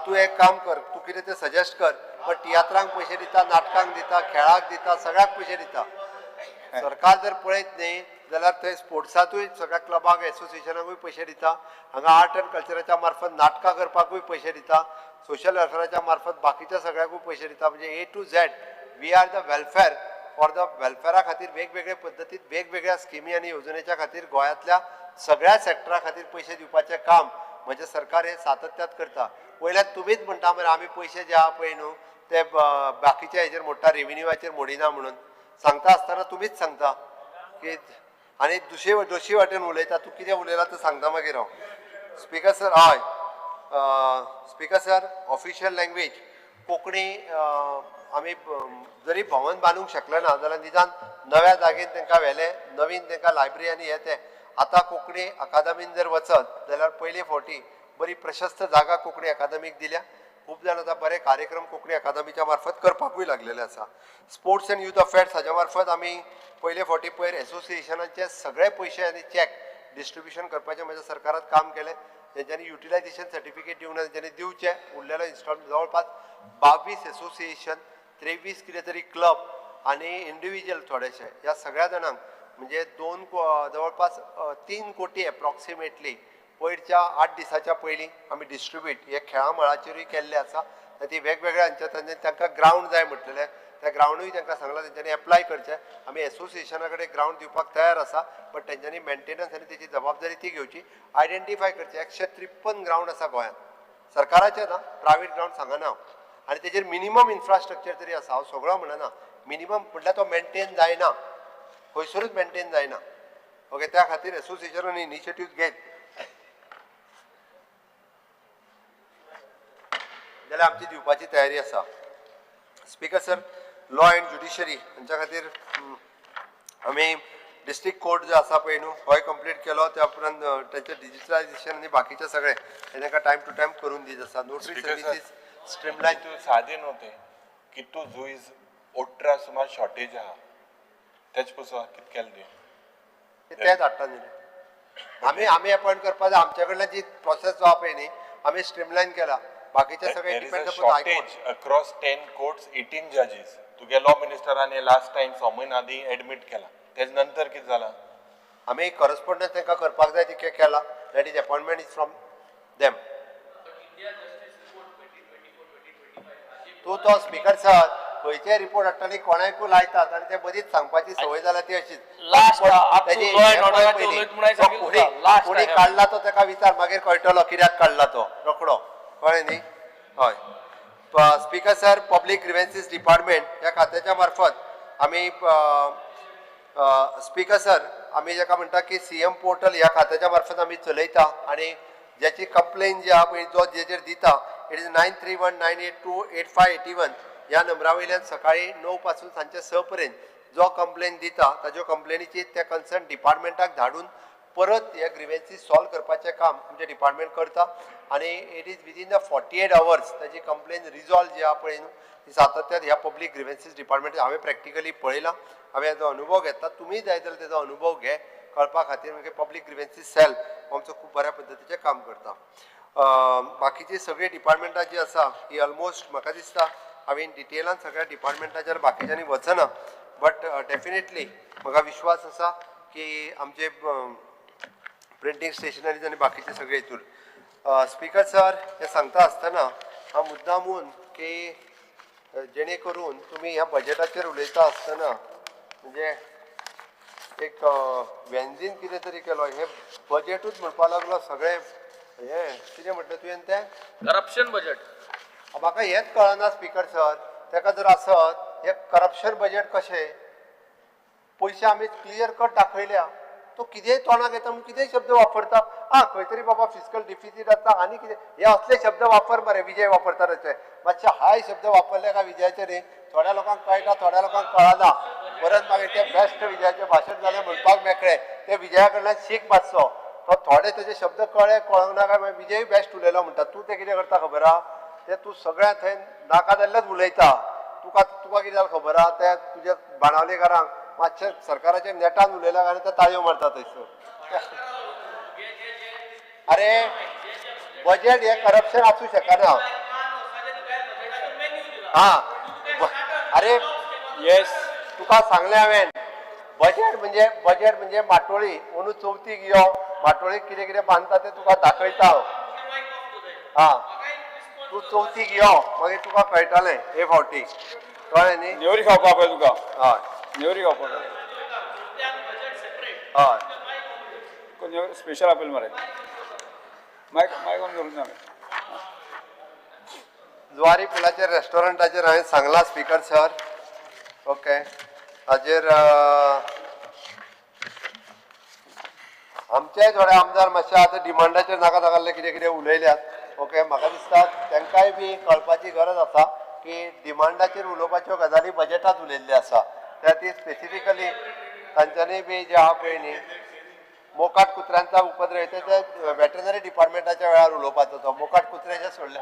तूं एक काम कर तूं कितें तें सजेस्ट कर पण तियात्रांक पयशे दिता नाटकांक दिता खेळाक दिता सगळ्याक पयशे दिता सरकार जर पळयत न्ही जाल्यार थंय स्पोर्ट्सातूय सगळ्या क्लबाक एसोसिएशनाकूय पयशे दिता हांगा आर्ट अँड कल्चराच्या मार्फत नाटकां करपाकूय पयशे दिता सोशल वेलफेअराच्या मार्फत बाकीच्या सगळ्याकूय पयशे दिता म्हणजे A to Z we are the welfare for the वेलफेअरा खातीर वेगवेगळे पद्दतीत वेगवेगळ्या स्किमी आनी योजनेच्या खातीर गोंयांतल्या सगळ्या सेक्टरा खातीर पयशे दिवपाचें काम म्हजें सरकार हें सातत्यात करता. वयल्यान तुमीच म्हणटा मरे आमी पयशे जे आहा पळय न्हू ते बाकीच्या हेजेर मोडटा, रेव्हेन्यूवाचेर मोडिना म्हणून. सांगता आसतना तुमीच सांगता की आनी दोशी वाटेन उलयता. तूं कितें उलयला तें सांगता मागीर हांव. स्पिकर सर, हय speaker sir, official language Konkani आमी जरी भवन बांदूंक शकले ना जाल्यार निदान नव्या जागेन तांकां व्हेले, नवीन तांकां लायब्ररी आनी हें तें. आतां कोंकणी अकादमीन जर वचत जाल्यार पयले फावटी बरी प्रशस्त जागा कोंकणी अकादमीक दिल्या. खूब जाण आतां बरे कार्यक्रम कोंकणी अकादमीच्या मार्फत करपाकूय लागलेले आसा. स्पोर्ट्स एंड यूथ अफेर्स हाच्या मार्फत आमी पयले फावटी पयर एसोसिएशनाचे सगळे पयशे आनी चॅक डिस्ट्रिब्युशन करपाचें म्हज्या सरकारान काम केलें. तेंच्यांनी युटिलायझेशन सर्टिफिकेट दिवंक ना, तेंच्यांनी दिवचें. उरलेलो इन्स्टॉलमेंट जवळपास 22 एसोसिएशन, 23 कितें तरी क्लब आनी इंडिव्हिज्युअल थोडेशे, ह्या सगळ्या जाणांक म्हणजे जवळपास 3 कोटी एप्रॉक्सिमेटली वयरच्या 8 दिसाच्या पयलीं आमी डिस्ट्रिब्यूट हे खेळा मळाचेरूय केल्ले आसा. ती वेगवेगळ्या हांच्या तांकां ग्रावंड जाय म्हटलेले, त्या ग्रावंडूय तांकां सांगलां तेंच्यांनी एप्लाय करचें. आमी एसोसिएशना कडेन ग्रावंड दिवपाक तयार आसा, बट तेंच्यांनी मेंटेनन्स आनी तेची जबाबदारी ती घेवची. आयडेंटिफाय करचें. 153 ग्रावंड आसा गोंयांत, सरकाराचे ना, प्रायवेट ग्रावंड सांगना हांव. आनी तेजेर मिनिमम इन्फ्रास्ट्रक्चर तरी आसा. हांव सगळो म्हणना, मिनिमम म्हटल्यार तो मेंटेन जायना, खंयसरूच मेंटेन जायना. ओके, त्या खातीर एसोसिएशनान इनिशिएटीव्ह घेत जाल्यार आमची दिवपाची तयारी आसा. Speaker sir, law end judiciary हांच्या खातीर आमी डिस्ट्रिक्ट कोर्ट जो आसा पळय न्हू होय कंप्लीट केलो. त्या उपरांत तेंचें डिजिटलायझेशन आनी बाकीचे सगळे हे तांकां टायम टू टायम करून दीत आसा. Notary services स्ट्रीमलायन. तू सादे नव्हते कितू जुईज 18 सुमार शॉर्टेज आहा तेच पसून कित केलें ते धाडटा न्ही आमी अपॉयंट करपा जाय. आमचे कडल्यान जी प्रोसेस जावप पळय न्ही आमी स्ट्रीमलायन केला. बाकीचे सगळे डिपेंड शॉर्टेज अक्रॉस 10 कोर्ट्स 18 जजीस. तुगे लॉ मिनिस्टरान लास्ट टाइम 6 म्हयने आदी एडमिट केला. तेज नंतर कितें जालां? आमी करस्पोंडन्स तांकां करपाक जाय तितकें केला. That is appointment is from them. तूं तो स्पिकर सर खंयचे रिपोर्ट हाडटा कोणाकूय लायतात आनी ते मदींच सांगपाची संवय जाल्या ती अशीच. कोणी काडला तो ताका विचार, मागीर कळटलो कित्याक काडला तो, रोखडो कळ्ळें न्ही. हय स्पिकर सर, पब्लीक ग्रिव्हन्सीस डिपार्टमेंट ह्या खात्याच्या मार्फत आमी स्पिकर सर आमी जाका म्हणटा की CM पोर्टल ह्या खात्याच्या मार्फत आमी चलयता आनी ज्याची कंप्लेन जी आहा पळय जो जेचेर दिता इट इज 9319828581 ह्या नंबरा वयल्यान सकाळी 9 पासून सांजचे 6 पर्यंत जो कंप्लेन दिता ताज्यो कंप्लेनीची त्या कन्सर्न डिपार्टमेंटाक धाडून परत हे ग्रिव्हन्सीस सॉल्व करपाचें काम आमचे डिपार्टमेंट करता. आनी it is within the 48 hours ताजी कंप्लेन रिजॉल्व जी आहा पळय न्हू ती सातत्यान ह्या पब्लीक ग्रिव्हन्सीस डिपार्टमेंट हांवें प्रॅक्टिकली पळयला. हांवें हेजो अनुभव घेतला. तुमी जाय जाल्यार तेजो अनुभव घे कळपा खातीर. म्हणजे पब्लीक ग्रिव्हन्सीस सेल आमचो खूब बऱ्या पद्दतीचें काम करता. बाकीची सगळी डिपार्टमेंटां जी आसा ही ऑलमोस्ट म्हाका दिसता हांवें डिटेलान सगळ्या डिपार्टमेंटाचेर बाकीच्यांनी वचना, बट डेफिनेटली म्हाका विश्वास आसा की आमचे प्रिंटींग स्टेशनरीज आनी बाकीचे सगळे हितून. स्पिकर सर, हे सांगता आसतना हांव मुद्दामून की जेणे करून तुमी ह्या बजेटाचेर उलयता आसतना म्हणजे एक व्यंजीन कितें तरी केलो. हे बजेटूच म्हणपा लागलो सगळे हे कितें म्हटलें तुवें तें करप्शन बजेट. म्हाका हेंच कळना स्पिकर सर. ताका जर आसत हे करप्शन बजेट कशें, पयशे आमी क्लियर कट दाखयल्या, तो कितेंय तोंडाक येता म्हणून कितेंय शब्द वापरता. खंय तरी बाबा फिजिकल डिफिसीट आसता आनी कितें हे असले शब्द वापर मरे. विजय वापरता तशे मातशे हाय शब्द वापरले का विजयाचे न्ही थोड्या लोकांक कळटा, थोड्या लोकांक कळना. परत मागीर ते बेस्ट विजयाचे भाशण जालें म्हणपाक मेकळे. ते विजया कडल्यान शीक मातसो. तो थोडे तेजे शब्द कळूंक ना काय विजय बेस्ट उलयलो म्हणटा. तूं ते कितें करता खबर आहा? ते तूं सगळ्या थंय नाका जाल्लेच उलयता. तुका कितें जालें खबर आहा? ते तुज्या बाणावलेकारांक मातशें सरकाराच्या नेटान उलयल्या आनी ते ताळयो मारता थंयसर. अरे बजेट हे करप्शन आसूं शकना. अरे येस, तुका सांगलें हांवें बजेट म्हणजे माटोळी म्हणून चवथीक यो माटोळीक कितें कितें बांदता तें तुका दाखयता. तूं चवथीक यो मागीर तुका कळटलें हे फावटी. कळ्ळें न्ही. नेवरी खावपाक पळय तुका. हय नेवरी खावपाक. हय కొంచెం స్పెషల్ అప్పీల్ మరి మైक ऑन करून द्या जुवारी पुलाचेर रेस्टॉरंटाचेर हांवें सांगलां स्पीकर सर ओके हाजेर आमचेय थोडे आमदार मातशे आतां डिमांडाचेर नाका नाकाल्ले कितें कितें उलयल्यात ओके म्हाका दिसता तांकांय बी कळपाची गरज आसा की डिमांडाचेर उलोवपाच्यो गजाली बजेटांत उलयल्ल्यो आसा त्या ती स्पेसिफिकली तांच्यांनी बी जे आहा पळय न्ही मोकाट कुत्र्यांचा उपद्रव ते वेटरनरी डिपार्टमेंटाच्या वेळार उलोवपाचो तो मोकाट कुत्र्याचे सोडले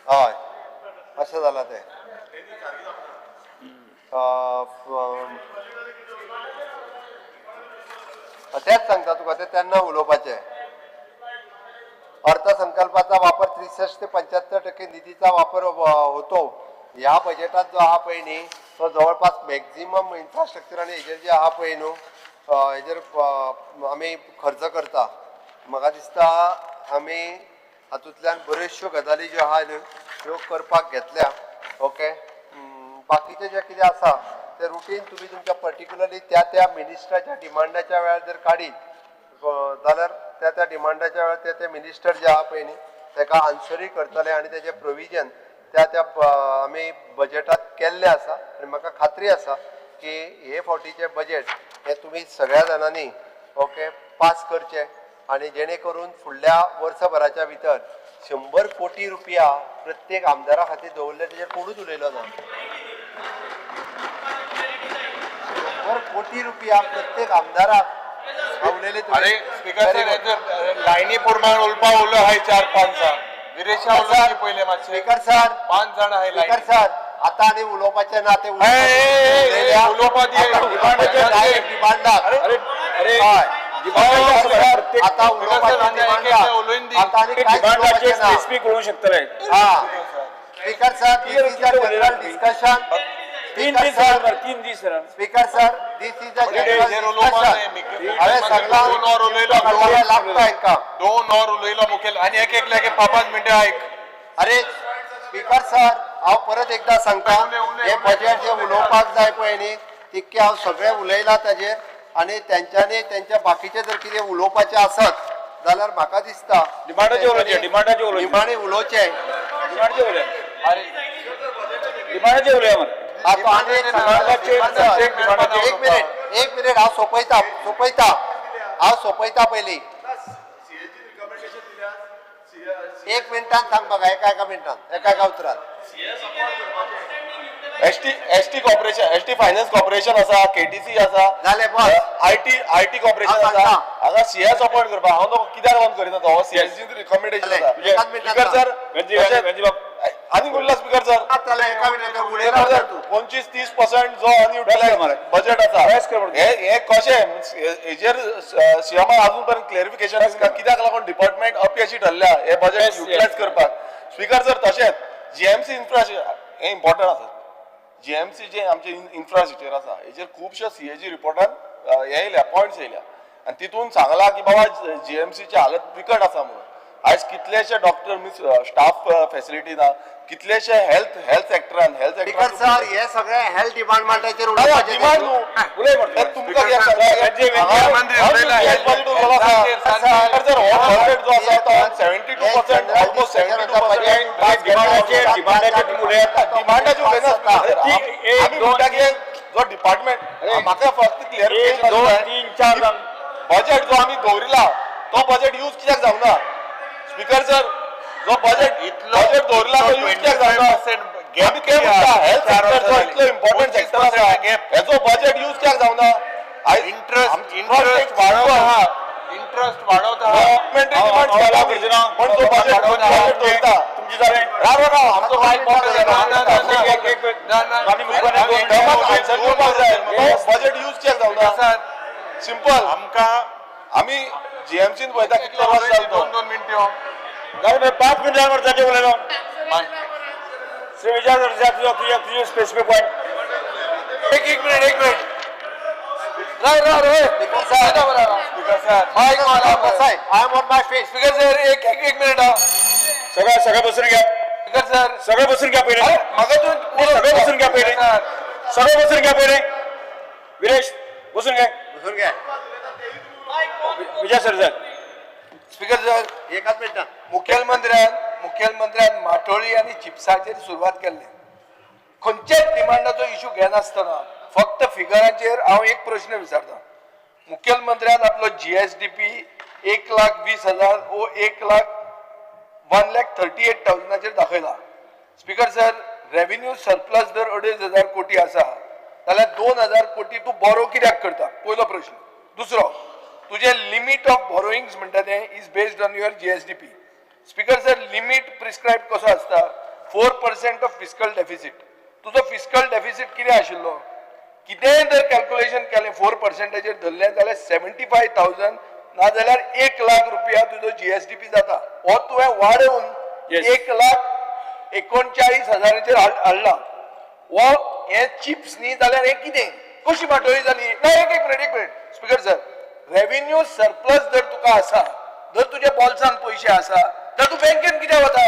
हय अशें जालां तें तेच सांगता तुका ते तेन्ना उलोवपाचें अर्थसंकल्पाचा वापर 63 ते 75% निधीचा वापर होतो ह्या बजेटात जो आहा पळय न्ही तो जवळपास मॅक्झिमम इन्फ्रास्ट्रक्चर आनी हेजेर जे आहा पळय न्हू हेजेर आमी खर्च करता म्हाका दिसता आमी हातूंतल्यान बऱ्योचश्यो गजाली ज्यो आहा न्हू त्यो करपाक घेतल्या ओके बाकीचे जे कितें आसा ते रुटीन तुमी तुमच्या पर्टिक्युलरली त्या मिनिस्टराच्या डिमांडाच्या वेळार जर काडीत जाल्यार त्या डिमांडाच्या वेळार ते मिनिस्टर जे आहा पळय न्ही ताका आन्सरूय करतले आनी तेजे प्रोविजन त्या आमी बजेटात केल्ले आसा आनी म्हाका खात्री आसा की हे फावटीचे बजेट हे तुमी सगळ्या जाणांनी ओके पास करचे आणि जेणे करून फुडल्या वर्सभराच्या भितर 100 कोटी रुपया प्रत्येक आमदारा खातीर दवरले तेजेर कोणूच उलयलो ना 100 कोटी रुपया प्रत्येक आमदाराक उलयले अरे स्पीकर सर लायनी प्रमाण उलपा उलो हाय 4-5 जाण विरेशा उलोवची पहिले मातशे स्पीकर सर 5 जाण हाय स्पीकर सर आता आनी उलोवपाचें ना ते उलोवपा डिमांडाक अरे आता उलोवपाचें स्पेसिफिक कळू शकतले speaker sir this is a general discussion 3 दीस speaker sir this is a general discussion हांवें सांगला 2 लागता हांकां 2 और उलयलो मुखेल आनी एक लागे 5 मिनिटां आयक अरे स्पीकर सर हांव परत एकदा सांगता हे बजेट जे उलोवपाक जाय पळय न्ही तितके हांव सगळें उलयलां ताजेर आनी तेंच्यांनी तेंच्या बाकीचे जर कितें उलोवपाचें आसत जाल्यार म्हाका दिसता डिमांडाचे उलोवचे निमाणे उलोवचे डिमांडाचे उलया मरे आता आनी एक मिनिट हांव सोपयता पयलीं 1 मिनटान सांग म्हाका एका मिनटान एका उतरान ST corporation ST finance corporation आसा केटीसी आसा जालें बस आयटी कॉर्पोरेशन आसा हांगा सीएस अपॉइंट करपाक हांव तो कित्याक लागून करिना तो सीएसची रिकमेंडेशन आसा स्पीकर सर आनी उरला स्पीकर सर 25-30% जो अनयुटिलाइज बजेट आसा हे कशें हेजेर सीएमान अजून पर्यंत क्लॅरिफिकेशन आसा कित्याक लागून डिपार्टमेंट अपयशी ठरल्या हे बजेट युटिलाइज करपाक स्पीकर सर तशेंच जीएमसी इन्फ्रास्ट्रक्चर हे इम्पॉर्टंट आसा जीएमसी जे आमचे इन्फ्रास्ट्रक्चर आसा हेजेर खुबशे सीएजी रिपोर्टान हे येयल्या पॉयंट्स येयल्या आनी तितून सांगला की बाबा जीएमसीची हालत बिकट आसा म्हणून आयज कितलेशे डॉक्टर मीन्स स्टाफ फॅसिलिटी ना कितलेशे हेल्थ सेक्टरान स्पीकर सर हे सगळे हेल्थ डिपार्टमेंटाचेर डिमांड न्हू तुमकां कित्याक सांगता 72% जो डिपार्टमेंट म्हाका फक्त क्लिअरिफिकेशन बजेट जो आमी दवरिला तो बजेट यूज कित्याक जावना स्पीकर सर जो बजेट दवरिला तो यूज कित्याक जावना आमी कितें म्हणटा हेल्थ सेक्टर जो इतलो इम्पॉर्टंट सेक्टर आसा हेजो बजेट यूज कित्याक जावना इंट्रस्ट वाडवता पण तो बजेट दवरता तुमची जालें राव आमचो बजेट यूज कित्याक जावना सिंपल आमकां आमी जीएमसीन पळयता कितलो लॉस जालो 2 मिनटं जालें 5 मिनटां वर्साचे उलयलो श्री विजय तुझे स्पेसिफिक पॉइंट एक मिनिट स्पीकर सर माईक वाला बसाय I am on my face speaker sir एक मिनिट सगळं बसून घ्या स्पीकर सर सगळं बसून घ्या पहिले सगळं बसून घ्या पहिले विरेश बसून घ्या विजय सर सर स्पीकर सर एकच मिनिटां मुखेलमंत्र्यान माटोळी आणि चिप्साचेर सुरवात केल्ली. खंयच्याच डिमांडाचो इशू घेनासतना फक्त फिगरांचेर हांव एक प्रश्न विचारता. मुखेलमंत्र्यान आपलो GSDP 1,20,000 वो 1,38,000 दाखयला. स्पीकर सर, रेव्हेन्यू सरप्लस जर 2,500 कोटी आसा जाल्यार 2,000 कोटी तूं बोरो कित्याक करता? पयलो प्रश्न. दुसरो, तुझे लिमिट ऑफ बोरोइंग्स म्हणटा तें is based on your GSDP. Speaker sir, limit prescribe कसो आसता? 4% ऑफ फिस्कल डेफिसीट. तुजो फिस्कल डेफिसीट कितें आशिल्लो? कितेंय जर कॅल्क्युलेशन केलें 4%चेर धरलें जाल्यार 75,000 ना जाल्यार 1,00,000 रुपया तुजो GSDP जाता. हो तुवें वाडोवन 1,39,000 हाडला. वो हे चिप्स न्ही जाल्यार हे कितें? कशी माटोळी जाली? ना एक minute speaker sir, revenue surplus जर तुका आसा, जर तुज्या बॉल्सान पयशे आसा, तर तू बँकेन कित्याक वता?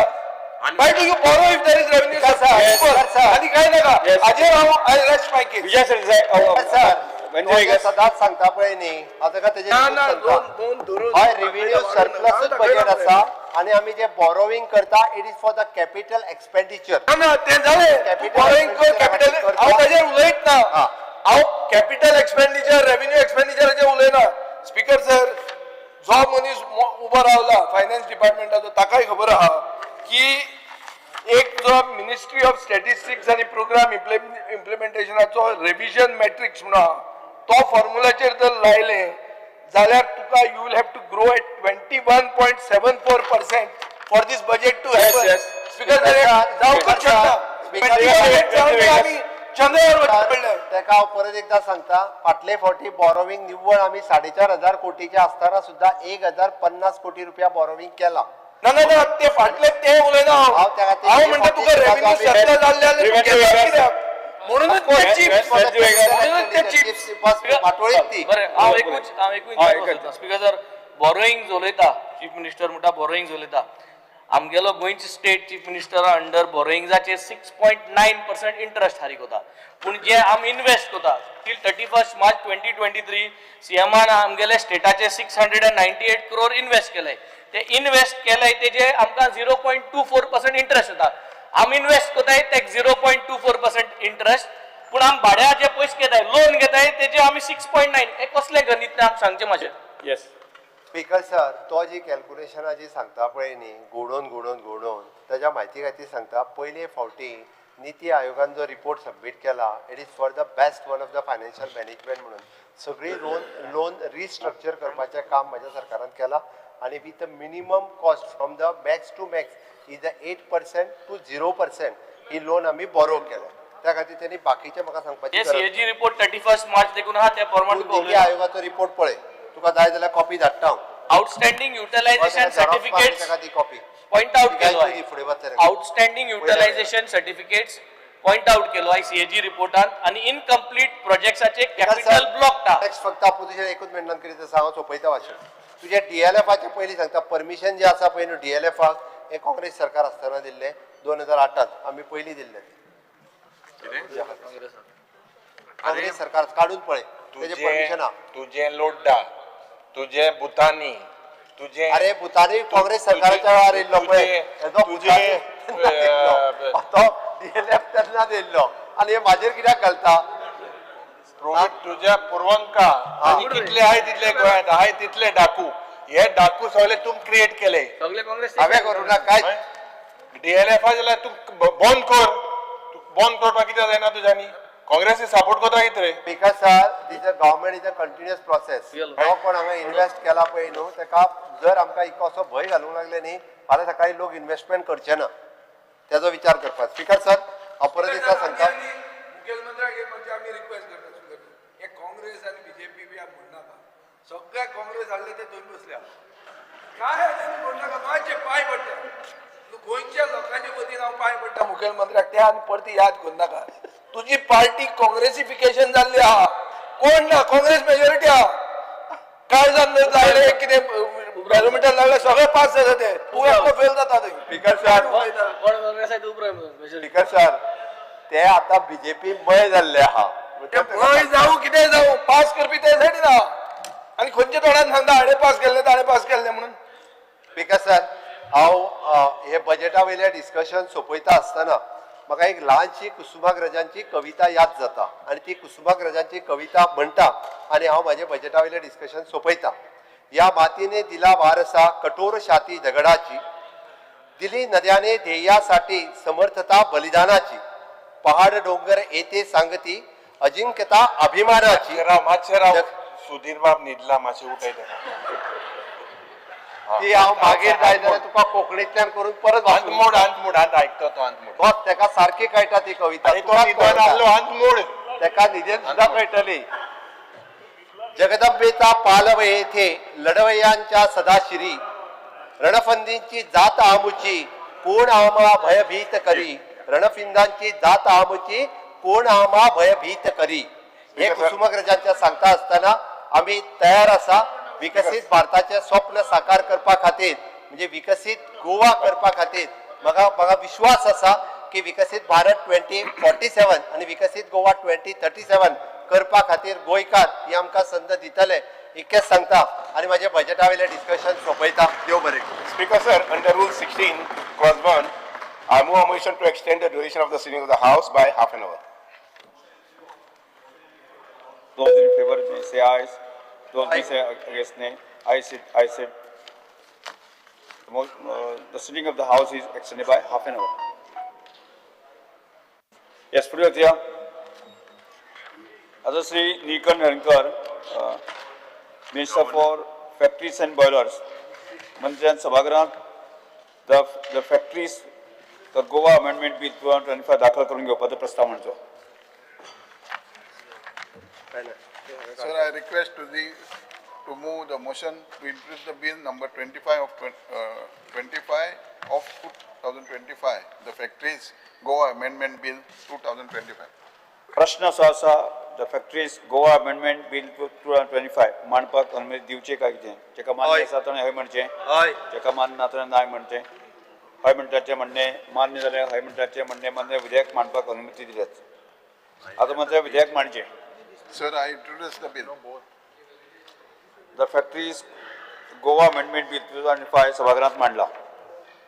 Why do you borrow if there is revenue surplus? आनी काय नाका. हाजेर हांव I rest my case. Vijay sir sir सदांच सांगता पळय न्ही, हांव तेजेर दोन धरून हय रेव्हेन्यू सरप्लसच बजेट आसा आणि आम्ही जे बॉरोविंग करता it is for the capital expenditure. ना ते जालें. बॉरोइंग कर कॅपिटल. हांव ताजेर उलयत ना. हांव कॅपिटल एक्सपेंडिचर रेव्हेन्यू एक्सपेंडिचराचेर उलयना. स्पीकर सर, जो मनीस उबो रावला फायनान्स डिपार्टमेंटाचो ताकाय खबर आहा की एक जो मिनिस्ट्री ऑफ स्टॅटिस्टिक्स आणि प्रोग्राम इम्प्लिमेंटेशनाचो रिव्हिजन मॅट्रिक्स म्हणून आहा, तो फॉर्म्युलाचेर जर लायले जाल्यार तुका you will have to grow at 21.74% for this budget to happen. Speaker sir, जावंकच शकता. 21 आमी चंद्रावर पडले. तेका हांव परत एकदा सांगता, फाटले फावटी बॉरोविंग निव्वळ आम्ही 4,500 कोटीचे असताना सुद्धा 1,050 कोटी रुपया बॉरोविंग केला. ना ते फाटले ते उलयना हांव म्हणटा तुका रेव्हेन्यू सरप्लस जाल्ले म्हणूनच ते चिप्स फाटोळीत ती. बरें, हांव एकूच स्पीकर सर, बॉरोइंग उलयता. चीफ मिनिस्टर म्हणटा बॉरोइंग उलयता. आमगेलो गोंयचे स्टेट चीफ मिनिस्टर अंडर बॉरोइंग्साचेर 6.9% इंटरेस्ट हारीक होता. पूण जे आमी इन्वेस्ट करता टील 31 मार्च 2023 सीएमान आमगेले स्टेटाचे 698 करोड इन्वेस्ट केले. ते इन्वेस्ट केले तेजे आमकां 0.24% इंटरेस्ट येता. आमी इन्वेस्ट करताय ते 0.24% इंटरेस्ट, पूण आमी भाड्या जे पयशे घेताय लोन घेताय तेजे आमी 6.9. हे कसले गणित आमकां सांगचे मातशें. येस स्पीकर सर, तो जी कॅल्क्युलेशनां जी सांगता पळय न्ही, घोडोवन त्याच्या म्हायती खातीर सांगता, पयले फावटी नीती आयोगान जो रिपोर्ट सबमीट केला it is for the best one of the financial management म्हणून सगळी लोन रिस्ट्रक्चर करपाचें काम माझ्या सरकारान केला आणि with the minimum cost from the max to max is the 8% to 0% ही लोन आम्ही बॉरो केल्या. त्या खातीर त्यांनी बाकीचे म्हाका सांगपाची CAG रिपोर्ट 31 मार्च देखून हा त्या फॉर्मॅट नीती आयोगाचो रिपोर्ट पळय, तुका जाय जाल्यार कॉपी धाडटा हांव. Outstanding utilization certificates copy point out केलो. फुडें वतले outstanding utilization certificates point out केलो CAG रिपोर्टान आणि इनकम्प्लीट प्रोजेक्ट्साचे कॅपिटल ब्लॉक ता. नेक्स्ट फक्त अपोजिशन एकूच मिनटान कितें सांग सोपयता वाचन. तुझे DLFचे पयलीं सांगता परमिशन जे आसा पळय न्हू DLFाक हे काँग्रेस सरकार आसतना दिल्ले 2008 आमी पयलीं दिल्ले. काँग्रेस सरकार काढून पळय तेजे परमिशन आहा. तुझे लोड्डा, तुझे बुतानी, तुझे अरे बुतानी काँग्रेस सरकाराच्या वेळार येयल्लो पळय तो DLF तेन्ना दिल्लो आनी हे म्हाजेर कित्याक घालता? तुझ्या पुरवंका आणि कितले आहे तितले गोंयांत आहे तितले डाकू, हे डाकू सगळे तुम क्रिएट केले. सगळे काँग्रेस हांवें करूं ना कांय. DLF जाल्यार तू बंद करपाक कितें जायना तुज्यांनी? काँग्रेसी सपोर्ट करता कितें रे? Because sir this a government is a continuous process. जो कोण हांगा इन्वेस्ट केला पळय न्हू तेका जर आमकां इको असो भंय घालूंक लागले न्ही फाल्यां सकाळी लोक इन्वेस्टमेंट करचे ना, तेजो विचार करपाक. स्पीकर सर हांव परत एकदा सांगता, मुखेलमंत्र्याक एक म्हणजे आमी रिक्वेस्ट करता हे काँग्रेस आणि BJP बी म्हणनाका. सगळे काँग्रेस हाडले ते थंय बसल्या. काय म्हणनाका माझे पांय पडटा. गोंयच्या लोकांच्या वतीन हांव पांय पडटा मुखेलमंत्र्याक ते आनी परती याद करनाका. तुजी पार्टी काँग्रेसिफिकेशन जाल्ली आहा. कोण ना काँग्रेस मेजॉरिटी आहा. काय जाल्ले कितें बॅरोमिटर लागले सगळे पास जाता ते तूं एकलो फेल जाता थंय. स्पीकर सर स्पीकर सर ते आता BJP मय जाल्ले आहा. जाऊ कितें जाऊ पास करपी ते सायडीन आहा. आनी खंयचे तोंडान सांगता हाणें पास केल्ले म्हणून. स्पीकर सर, हांव हे बजेटा वयले डिस्कशन सोंपयता आसतना म्हाका एक ल्हानशी कुसुमाग्रजांची कविता याद जाता आनी ती कुसुमाग्रजांची कविता म्हणटा आनी हांव म्हाजें बजेटा वयलें डिस्कशन सोंपयता. या मातीने दिला वारसा कठोर छाती दगडाची, दिली नद्याने ध्येयासाठी समर्थता बलिदानाची, पहाड डोंगर येते सांगती अजिंक्यता अभिमानाची. मातशें राव सुधीर बाब न्हिदला, मातशें उठय तेका. ती हांव मागीर जाय जाल्यार तुका कोंकणींतल्यान करून परत अंतमोड आयकता तो अंतमोड. बस तेका सारकी कळटा ती कविता. आनी तो न्हिदून आहलो अंतमोड. तेका न्हिदेन सुद्धा कळटली. जगदंबेचा पालव येथे लढवयांच्या सदाशिरी, रणफंदींची जात आमुची कोण आम्हा भयभीत करी, रणफिंदांची जात आमुची कोण आम्हा भयभीत करी. हे कुसुमाग्रजांच्या सांगता असताना आम्ही तयार असा विकसित भारताचे स्वप्न साकार करपा खातीर, म्हणजे विकसित गोवा करपा खातीर म्हाका विश्वास असा की विकसित भारत 2047 आणि विकसित गोवा 2037 करपा खातीर गोंयकार ही आमकां संद दितले इतकेंच सांगता आनी म्हाजे बजेटा वयलें डिस्कशन सोंपयता. देव बरें करूं. Speaker sir, under Rule 16, Clause 1, I move a motion to extend the duration of the sitting of the House by half an hour. Those in favor may say aye. Those may say against nay. I said. The sitting of the House is extended by half an hour. Yes, Priyatia. Adasri Nikan Rankar, Minister for Factories and Boilers, Mantri Sabhagranth, the factories, the Goa Amendment Bill 2025 दाखल करून घेवपाचो प्रस्ताव मांडचो. Sir, I request to move the motion to introduce the bill number 25 of 2025, the Factories Goa Amendment Bill 2025. प्रश्न असो आसा, the Factories Goa Amendment Bill 2025 मांडपाक अनुमती दिवची काय कितें? जेका मान्य आसा ताणें हय म्हणचें, जेका मान्य ना ताणें नाय म्हणचें. हय म्हणटाचें म्हणणें मान्य जाल्यार हय म्हणटाचें म्हणणें मान्य विधेयक मांडपाक अनुमती दिल्यात. आता म्हणजे विधेयक मांडचें. Sir, I introduce the bill. The Factories Goa Amendment Bill 2025 सभागृहात मांडला.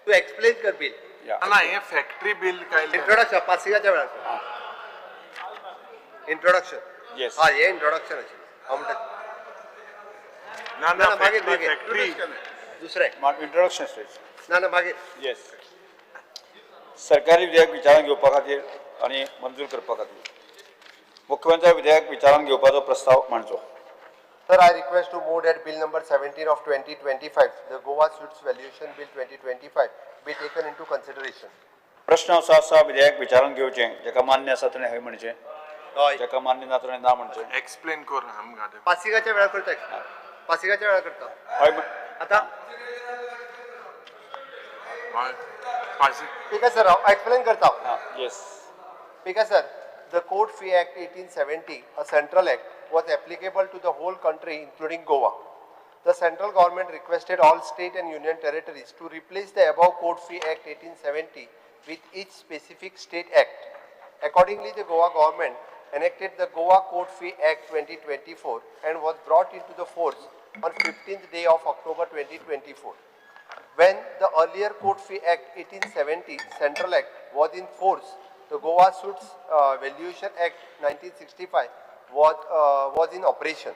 तू एक्सप्लेन कर बिल. ना हे फॅक्टरी बिल काय इंट्रोडक्शन पासिकाच्या वेळार इंट्रोडक्शन. Yes. हा हे इंट्रोडक्शन अशें हांव म्हणटा ना मागीर फॅक्टरी दुसरें इंट्रोडक्शन स्टेज. ना मागीर येस. सरकारी विधेयक विचारान घेवपा खातीर आनी मंजूर करपा खातीर मुख्यमंत्री विधेयक विचारान घेवपाचो प्रस्ताव मांडचो. Sir, I request to move that bill number 17 of 2025, the Goa Suits Valuation Bill 2025, be taken into consideration. प्रश्न असो आसा विधेयक विचारान घेवचें, जेका मान्य आसा ताणें हय म्हणचें, जेका मान्य ना ताणें ना म्हणचें. एक्सप्लेन कर आमकां. पासिकाच्या वेळार करता. पासिकाच्या वेळार करता. हय आता ठीक आहे सर, हांव एक्सप्लेन करता. Yes. Because sir, the Code Fee Act 1870, a central act, was applicable to the whole country including Goa. The central government requested all state and union territories to replace the above Code Fee Act 1870 with each specific state act. Accordingly, the Goa government enacted the Goa Code Fee Act 2024 and was brought into the force on 15th day of October 2024. When the earlier Code Fee Act 1870 Central Act was in force, the Goa Suits Valuation Act 1965 was in operation.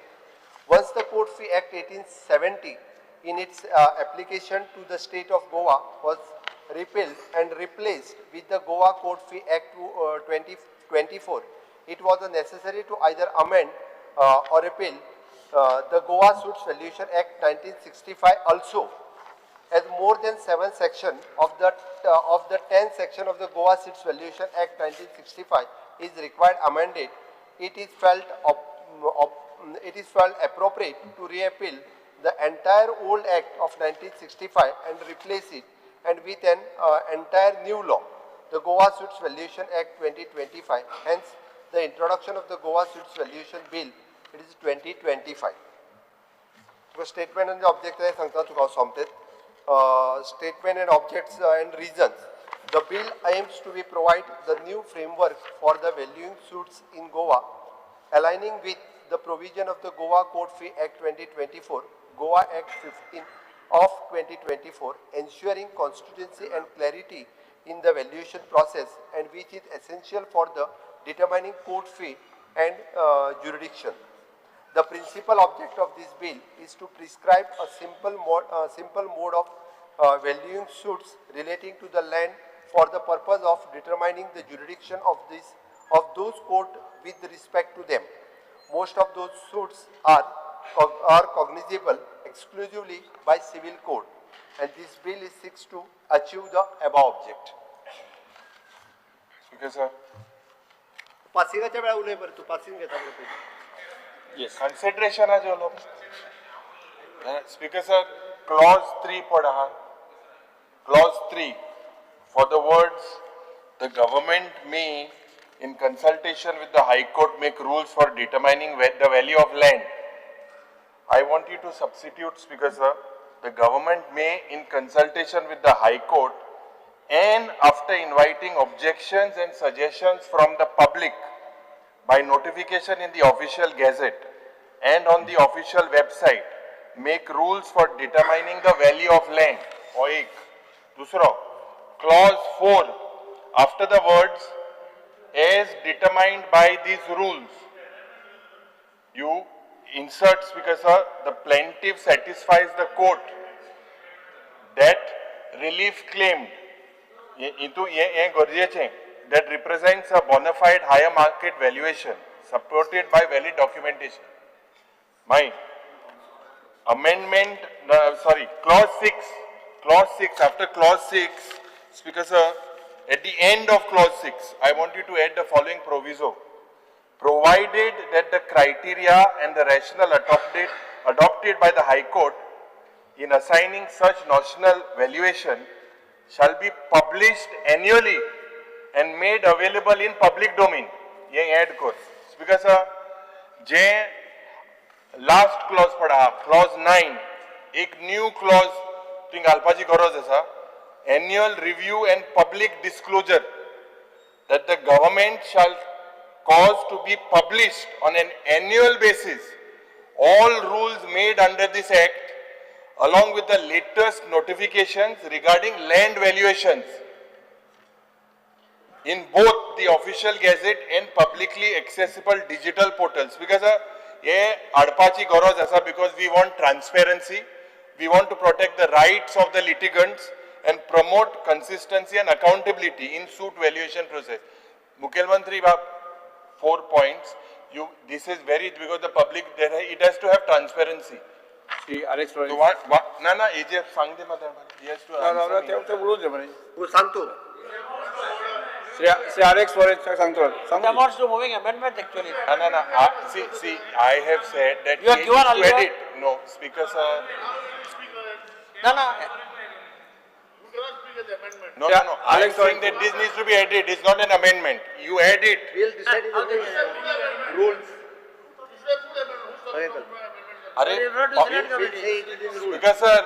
Once the Code Fee Act 1870 in its application to the state of Goa was repealed and replaced with the Goa Code Fee Act 2024, it was necessary to either amend or repeal the Goa Suits Valuation Act 1965 also, as more than 7 sections of the 10th section of the Goa Suits Valuation Act 1965 is required amended. It is felt appropriate to repeal the entire old Act of 1965 and replace it and with an entire new law, the Goa Suits Valuation Act 2025. Hence, the introduction of the Goa Suits Valuation Bill, it is 2025. Statement and the object I सांगता तुका सोमतेत. Statement and objects and reasons. The bill aims to provide the new framework for the valuing suits in Goa, aligning with the provision of the Goa Court Fee Act 2024, Goa Act 15 of 2024, ensuring consistency and clarity in the valuation process, and which is essential for the determining court fee and jurisdiction. The principal object of this bill is to prescribe a simple mode of valuing suits relating to the land for the purpose of determining the jurisdiction of those courts with respect to them. Most of those suits are cognizable exclusively by civil code, and this bill is seeks to achieve the above object. Speaker sir, पासिंगाच्या वेळा उलय बरं तू passing घेता yes consideration आज बोलो. Speaker sir, clause 3 पढ़ा. Clause 3, for the words, the government may, in consultation with the High Court, make rules for determining the value of land. I want you to substitute, Speaker sir, the government may, in consultation with the High Court, and after inviting objections and suggestions from the public by notification in the official gazette and on the official website, make rules for determining the value of land. और एक दूसरा clause 4, after the words as determined by these rules, you insert, Speaker sir, the plaintiff satisfies the court that relief claimed that represents a bona fide higher market valuation supported by valid documentation. My amendment, clause 6, after clause 6, Speaker sir, at the end of clause 6, I want you to add the following proviso. Provided that the criteria and the rationale adopted by the High Court in assigning such notional valuation shall be published annually and made available in public domain. ये add कर. Speaker sir, जे last clause पढ़ा, clause 9, एक new clause तुम्ही घालपाची गरज आसा. Annual review and public disclosure that the government shall cause to be published on an annual basis all rules made under this act along with the latest notifications regarding land valuations in both the official gazette and publicly accessible digital portals. Because ये आडपाची गरज आसा because we want transparency, we want to protect the rights of the litigants and promote consistency and accountability in suit valuation process. Mukhyamantri, 4 points. This is very, because the public, it has to have transparency. Shri Alex Flores. So what? Na, AJ, sang de mother. He has to answer me. ते बोलून दे म्हणे. तू सांगतो Shri Alex Flores सांगतो. Amounts to moving amendment actually. No. See, I have said that You are given to all edit. No, Speaker sir. No. I am saying that this needs to be edited. It's not an amendment. You edit. we'll decide in the rules. Speaker sir,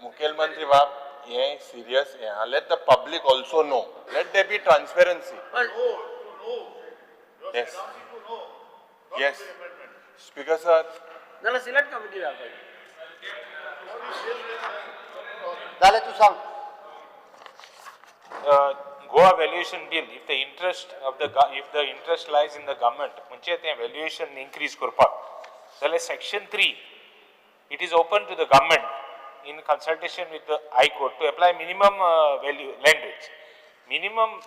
Mukhyamantri Bab, ये serious है. Let the public also know. Let there be transparency. Yes. Speaker sir. select committee झालं तू सांग. Goa valuation bill, if the interest lies in the government, म्हणजे ते valuation increase करपाक, जाल्यार section 3, it is open to the government in consultation with the High Court to apply minimum value land rates. Minimum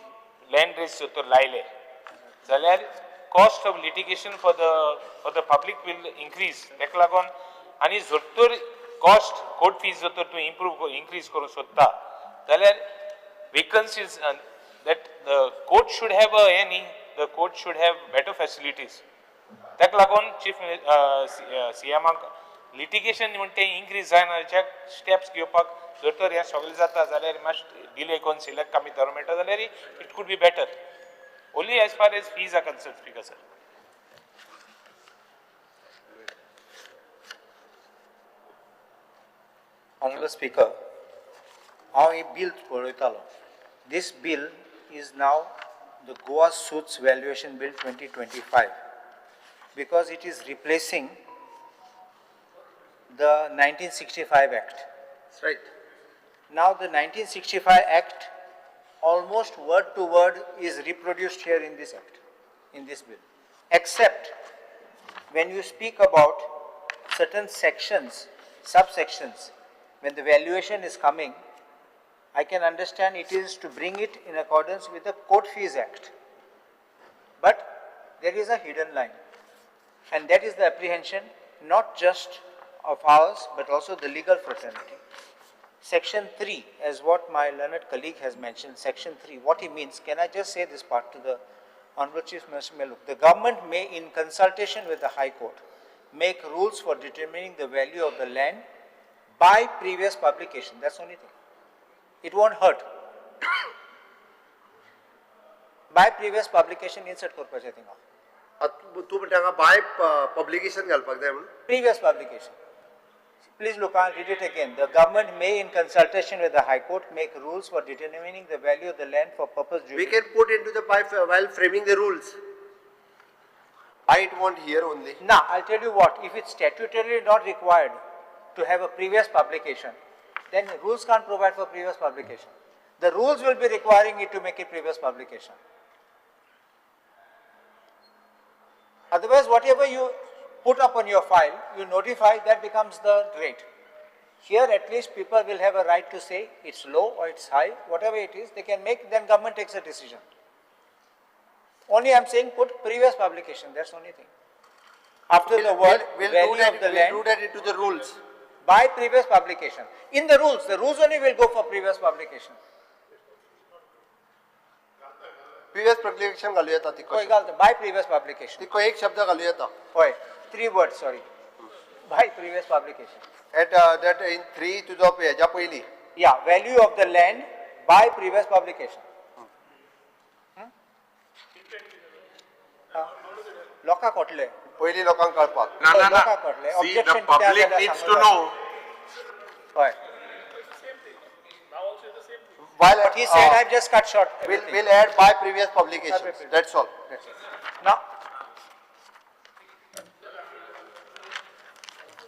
land rates जर लायले, जाल्यार cost of litigation for the public will increase. तेका लागून आनी जर तर cost court fees जर तर तूं increase करूं सोदता, जाल्यार vacancies that the court should have the court should have better facilities. ताका लागून chief CM litigation म्हणते increase जायनाच्या steps घेवपाक जर तर हे सगळें जाता जाल्यार must delay करून select कमी धरूं मेळटा जाल्यार it could be better. Only as far as fees are concerned, Speaker sir. Honorable Speaker, हांव ही bill पळयतालो. This bill is now the Goa Suits Valuation Bill 2025. because it is replacing the 1965 Act. That's right. Now the 1965 Act, almost word to word, is reproduced here in this Act, in this bill. Except when you speak about certain sections, subsections, when the valuation is coming, I can understand it is to bring it in accordance with the Court Fees Act. But there is a hidden line. And that is the apprehension not just of ours, but also the legal fraternity. Section 3, as what my learned colleague has mentioned, Section 3, what he means, can I just say this part to the Honorable Chief Minister Meluk? The government may, in consultation with the High Court, make rules for determining the value of the land by previous publication. That's the only thing. It won't hurt. By previous publication, insert corpus, I think. तू म्हणटा bye publication घालपाक जाय म्हणून Previous publication. Please look, I'll read it again. The government may, in consultation with the High Court, make rules for determining the value of the land for purpose we can put into the by while framing the rules. I want here only. Now, I'll tell you what, if it's statutorily not required to have a previous publication, then rules can't provide for previous publication. The rules will be requiring it to make it previous publication. Otherwise, whatever you put up on your file, you notify, that becomes the rate. Here, at least people will have a right to say it's low or it's high, whatever it is, they can make, then government takes a decision. Only I'm saying put previous publication, that's the only thing. After the word value of the land. We'll do that into the rules. By previous publication. In the rules only will go for previous publication. Previous publication घालू येता ती होय घालता, by previous publication. ती एक शब्द घालू येता. होय, 3 words, sorry. By previous publication. At that in 3 तुजो हेच्या पयली. Yeah, value of the land by previous publication. लोकां कोटले. पयली लोकांक कळपाक. लोकां कोटले. See, the Objection public needs to know. होय. While What he said, I've just cut short. we'll add by previous publications. That's all. Now,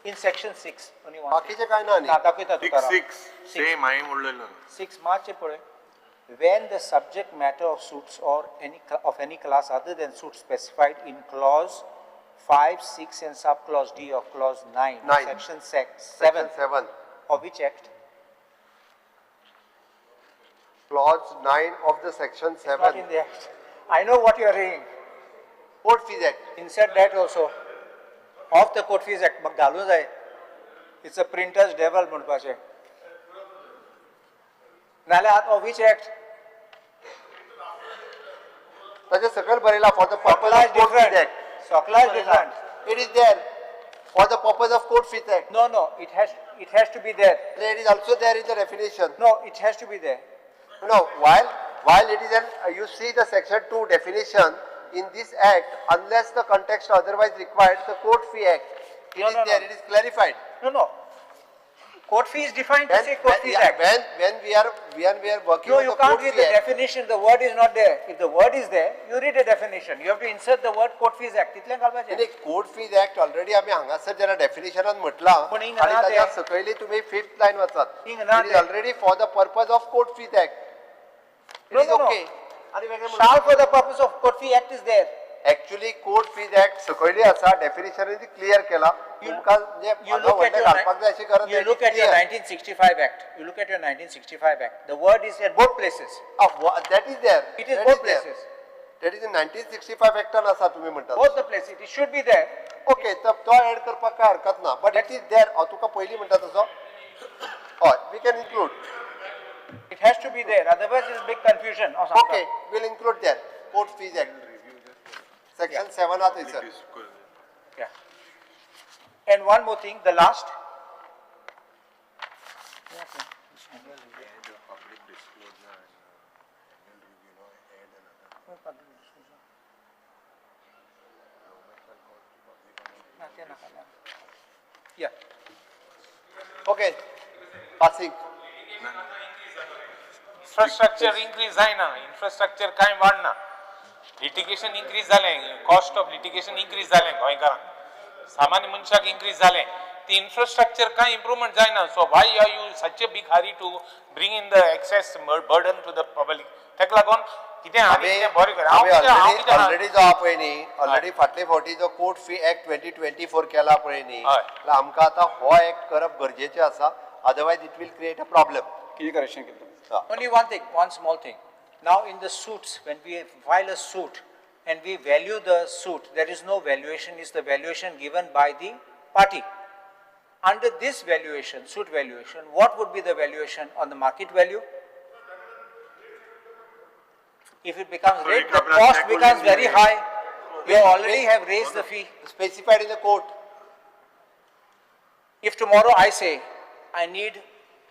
in section 6, only one. बाकीचे काय ना ना दाखवता तुकाराम. 6 same हांवें म्हणलेलो. 6 March पळय. When the subject matter of suits or any class other than suits specified in clause 5, 6 and subclause D of clause 9, section 7 of which act? Clause 9 of the section 7. Not in the act. I know what you are reading. Court Fees Act. Insert that also. Of the Court Fees Act. मग घालूं जाय. It's a printer's devil म्हणपाचें. नाल्यार of which act? ताचे सकयल बरयला for the purpose Sakla of is Court Fees different. Act. Sakla is different. It is there for the purpose of Court Fees Act. No, it has to be there. It is also there in the definition. No, it has to be there. No, while it is an, you see the section 2 definition in this act, unless the context otherwise required, the Court Fee Act. It is there, it is clarified. No. Court fee is defined to say Court Fees Act. When we are working No, on you the can't Court read Fee the Act, definition, the word is not there. If the word is there, you read a definition. You have to insert the word Court Fees Act. इतलें घालपाचें. in a Court Fees Act already आम्ही हांगासर जरा definitionान म्हटला पण हिंग आणि ना ताच्या ते. सकयली तुम्ही 5th line वाचात. हिंग ना It is ते. already for the purpose of Court Fees Act. It is okay. आणि वेगळे म्हणून. Shall for the purpose of Court Fee Act is there. Actually Court Fees Act सकयली आसा definition क्लियर केला. तुमकां म्हणजे You look at your, घालपाक जाय अशी गरज you look at your 1965 Act. You look at your 1965 Act. The word is at both places. that is there. It is That both there. places. That is in 1965 Actan आसा तुम्ही म्हणतात. Both the places. It should be there. Okay, तो add करपाक काय हरकत ना. But it is there. तुका पयली म्हणटा तसो. हय, we can include. It has to be there. Otherwise, there is big confusion. Or something. Okay, we'll include there. Court Fees Act. Section 7 आत है sir. Yeah. And one more thing, the last. Yeah. Okay, passing. Infrastructure increase जायना infrastructure कांय वाडना litigation increase जालें, cost of litigation increase जालें गोंयकारांक, सामान्य मनशाक increase जालें, ती इन्फ्रास्ट्रक्चर कांय इम्प्रूवमेंट जायना. So why are you such a big hurry to bring in the excess burden to the public? ताका लागून कितें आमी कितें बरें कर ऑलरेडी जो आहा पळय न्ही, ऑलरेडी फाटले फावटी जो कोर्ट फी एक्ट 2024 केला पळय न्ही, जाल्यार आमकां आतां हो एक्ट करप गरजेचें आसा, otherwise it will create a problem. कितें करेक्शन केलं? Only one thing, one small thing. Now in the suits, when we file a suit and we value the suit, there is no valuation, is the valuation given by the party. Under this valuation, suit valuation, what would be the valuation on the market value? If it becomes rate, the cost becomes very high. You already have raised the fee. Specified in the court. If tomorrow I say, I need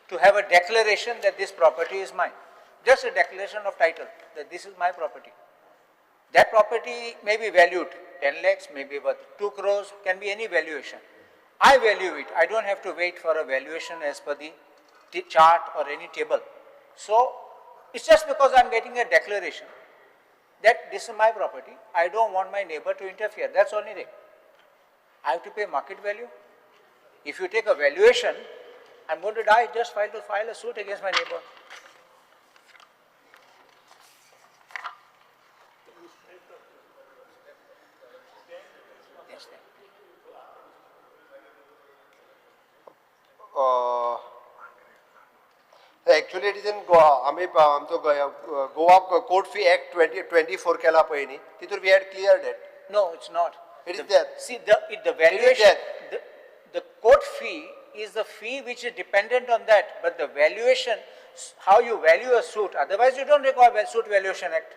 to have a declaration that this property is mine, just a declaration of title that this is my property. That property may be valued 10 lakhs, may be worth 2 crores, can be any valuation. I value it. I don't have to wait for a valuation as per the chart or any table. So it's just because I'm getting a declaration that this is my property. I don't want my neighbor to interfere. That's the only thing. I have to pay market value. If you take a valuation, I'm going to die, just file a suit against my neighbor. Yes, actually it is in Goa. आम्ही आमचो Goa court fee act 2024 केला पळय न्ही, तितूर we had cleared it. No, it's not. It is there. See, the valuation, the court fee is the fee which is dependent on that, but the valuation, how you value a suit, otherwise you don't require suit valuation act.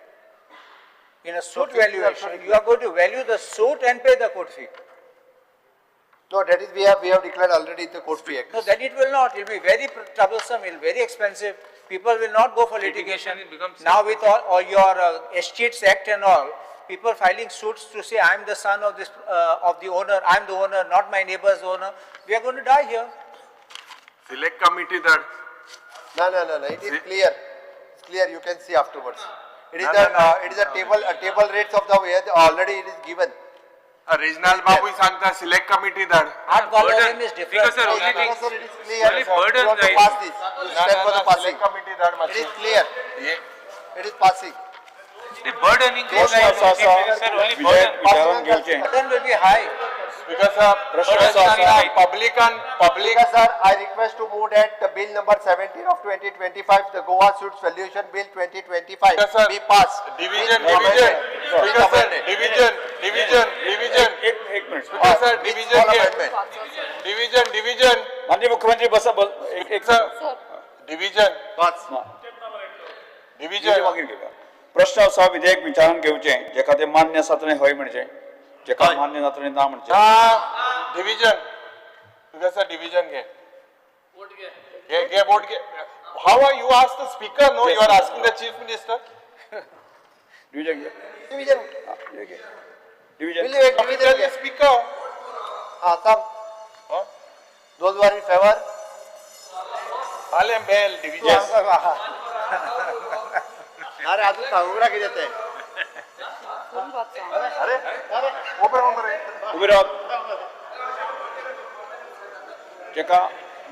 In a suit valuation, you are going to value the suit and pay the court fee. No, that is we have declared already the court fee act. No, then it will not. It will be very troublesome, it will be very expensive. People will not go for litigation. Now with all your Estates Act and all, people filing suits to say, I am the son of this, of the owner, I am the owner, not my neighbor's owner. We are going to die here. Select committee that. No, it is clear. It's clear, you can see afterwards. It is it is a table rates of the way, already it is given. Regional Babu सांगता select committee that. Art volume is different. Because sir, only thing, Sir, it is clear. only Sir, burden you have to right. pass this. You stand for the passing. Select committee that It is clear. It is passing. the burdening Yes, right. sir, sir. Sir, only Vijay burden. विचारून घेवचे. Burden will be high. Because public Because, sir, I request to move that the bill number 17 of 2025, the Goa Suits Valuation Bill 2025, Yes, sir. be passed. division. With Because sir, amendment. division. एक minute. Because sir, With division small here. amendment. Division. माननीय मुख्यमंत्री बसा एक Sir, division. Pass. Division. मागीर घेवया. प्रश्न असा विधेयक विचारान घेवचे जेका ते मान्य आसा ताणें हय म्हणचे, जेका मान्य ना ताणें ना म्हणचे. Division. Because sir, division घे. घे vote घे. How are you asked the speaker? No, you are asking the chief minister. Division घे. Division. Division. Will you Tell division? the speaker. Some. Huh? Those who are in favor. Alem bell division. अरे अजून सांगूरा किती ते. अरे उबे राहत. जेका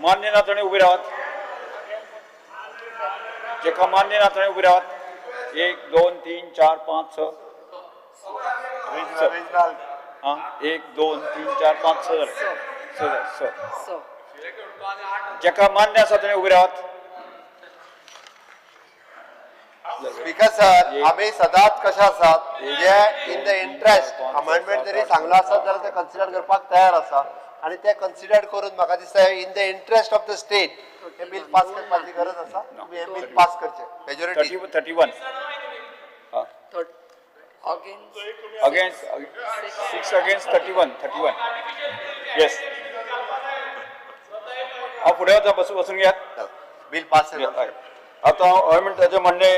मान्य ना ताणें उबे राहत. जेका मान्य ना ताणें उबे राहत. 1 2 3 4 5 6. Regional. हां 1 2 3 4 5 6 जेका मान्य आसा ताणें उबे राहत. स्पीकर सर, आम्ही सदांच कशें आसात जे इन द इंटरेस्ट अमेंडमेंट जरी सांगलो आसत जाल्यार ते कन्सिडर करपाक तयार आसा आणि ते कन्सिडर करून म्हाका दिसता in the interest of the state हे बिल पास करपाची गरज आसा. तुमी हे बिल पास करचे मेजॉरिटी. 31 against 6 against 31 yes. हा पुढे आता बसून घ्या. बिल पास आता हय म्हणटाचे म्हणणे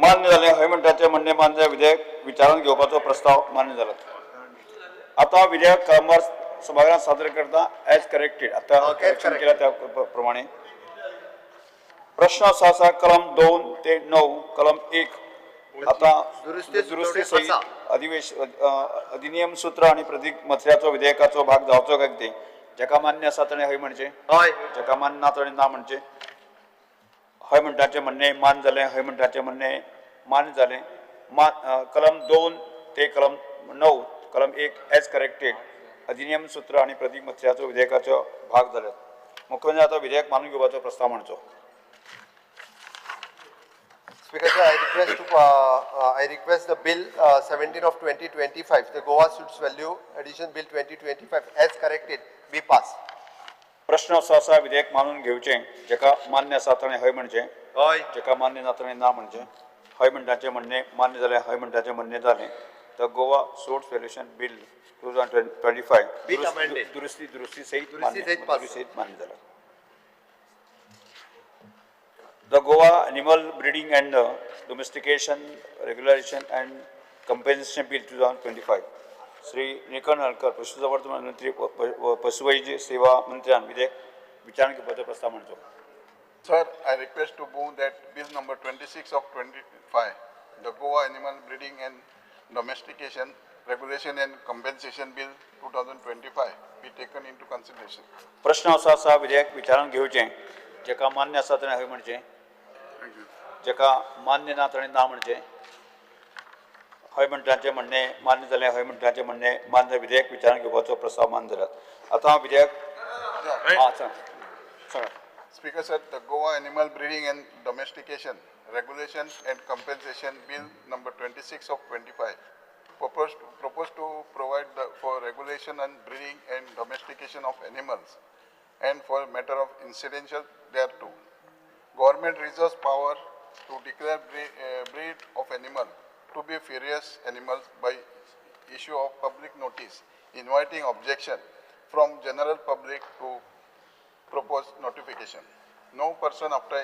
मान्य झाले. हय म्हणटाचे म्हणणे मान्य विधेयक विचारान घेवपाचो प्रस्ताव मान्य जाला. आता विधेयक क्रमवार सभागृहात सादर करता एज करेक्टेड. आता करेक्शन केला त्या प्रमाणे प्रश्न असो आसा कलम 2 ते 9 कलम 1 आता दुरुस्ती दुरुस्ती सुचोवणी सहित अधिनियम सूत्र आणि प्रतीक मथळ्याचो विधेयकाचो भाग जावचो काय ते जेका मान्य आसा ताणें हय म्हणचे हय जेका मान्य ना ताणें ना म्हणचे हय म्हणटाचे म्हणणे मान जालें हय म्हणटाचे म्हणणे मान जालें कलम 2 ते कलम 9 कलम 1 एज करेक्टेड अधिनियम सूत्र आणि प्रतीक मथळ्याचो विधेयकाचो भाग जाल्यात मुख्यमंत्री आता विधेयक मानून घेवपाचो प्रस्ताव म्हणचो Speaker, sir, I request the bill 17 of 2025, the Goa Suits Value Addition Bill 2025 as corrected be passed. प्रश्न असो आसा विधेयक मानून घेवचें जेका मान्य आसा ताणें हय म्हणचें हय जेका मान्य ना ताणें ना म्हणचें हय म्हणटाचें म्हणणें मान्य जालें हय म्हणटाचें म्हणणें जालें the Goa sort solution bill 2025 Bill amended. दुरुस्ती सहित दुरुस्ती सहित मान्य जाला the Goa animal breeding and domestication regulation and compensation bill 2025 Shri Nikan Halkar पशुसंवर्धन मंत्री पशुवैद्य सेवा मंत्र्यान विधेयक विचारण घेवपाचो प्रस्ताव म्हणचो Sir, I request to move that bill number 26 of 25, the Goa Animal Breeding and Domestication Regulation and Compensation Bill 2025 be taken into consideration. प्रश्न असो आसा विधेयक विचारान घेवचें जेका मान्य आसा ताणें हय म्हणचें जेका मान्य ना ताणें ना म्हणचें हय म्हणटाचें म्हणणें मान्य जालें हय म्हणटाचें म्हणणें मान्य विधेयक विचारान घेवपाचो प्रस्ताव मान्य जाल्यात आतां विधेयक सांगा Speaker, sir, the Goa Animal Breeding and Domestication Regulation and Compensation Bill number 26 of 25 proposed to provide for regulation and breeding and domestication of animals and for matter of incidental thereto. Government reserves power to declare breed of animal to be furious animals by issue of public notice inviting objection from general public to proposed notification. No person after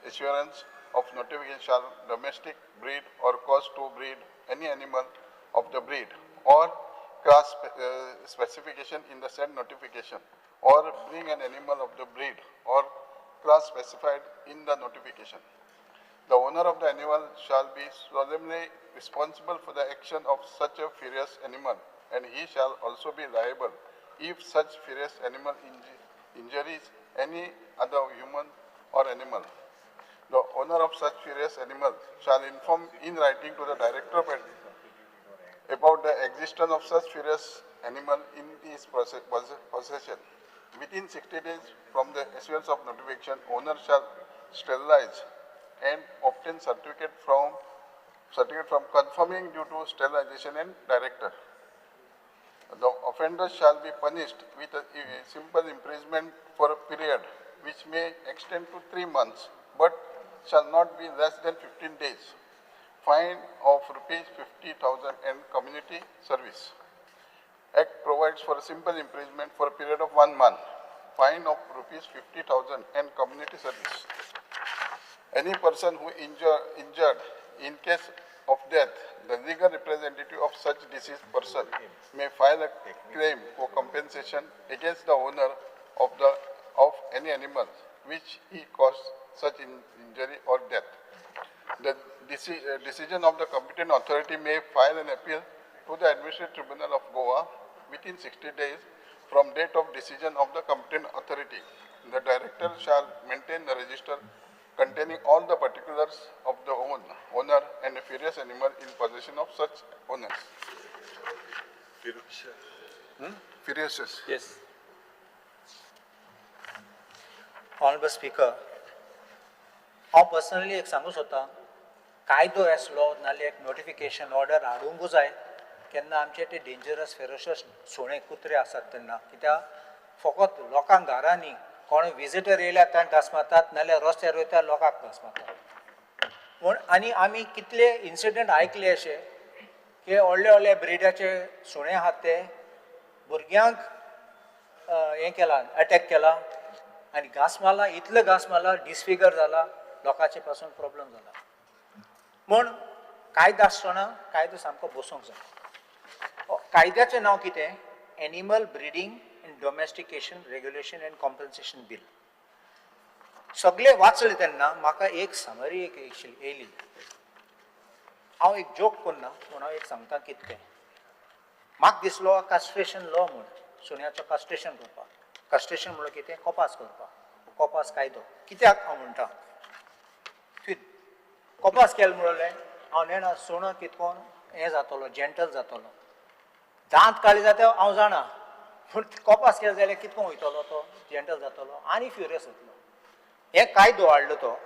issuance of notification shall domestic breed or cause to breed any animal of the breed or class specification in the said notification or bring an animal of the breed or class specified in the notification. The owner of the animal shall be solemnly responsible for the action of such a furious animal and he shall also be liable if such furious animal injuries any other human or animal. The owner of such furious animal shall inform in writing to the director about the existence of such furious animal in his possession. Within 60 days from the issuance of notification, owner shall sterilize and obtain certificate from confirming due to sterilization and director. The offender shall be punished with a simple imprisonment for a period which may extend to 3 months, but shall not be less than 15 days. Fine of ₹50,000 and community service. Act provides for a simple imprisonment for a period of 1 month. Fine of ₹50,000 and community service. Any person who injured in case of death, the legal representative of such deceased person may file a claim for compensation against the owner of any animal which he caused such injury or death. The decision of the competent authority may file an appeal to the Administrative Tribunal of Goa within 60 days from date of decision of the competent authority. The director shall maintain the register containing all the particulars of the owner and a furious animal in possession of such owners. Furious. Yes. Honorable Speaker, हांव personally एक सांगू सोदतां कायदो आसलो नाल्यार एक notification order हाडूंकूच जाय केन्ना आमचे ते डेंजरस फेरोशस सुणे कुत्रे आसात तेन्ना कित्याक फकत लोकांक घरांनी कोण विजिटर येयल्यार तांकां घास मारतात नाल्यार रस्त्यार वयता लोकांक घास मारतात पूण आनी आमी कितले इन्सिडंट आयकले अशे की व्हडले व्हडले ब्रिडाचे सुणे आहात ते भुरग्यांक हें केलां अटॅक केला आनी घास मारला इतलें घास मारला डिसफिगर जाला लोकांचे पासून प्रॉब्लेम जाला म्हूण कायदो आसतना कायदो सामको बसूंक जाय कायद्याचें नांव कितें animal breeding end domestication regulation end compensation bill सगळे वाचले तेन्ना म्हाका एक समरी एक येयली हांव एक जोक करना पूण हांव एक सांगता कितकें म्हाका दिसलो कास्ट्रेशन लॉ म्हूण सुण्याचें कास्ट्रेशन करपाक कास्ट्रेशन म्हणल्यार कितें कपास करपाक कपास कायदो कित्याक हांव म्हणटा कपास केलें म्हणलें हांव नेणा सुणो कितकोन हें जातलो जेंटल जातलो दांत काळी जाता हांव जाणा पूण कपास केलो जाल्यार कितको वयतलो तो जेंटल जातलो आनी फ्युरियस जातलो हे कायदो हाडलो तो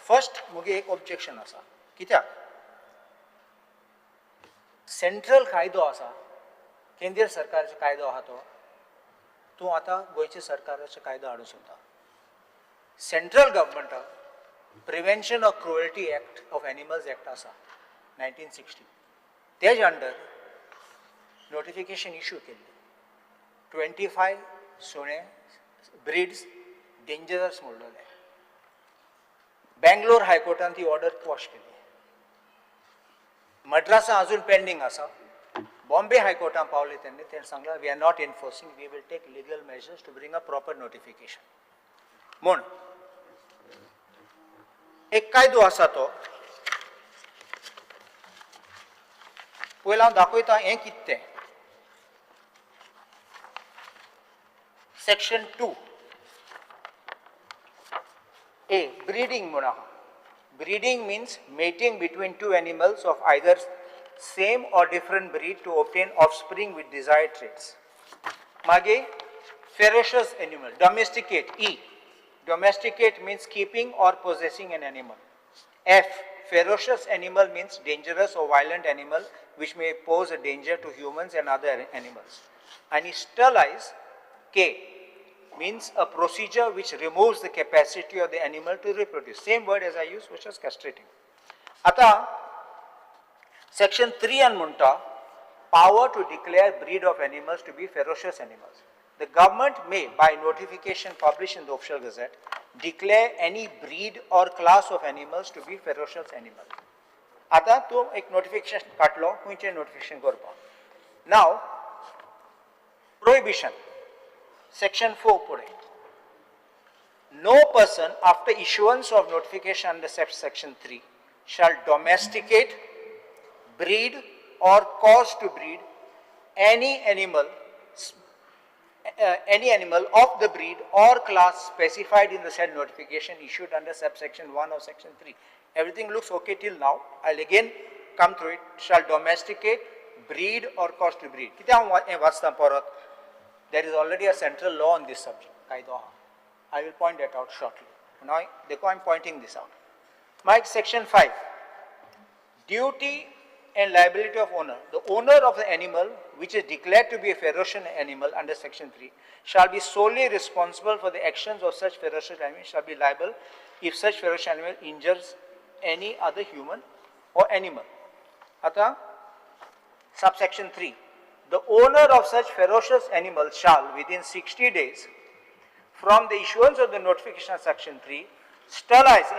फर्स्ट मुगे एक ऑब्जेक्शन आसा कित्याक सेंट्रल कायदो आसा केंद्रीय सरकाराचो कायदो आहा तो तूं आतां गोंयच्या सरकाराचो कायदो हाडूंक सोदता सेंट्रल गव्हर्मेंटाक prevention of cruelty act of animals act आसा 1960 तेजे अंडर नोटिफिकेशन इश्यू केल्लें 25 सुणे ब्रिड्स डेंजरस म्हणलेले बेंगलोर हायकोर्टान ती ऑर्डर क्वॉश केली मद्रासा अजून पेंडींग आसा बॉम्बे हायकोर्टान पावले तेन्ना तेणें सांगलां we are not enforcing we will take legal measures to bring a proper notification म्हूण एक कायदो आसा तो पयलीं हांव दाखयता हें कितें तें सेक्शन 2 A breeding म्हूण आहा breeding means mating between two animals of either same or different breed to obtain offspring with desired traits. मागे ferocious animal domesticate E domesticate means keeping or possessing an animal. F ferocious animal means dangerous or violent animal which may pose a danger to humans and other animals. And sterilize K means a procedure which removes the capacity of the animal to reproduce. Same word as I used, which was castrating. Ata section 3 and munta power to declare breed of animals to be ferocious animals. The government may, by notification published in the official gazette, declare any breed or class of animals to be ferocious animals. Ata tu ek notification katlo, kunche notification korpa. Now, prohibition. Section 4 put no person after issuance of notification under section 3 shall domesticate, breed or cause to breed any animal of the breed or class specified in the said notification issued under subsection 1 of section 3. Everything looks okay till now. I'll again come through it. Shall domesticate, breed or cause to breed. There is already a central law on this subject. I will point that out shortly. Now, I'm pointing this out. Mike, section 5. Duty and liability of owner. The owner of the animal which is declared to be a ferocious animal under section 3 shall be solely responsible for the actions of such ferocious animal, shall be liable if such ferocious animal injures any other human or animal. Ata, subsection 3. The owner of such ferocious animal shall, within 60 days from the issuance of the notification of section 3, sterilize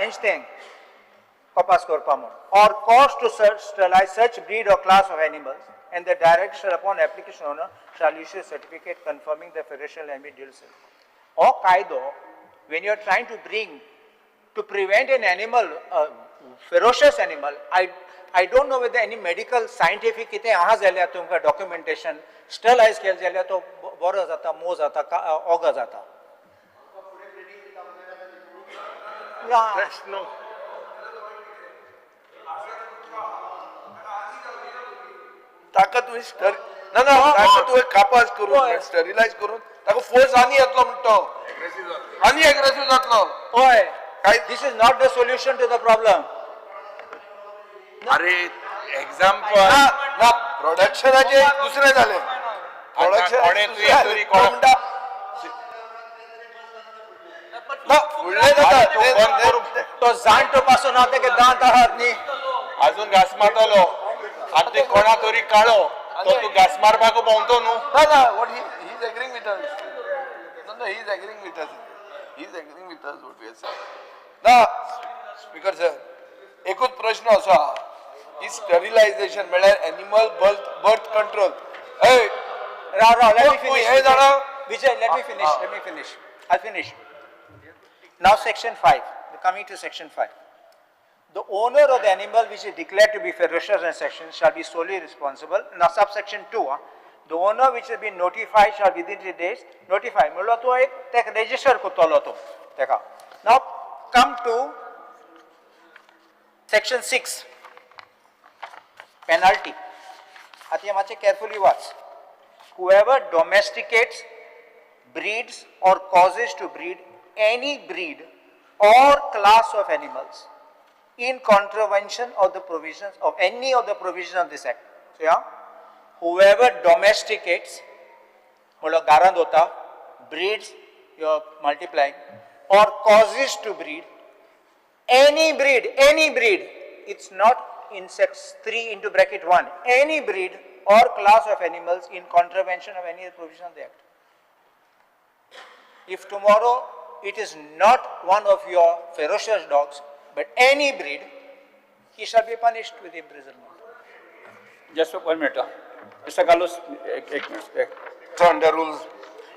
or cause to sterilize such breed or class of animals, and the director upon application owner shall issue a certificate confirming the ferocious animal deals. Or kaido, when you are trying to prevent an animal, ferocious animal, I don't know whether any medical scientific ite aha zalya tumka documentation sterilize kel zalya to boro jata mo jata oga jata no ताका तुम्ही ना ना ताका तुम्ही कापास करून स्टरिलाइज करून ताका फोर्स आनी येतलो म्हणतो आनी एग्रेसिव्ह जातलो होय this is not the solution to the problem. अरे एक्झाम्पल ना प्रोडक्शनाचे दुसरे झाले तो जाणटो पासून हांव तेगे दांत आहात न्ही अजून घास मारतलो आनी ते कोणा तरी काळो तो तू घास मारपाक भोंवतो न्हू ना what he is agreeing with us. No, he is agreeing with us. He is agreeing with us what we are saying. ना स्पीकर सर एकूच प्रश्न असो आहा की स्टरिलायझेशन म्हळ्यार animal birth control let me finish. I'll finish. Now section 5, we're coming to section 5. the owner of the animal which is declared to be ferocious in section shall be solely responsible. Now subsection 2, the owner which has been notified shall within 3 days notify. म्हणलो तो एक तेक register करतलो तो तेका. Now come to section 6, penalty. आता मातशें carefully watch. Whoever domesticates, breeds or causes to breed any breed or class of animals in contravention of the provisions of any of the provisions of this act. So yeah, whoever domesticates, मतलब गारंद होता, breeds, you are multiplying, or causes to breed any breed, it's not in section 3 into bracket 1, any breed or class of animals in contravention of any provision of the act. If tomorrow it is not one of your ferocious dogs, but any breed, he shall be punished with imprisonment. Just 1 minute. Mr. Carlos, एक minute. So under Rule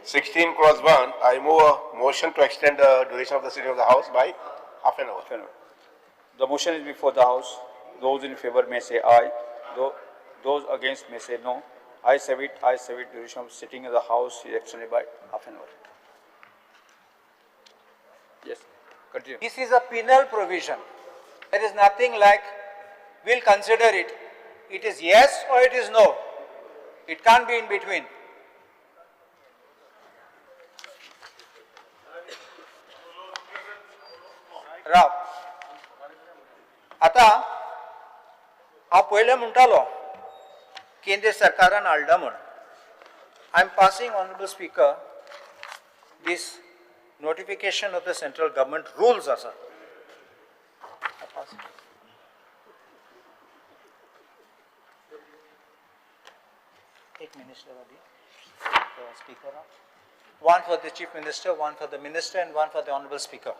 16 clause 1, I move a motion to extend the duration of the sitting of the House by half an hour. The motion is before the House. Those in favor may say aye. Those against may say no. I serve it. Duration of sitting of the House is extended by half an hour. Yes, continue. This is a penal provision. There is nothing like, we'll consider it. It is yes or it is no. It can't be in between. राव, आता हांव पयलें म्हणटालो केंद्र सरकारान हाडला म्हण. I am passing honourable speaker this notification of the central government rules आसा. एक minister speaker, one for the chief minister, one for the minister, and one for the honorable speaker.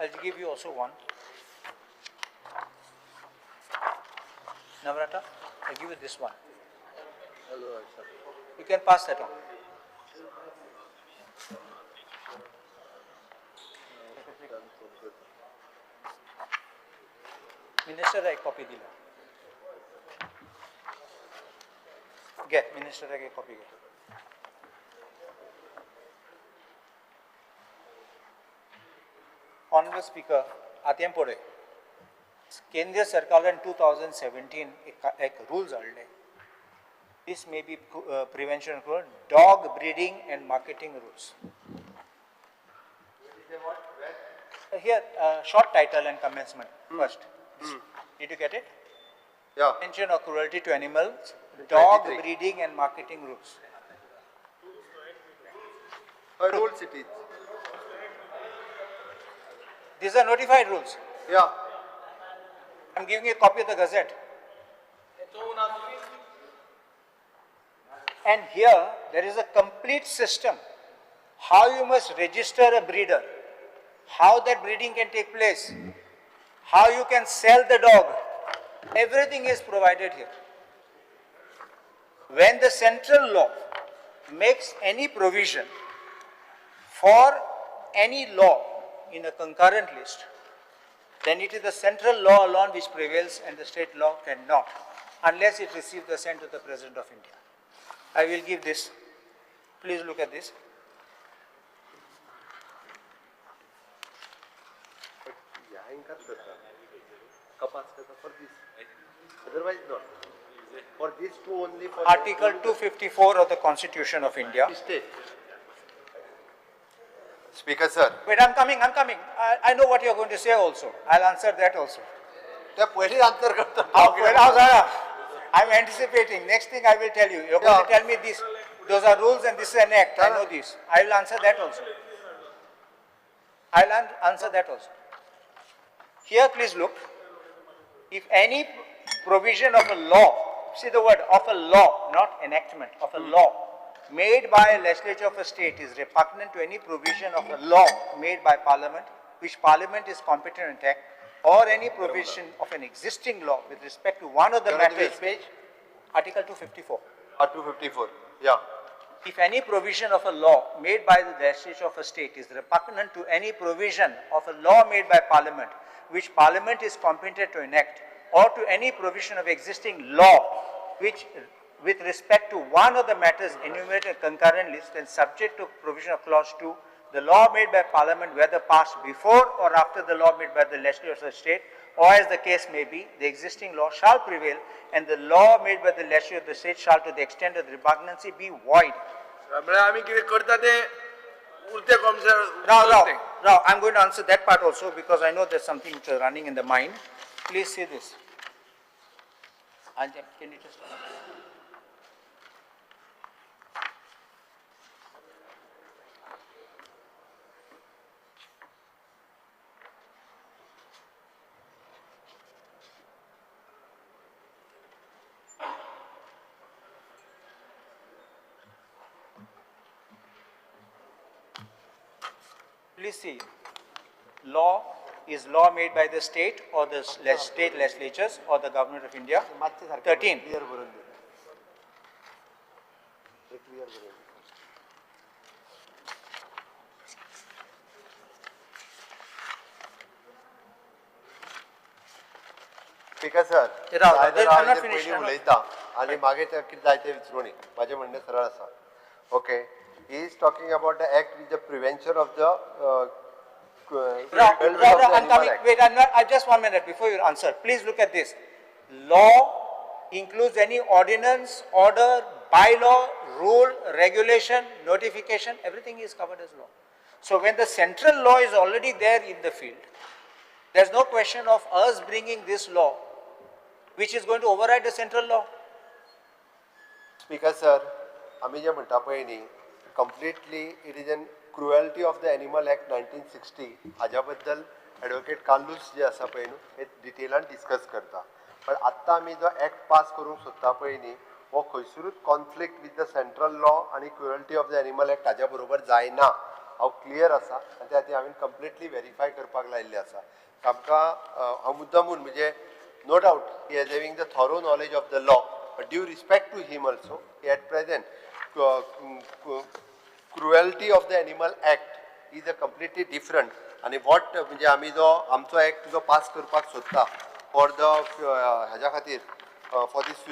I'll give you also one. Navrata, I'll give you this one. You can pass that on. Minister एक copy दिला. घे minister एक copy घे. Honorable Speaker, आत्याम पडे. केंद्रीय सरकारान 2017 एक rules हाडले. This may be prevention for dog breeding and marketing rules. Here, short title and commencement first. Did you get it? Yeah. Prevention of cruelty to animals, dog breeding and marketing rules. Rules it is. These are notified rules. Yeah. I'm giving you a copy of the Gazette. And here, there is a complete system. How you must register a breeder, how that breeding can take place, how you can sell the dog. Everything is provided here. When the central law makes any provision for any law in a concurrent list, then it is the central law alone which prevails and the state law cannot, unless it receives the assent of the President of India. I will give this. Please look at this. Otherwise not. For these two only. For Article 254 of the Constitution of India. State. Speaker sir. Wait, I'm coming. I know what you're going to say also. I'll answer that also. I'm anticipating. Next thing I will tell you. You're going to tell me this. Those are rules and this is an act. I know this. I will answer that also. I'll answer that also. Here, please look. If any provision of a law, see the word of a law, not enactment, of a law, made by a legislature of a state is repugnant to any provision of a law made by Parliament, which Parliament is competent to act, or any provision of an existing law with respect to one of the matters. Page? Article 254. 254. Yeah. If any provision of a law made by the legislature of a state is repugnant to any provision of a law made by parliament, which parliament is competent to enact, or to any provision of existing law, which with respect to one of the matters enumerated concurrently, then subject to provision of clause 2, the law made by parliament, whether passed before or after the law made by the legislature of the state, or as the case may be, the existing law shall prevail, and the law made by the legislature of the state shall, to the extent of the repugnancy, be void. आम्ही कितें करता ते उरते concern Rao, I'm going to answer that part also because I know there's something which is running in the mind. Please see this. Anjan, can you just? Please see, law is law made by the state or the state legislatures or the government of India. 13. Speaker sir I'm not finished. पयलीं उलयता आनी मागीर ते कितें जाय तें विचारूनी म्हाजें म्हणणें सरळ आसा okay he is talking about the act with the prevention of the I'm coming. Wait, I just 1 minute before you answer. Please look at this. Law includes any ordinance, order, bylaw, rule, regulation, notification, everything is covered as law. So when the central law is already there in the field, there's no question of us bringing this law, which is going to override the central law. Speaker sir, आमी जे म्हणटा पळय न्ही completely it is an cruelty of the animal act 1960 हाज्या बद्दल advocate Kalus जे आसा पळय न्हू हे डिटेलान डिस्कस करता पण आत्तां आमी जो एक्ट पास करूंक सोदता पळय न्ही हो खंयसरूच conflict with the central law आनी cruelty of the animal act हाज्या बरोबर जायना हांव क्लियर आसा आनी त्या खातीर हांवें कंप्लिटली व्हेरीफाय करपाक लायिल्लें आसा आमकां हांव मुद्दामून म्हणजे no doubt he is having the thorough knowledge of the law but due respect to him also at present cruelty of the animal act is a completely different आणि what म्हणजे आमी जो आमचो एक्ट जो पास करपाक सोदता for the हाज्या खातीर for this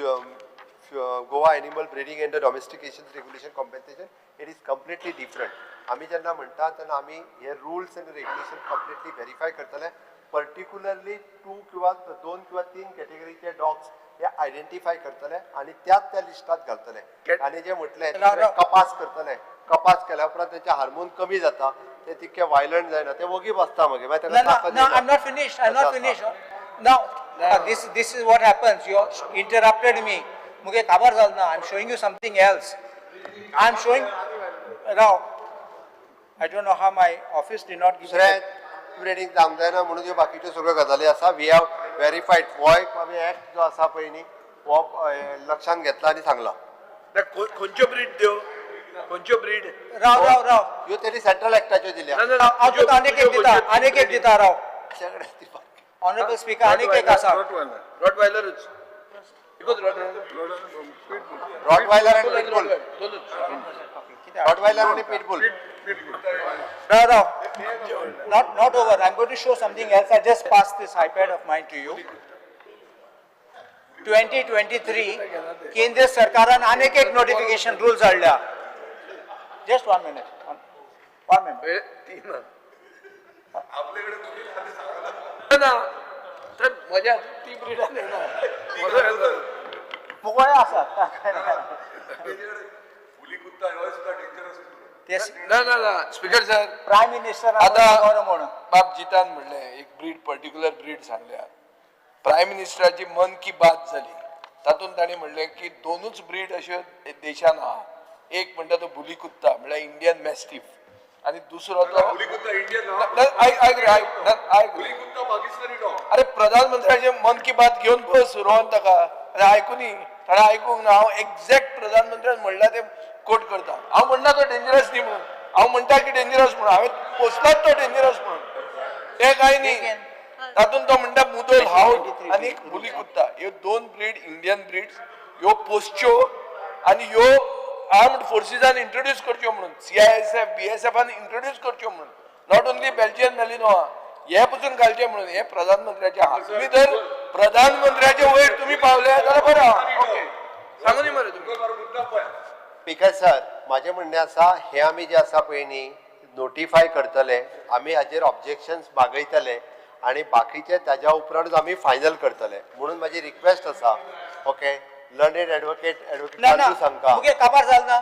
Goa animal breeding and the domestication regulation compensation it is completely different आमी जेन्ना म्हणटा तेन्ना आमी हे rules and regulation completely verify करतले पर्टिक्युलरली 2 किंवा 2 किंवा 3 कॅटेगरीचे डॉग्स हे आयडेंटिफाय करतले आणि त्याच त्या लिस्टात घालतले आणि जे म्हटले कपास करतले कपास केल्या उपरांत त्याचे हार्मोन कमी जाता ते तितके वायलंट जायना ते वगी बसता मागीर No, I'm not finished. I'm not finished. Now, this is what happens. You interrupted me. मुगे खबर जाल ना. I'm showing you something else. I'm showing. Now, I don't know how my office did not give me. Breeding जावंक जायना म्हणून ह्यो बाकीच्यो सगळ्यो गजाली आसा वी हॅव व्हेरीफायड हो एक आमी एक्ट जो आसा पळय न्ही हो लक्षांत घेतला आनी सांगला खंयच्यो ब्रीड त्यो खंयच्यो ब्रीड राव ह्यो तेणी सेंट्रल एक्टाच्यो दिल्या हांव तुका आनीक एक दिता राव ऑनरेबल स्पीकर आनीक एक आसा रॉटवायलरच रॉटवायलर आणि पिटबुल रॉटवायलर आणि pitbull No, not over. I'm going to show something else. I just passed this iPad of mine to you. 2023 केंद्र सरकारान अनेक एक नोटिफिकेशन रूल्स हाडल्या. Just 1 minute. 1 minute. ना तर मजा ती ब्रीड आहे ना मुगोळे आसा. ना स्पीकर सर प्रायम मिनिस्टर आता म्हणून बाप जितान म्हणले एक ब्रीड पर्टिक्युलर ब्रीड सांगल्या प्रायम मिनिस्टराची मन की बात झाली तातूंत ताणी म्हणले की दोनूच ब्रीड अश्यो देशान आहा एक म्हणटा तो बुली कुत्ता म्हळ्यार इंडियन मॅस्टिफ आणि दुसरो तो अरे प्रधानमंत्र्याचे मन की बात घेऊन बस रोहन ताका अरे आयकुनी ताणें आयकूंक ना हांव एक्झॅक्ट प्रधानमंत्र्यान म्हणला ते कोट करता हांव म्हणना तो डेंजरस न्ही म्हणून हांव म्हणटा की डेंजरस म्हणून हांवें पोचलाच तो डेंजरस म्हणून ते काय न्ही तातूंत तो म्हणटा मुदोल हावड आनी बुली कुत्ता ह्यो दोन ब्रीड इंडियन ब्रीड्स ह्यो पोसच्यो आणि ह्यो आर्म्ड फोर्सिसान इंट्रोड्यूस करच्यो म्हणून CISF BSFन इंट्रोड्यूस करच्यो म्हणून नॉट ओन्ली बेल्जियन मेलिनोवा हे पसून घालचे म्हणून हे प्रधानमंत्र्याचे आहा तुम्ही जर प्रधानमंत्र्याचे वयर तुम्ही पावले जाल्यार बरें आहा ओके सांगू न्ही मरे तुम्ही स्पीकर सर माझे म्हणणे आसा हे आमी जे आसा पळय न्ही नोटिफाय करतले आमी हाजेर ऑब्जेक्शन्स मागयतले आणि बाकीचे ताज्या उपरांत आमी फायनल करतले म्हणून माझी रिक्वेस्ट आसा ओके लर्नेड ॲडव्होकेट No, सांगता okay, काबार झालं ना.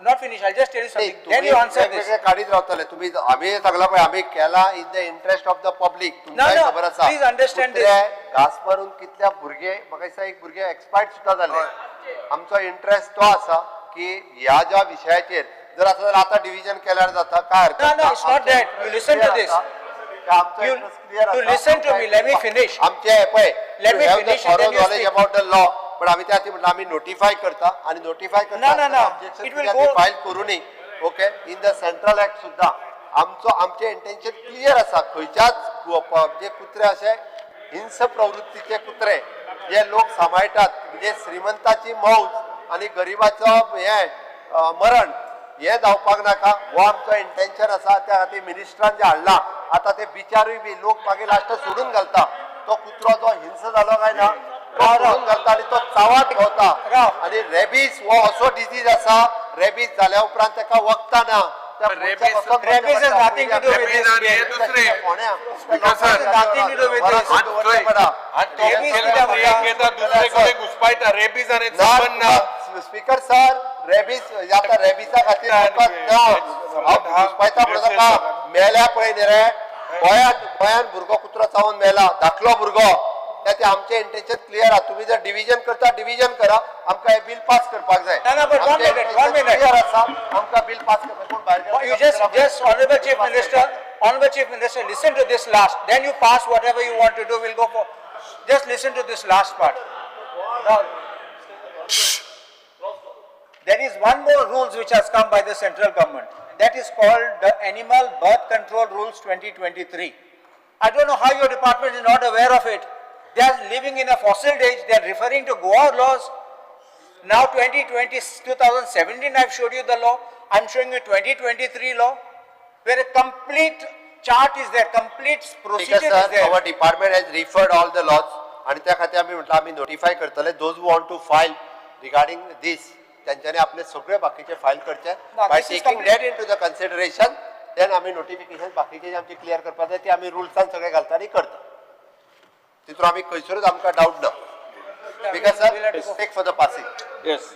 Not finish. I'll just tell you something. Then you answer this. वेगवेगळे काढीत रावतले तुम्ही आम्ही सांगला पळय आम्ही केला in the interest of the public तुमकांय No, खबर आसा please understand this. कुत्रे घास मारून कितल्या भुरगे म्हाका दिसता एक भुरगे एक्सपायर्ड सुद्धा जाले आमचो इंटरेस्ट तो आसा की ह्या ज्या विशयाचेर जर आसा जाल्यार आता डिव्हिजन केल्यार जाता काय हरकत No, it's not that. You listen to this. You listen to me. Let me finish. आमचे पळय Let me finish and then you knowledge speak. About the law पण आम्ही त्या म्हटलं आम्ही नोटिफाय करता आणि notify No. It will go. File करू नये okay in the central act सुद्धा आमचे इंटेन्शन क्लियर आसा खंयच्याच जे कुत्रे असे हिंस प्रवृत्तीचे कुत्रे जे लोक सांबाळटात म्हणजे श्रीमंताची मौज आणि गरिबाचं हे मरण हे जावपाक नाका हो आमचो इंटेन्शन आसा त्या खातीर मिनिस्टरान जे हाडला आता ते बिचारूय बी लोक मागीर लास्ट सोडून घालता तो कुत्रो जो हिंस जालो काय ना तो सोडून घालता आणि तो चावाट भोंवता आणि रेबीज हो असो डिजीज आसा रेबीज जाल्या उपरांत ताका वखदा ना Rabies has nothing to do with this. हे दुसरे Nothing to do with this. Rabies आणि संबंध ना स्पीकर सर रेबीज आता रेबीजा खातीर घुसपायता म्हणून मेल्या पळय न्ही रे गोंयान भुरगो कुत्रो चावून मेला धाकलो भुरगो ते आमचे इंटेन्शन क्लियर आहा तुम्ही जर डिव्हिजन करता डिव्हिजन करा आमकां हे बिल पास करपाक जाय No, but one minute. Clear आसा आमकां बिल पास करपाक कोण भायर You just Honorable Chief Minister, listen to this last. Then you pass whatever you want to do. We'll go for. Just listen to this last part. Now, there is one more rules which has come by the central government. That is called the Animal Birth Control Rules 2023. I don't know how your department is not aware of it. They are living in a fossil age. They are referring to Goa laws. Now 2017 I've showed you the law. I'm showing you 2023 law, where a complete chart is there, complete procedure is there. Our department has referred all the laws आणि त्या खातीर आमी म्हटलं आमी notify करतले those who want to file regarding this त्यांच्यानी आपले सगळे बाकीचे फायल करचे by taking that into the consideration then आमी नोटिफिकेशन बाकीचे जे आमचे क्लियर करपाक जाय ते आमी रुल्सान सगळे घालता आणि करता तितून आमी खंयसरूच आमकां डाऊट ना because sir take for the passing yes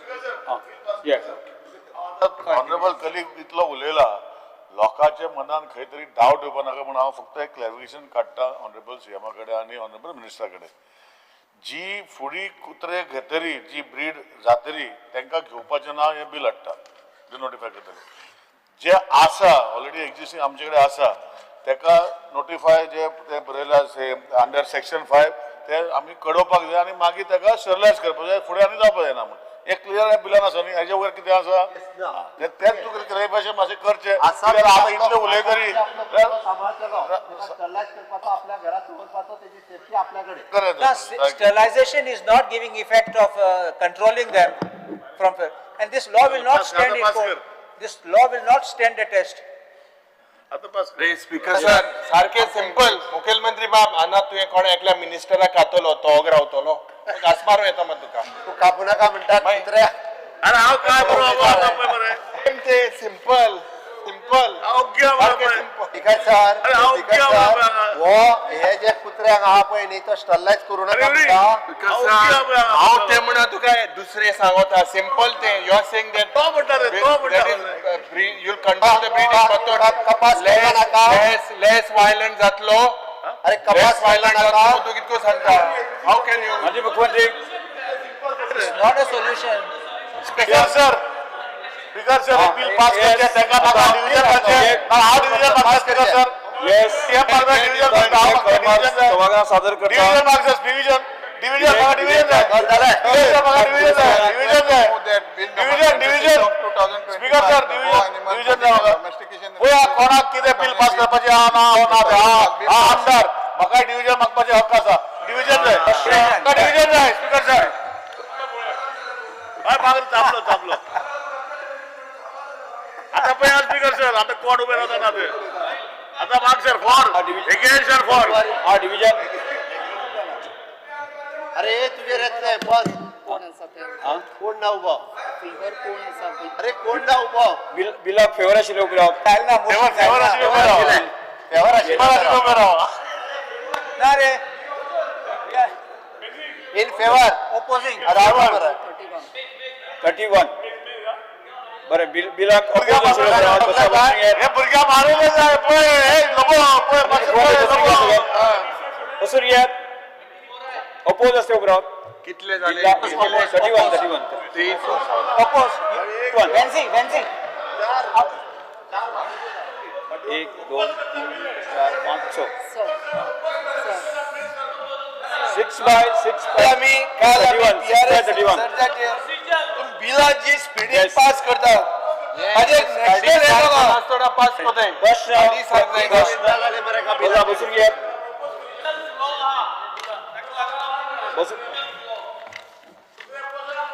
honourable colleague इतलो उलयला लोकांच्या मनान खंय तरी डावट येवपा नाका म्हणून हांव फक्त एक क्लॅरिफिकेशन काडटा ऑनरेबल सीएमा कडेन आनी ऑनरेबल मिनिस्टरा कडेन जी फुडीं कुत्रे घेतरी जी ब्रीड जातरी तांकां घेवपाचें नांव हें बील हाडटा जे नोटिफाय करतले जे आसा ऑलरेडी एक्झिस्टींग आमचे कडेन आसा ताका नोटिफाय जे बरयला अंडर सेक्शन 5 ते आमी कडोवपाक जाय आनी मागीर ताका स्टरलायज करपाक जाय फुडें आनी जावपाक जायना म्हणून एक क्लियर बिलान आसा न्ही हेजे वयर कितें आसा तेच तुका क्लॅरिफिकेशन मातशें करचें आतां इतलें उलय तरी Sterilization is not giving effect of controlling them from, and this law will not stand in court. This law will not stand the test. Speaker sir सारखे सिंपल मुखेलमंत्री बाब हांगा तुवें कोण एकल्या मिनिस्टराक खातलो तो रावतलो घास मारूं येता मग तुका तू कापू नाका म्हणटा कुत्र्या अरे हांव काय बरोबर ते सिंपल सिंपल ठीक आहे सर हो हे जे कुत्र्यांक आहा पळय न्ही तो स्टरलायज करू नका म्हणटा हांव ते म्हणा तुका दुसरे सांगता सिंपल ते you are saying that you control the breeding method कपास केला नाका लेस वायलंट जातलो अरे कपास वायलंट जातलो तू कितको सांगता हाऊ कॅन यू माजी मुख्यमंत्री It's not a solution. Sir speaker sir bill pass करचे ताका नाका डिव्हिजन करचे हांव डिव्हिजन पास करता सर येस सीएम मार्ग डिव्हिजन करता सभागृह सादर करता डिव्हिजन मार्क्स डिव्हिजन मागा डिव्हिजन जाय डिव्हिजन मागा डिव्हिजन जाय डिव्हिजन स्पीकर सर डिव्हिजन जाय मागा पळय कोणाक कितें बिल पास करपाचें आहा ना हा आमदार म्हाका डिव्हिजन मागपाचें हक्क आसा डिव्हिजन जाय स्पीकर सर मागं थांबलो आता पळय स्पीकर सर आता कोण उभे राहतात ना ते आता माग sir for again sir for हा डिव्हिजन अरे तुझे रस्ते बस कोण आसा ते कोण ना उभा फेवर कोण आसा ते अरे कोण ना उभा बिलाक फेवर आशिल्ले उबे रावप फेवर आशिल्ले उभे राहा. फेवर आशिल्ले उभे राहा. ना रे इन फेवर ओपोजिंग रावण 31 बरें बिलाक भुरग्यां opposite आशिल्ले उबे रावप. बसा बसून घेयात. हे भुरग्यां मारूनच जाय पळय हे लोबो पळय बसून घेयात. अपोज आसले उबे रावप. कितले झाले 31 ओपोज फेन्सिंग फेन्सिंग 1 2 3 4 5 6 by 6 आम्ही काल 31 बिला जी स्पीडीन Yes. पास करतात माझे नॅशनल पास करताय बसा बसून घेयात.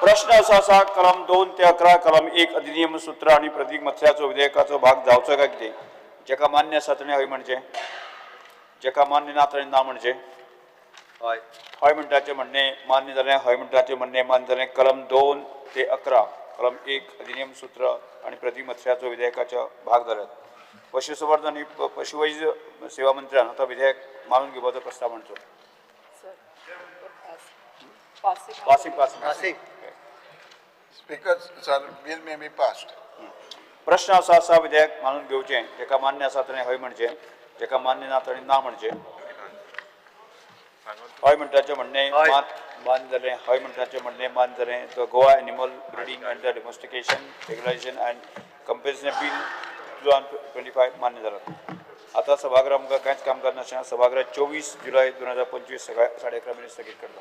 प्रश्न असो आसा कलम 2 ते 11 कलम 1 अधिनियम सूत्र आणि प्रतीक मत्स्याचो विधेयकाचो भाग जावचो काय कितें जेका मान्य आसा ताणें हय म्हणचें जेका मान्य ना ताणें ना म्हणचें हय हय म्हणटाचें म्हणणें मान्य जालें हय म्हणटाचें म्हणणें मान्य जालें कलम 2 ते 11 कलम 1 अधिनियम सूत्र आणि प्रतीक मत्स्याचो विधेयकाचो भाग जाल्यात पशुसंवर्धन आणि पशुवैद्य सेवा मंत्र्यान आता विधेयक मानून घेवपाचो प्रस्ताव मांडचो. Passing Speaker, sir, bill may be passed. प्रश्न असो आसा विधेयक मानून घेवचें जेका मान्य आसा ताणें हय म्हणचें जेका मान्य ना ताणें ना म्हणचें. हय म्हणटाचें म्हणणें मान्य जालें हय म्हणटाचें म्हणणें मान्य जालें the Goa animal breeding and the domestication regulation and compensation bill 2025 मान्य जालां. आता सभागृह आमकां कांयच काम करनासतना सभागृह 24 जुलय 2025 11:30 स्थगीत करता.